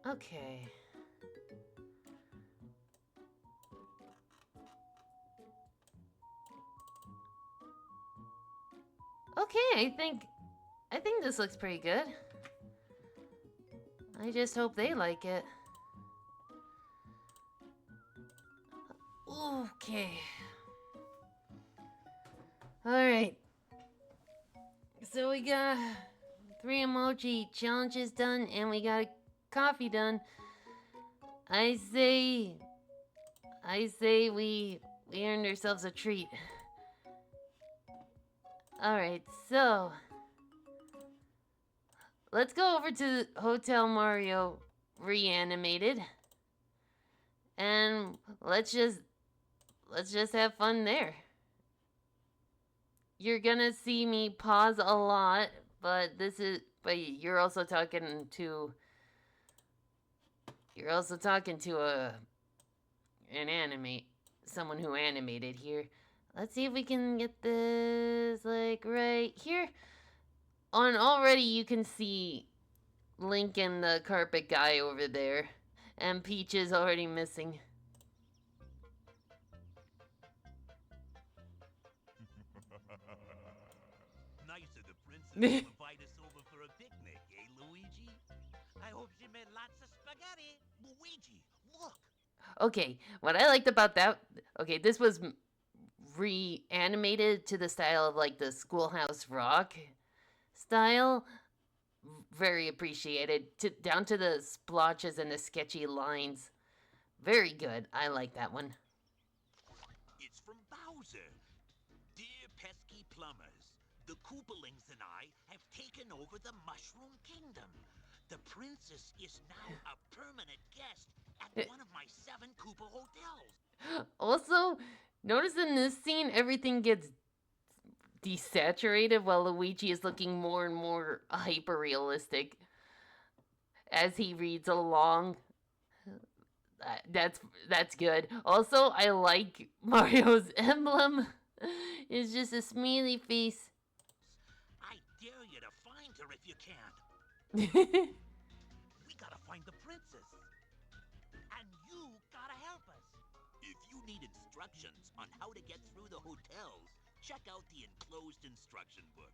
Okay. Okay, I think this looks pretty good. I just hope they like it. Okay. Alright. So we got 3 emoji challenges done and we got a coffee done. I say we earned ourselves a treat. Alright, so let's go over to Hotel Mario Reanimated. And let's just have fun there. You're gonna see me pause a lot, but you're also talking to someone who animated here. Let's see if we can get this like right here. Already you can see Link and the carpet guy over there. And Peach is already missing. Nice of the princess to invite us over for a picnic, eh, Luigi? I hope she made lots of spaghetti. Luigi, look. Okay, what I liked about that... Okay, this was reanimated to the style of like the Schoolhouse Rock style. Very appreciated. Down to the splotches and the sketchy lines. Very good. I like that one. It's from Bowser. Dear pesky plumbers, the Koopalings and I have taken over the Mushroom Kingdom. The princess is now a permanent guest at one of my 7 Koopa hotels. Also, notice in this scene, everything gets desaturated while Luigi is looking more and more hyper-realistic as he reads along. That's good. Also, I like Mario's emblem. It's just a smiley face. I dare you to find her if you can. We gotta need instructions on how to get through the hotels, check out the enclosed instruction book.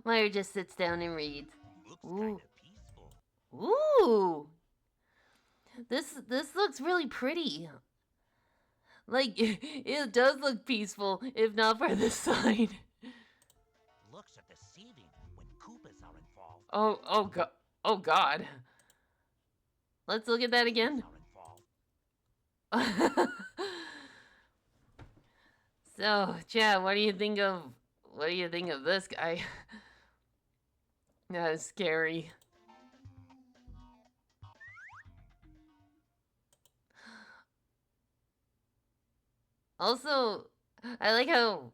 Mario just sits down and reads. Looks Ooh. kinda peaceful. Ooh. This looks really pretty. Like, it does look peaceful, if not for the sign. Looks are deceiving when Koopas are involved. Oh god. Let's look at that again. Are involved. So, Chad, what do you think of this guy? That is scary. Also, I like how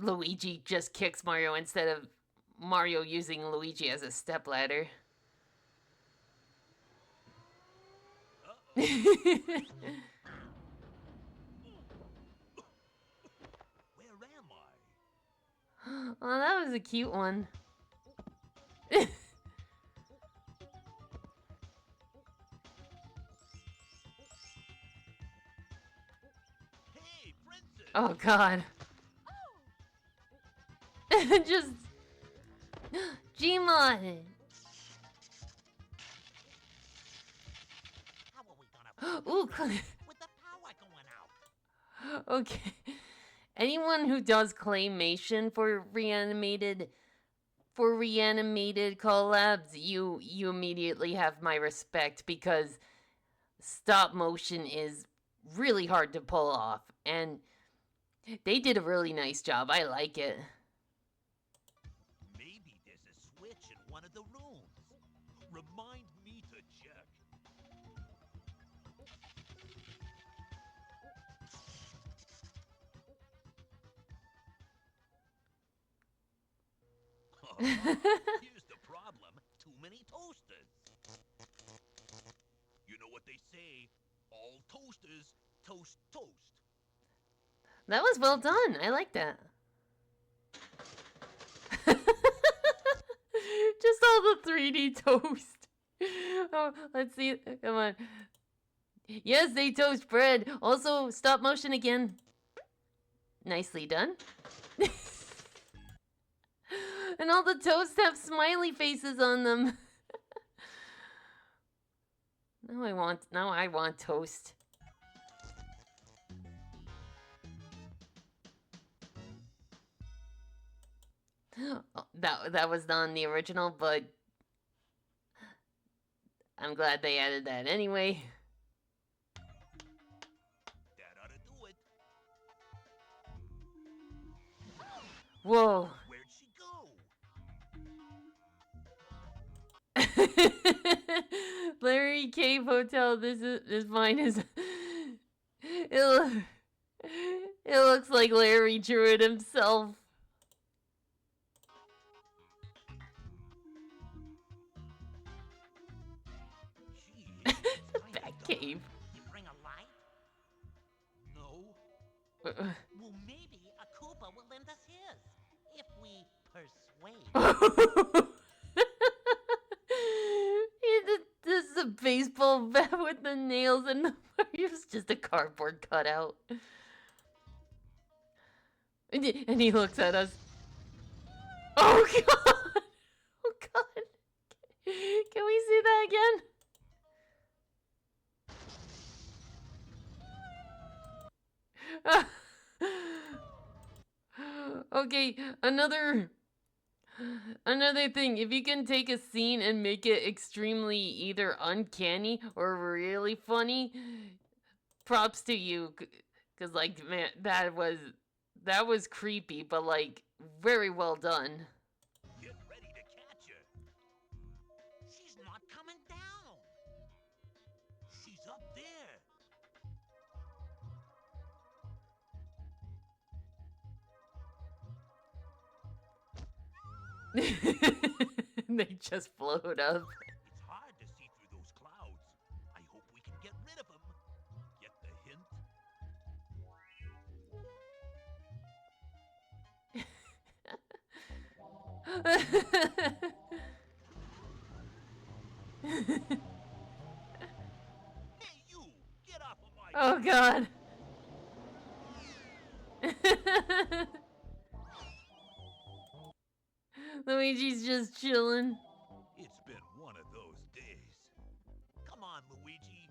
Luigi just kicks Mario instead of Mario using Luigi as a stepladder. Where am I? Oh, that was a cute one. Hey, princess! Oh god. Just Gmon. How are we gonna Ooh, with the power going out? okay. Anyone who does claymation for reanimated collabs, you immediately have my respect, because stop motion is really hard to pull off, and they did a really nice job. I like it. Maybe there's a switch in one of the rooms. Remind me to check. Here's the problem. Too many toasters. You know what they say, all toasters toast toast. That was well done. I like that. Just all the 3D toast. Oh, let's see. Come on. Yes, they toast bread. Also, stop motion again. Nicely done. And all the toasts have smiley faces on them. Now I want toast. That was not in the original, but I'm glad they added that anyway. That ought to do it. Whoa. Where'd she go? Larry Cave Hotel. This mine is. It looks like Larry drew it himself. Gee, it's kinda Bat dark. cave. You bring a light? No. Uh, Well, maybe a Koopa will lend us his if we persuade. This is a baseball bat with the nails, and Mario's just a cardboard cutout. And he looks at us. Oh god! Oh god! Can we see that again? Okay, another thing. If you can take a scene and make it extremely either uncanny or really funny, props to you. Cause like, man, that was creepy, but like very well done. Get ready to catch her. She's not coming down. She's up there. They just float up. It's hard to see through those clouds. I hope we can get rid of them. Get the god. Luigi's just chilling. It's been one of those days. Come on, Luigi.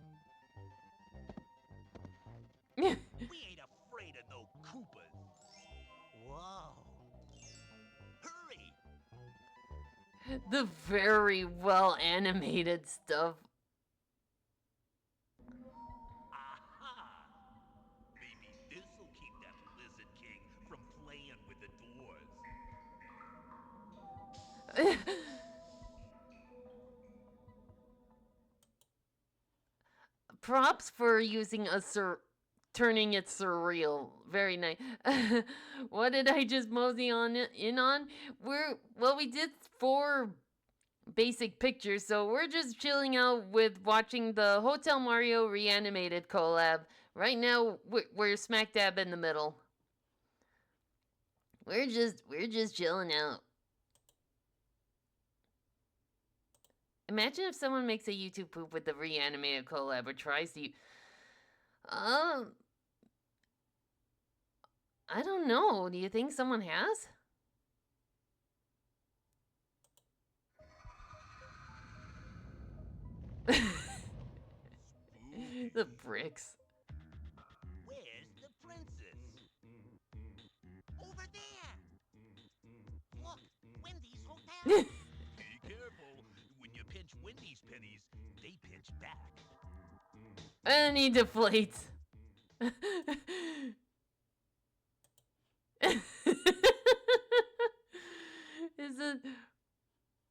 We ain't afraid of no Koopas. Whoa. Hurry! The very well animated stuff. Aha! Maybe this'll keep that Lizard King from playing with the doors. Props for using turning it surreal. Very nice. What did I just mosey in on? We did 4 basic pictures, so we're just chilling out with watching the Hotel Mario Reanimated collab. Right now, we're smack dab in the middle. We're just chilling out. Imagine if someone makes a YouTube poop with the Reanimated collab or tries to. I don't know. Do you think someone has? The bricks. Where's the princess? Over there! Look, Wendy's hotel! Be careful. When you pinch Wendy's pennies, they pinch back. And he deflates. Is it?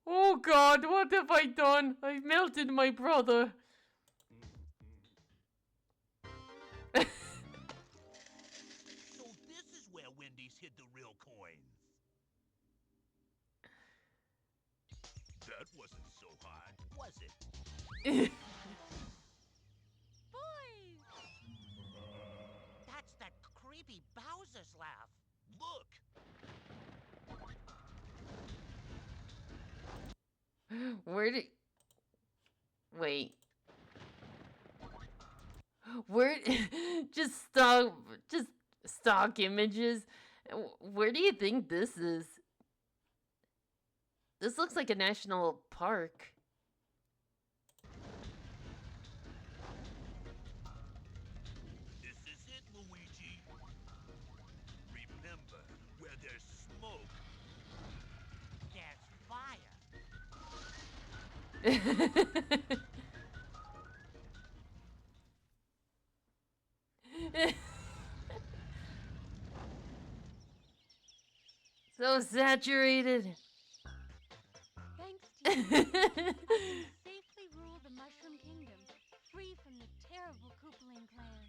Oh God! What have I done? I've melted my brother. So this is where Wendy's hid the real coins. That wasn't so hard, was it? Boys! That's that creepy Bowser's laugh. Look! Where did? Wait. Where? Just stock images. Where do you think this is? This looks like a national park. This is it, Luigi. Remember, where there's smoke, there's fire. So saturated. Thanks to you, I can safely rule the Mushroom Kingdom, free from the terrible Koopaling clan.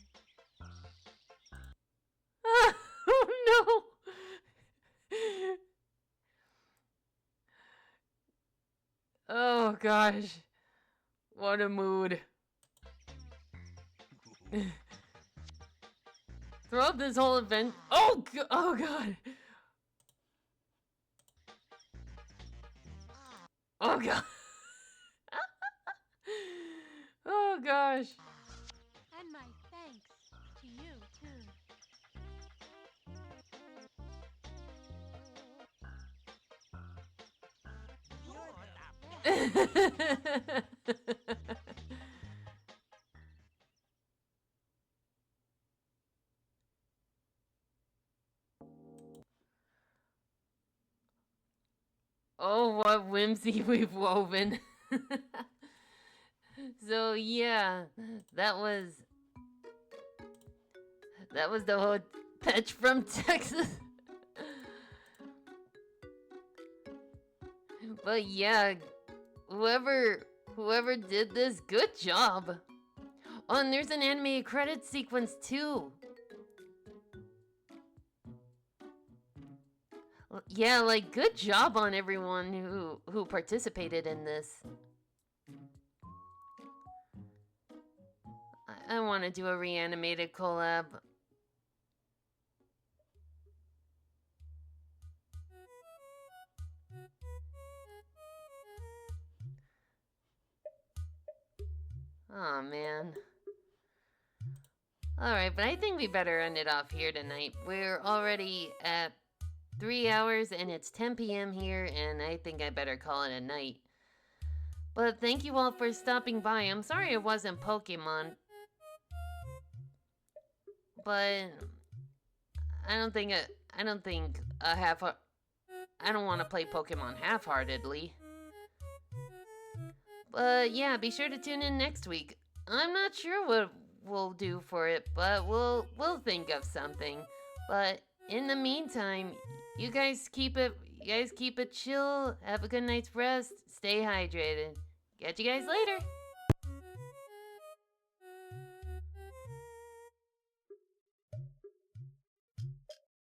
Oh no! Oh gosh. What a mood. Throughout this whole event. Oh god. Oh god. Oh gosh. And my thanks to you, too. You're the Oh, what whimsy we've woven. So yeah, that was the whole patch from Texas. But yeah, whoever did this, good job. Oh, and there's an animated credit sequence too. Yeah, like good job on everyone who participated in this. I want to do a reanimated collab. Oh man. Alright, but I think we better end it off here tonight. We're already at 3 hours and it's 10 p.m. here, and I think I better call it a night. But thank you all for stopping by. I'm sorry it wasn't Pokemon. But I don't think I don't want to play Pokemon half-heartedly. But yeah, be sure to tune in next week. I'm not sure what we'll do for it, but we'll think of something. But in the meantime, you guys keep it chill, have a good night's rest, stay hydrated. Catch you guys later.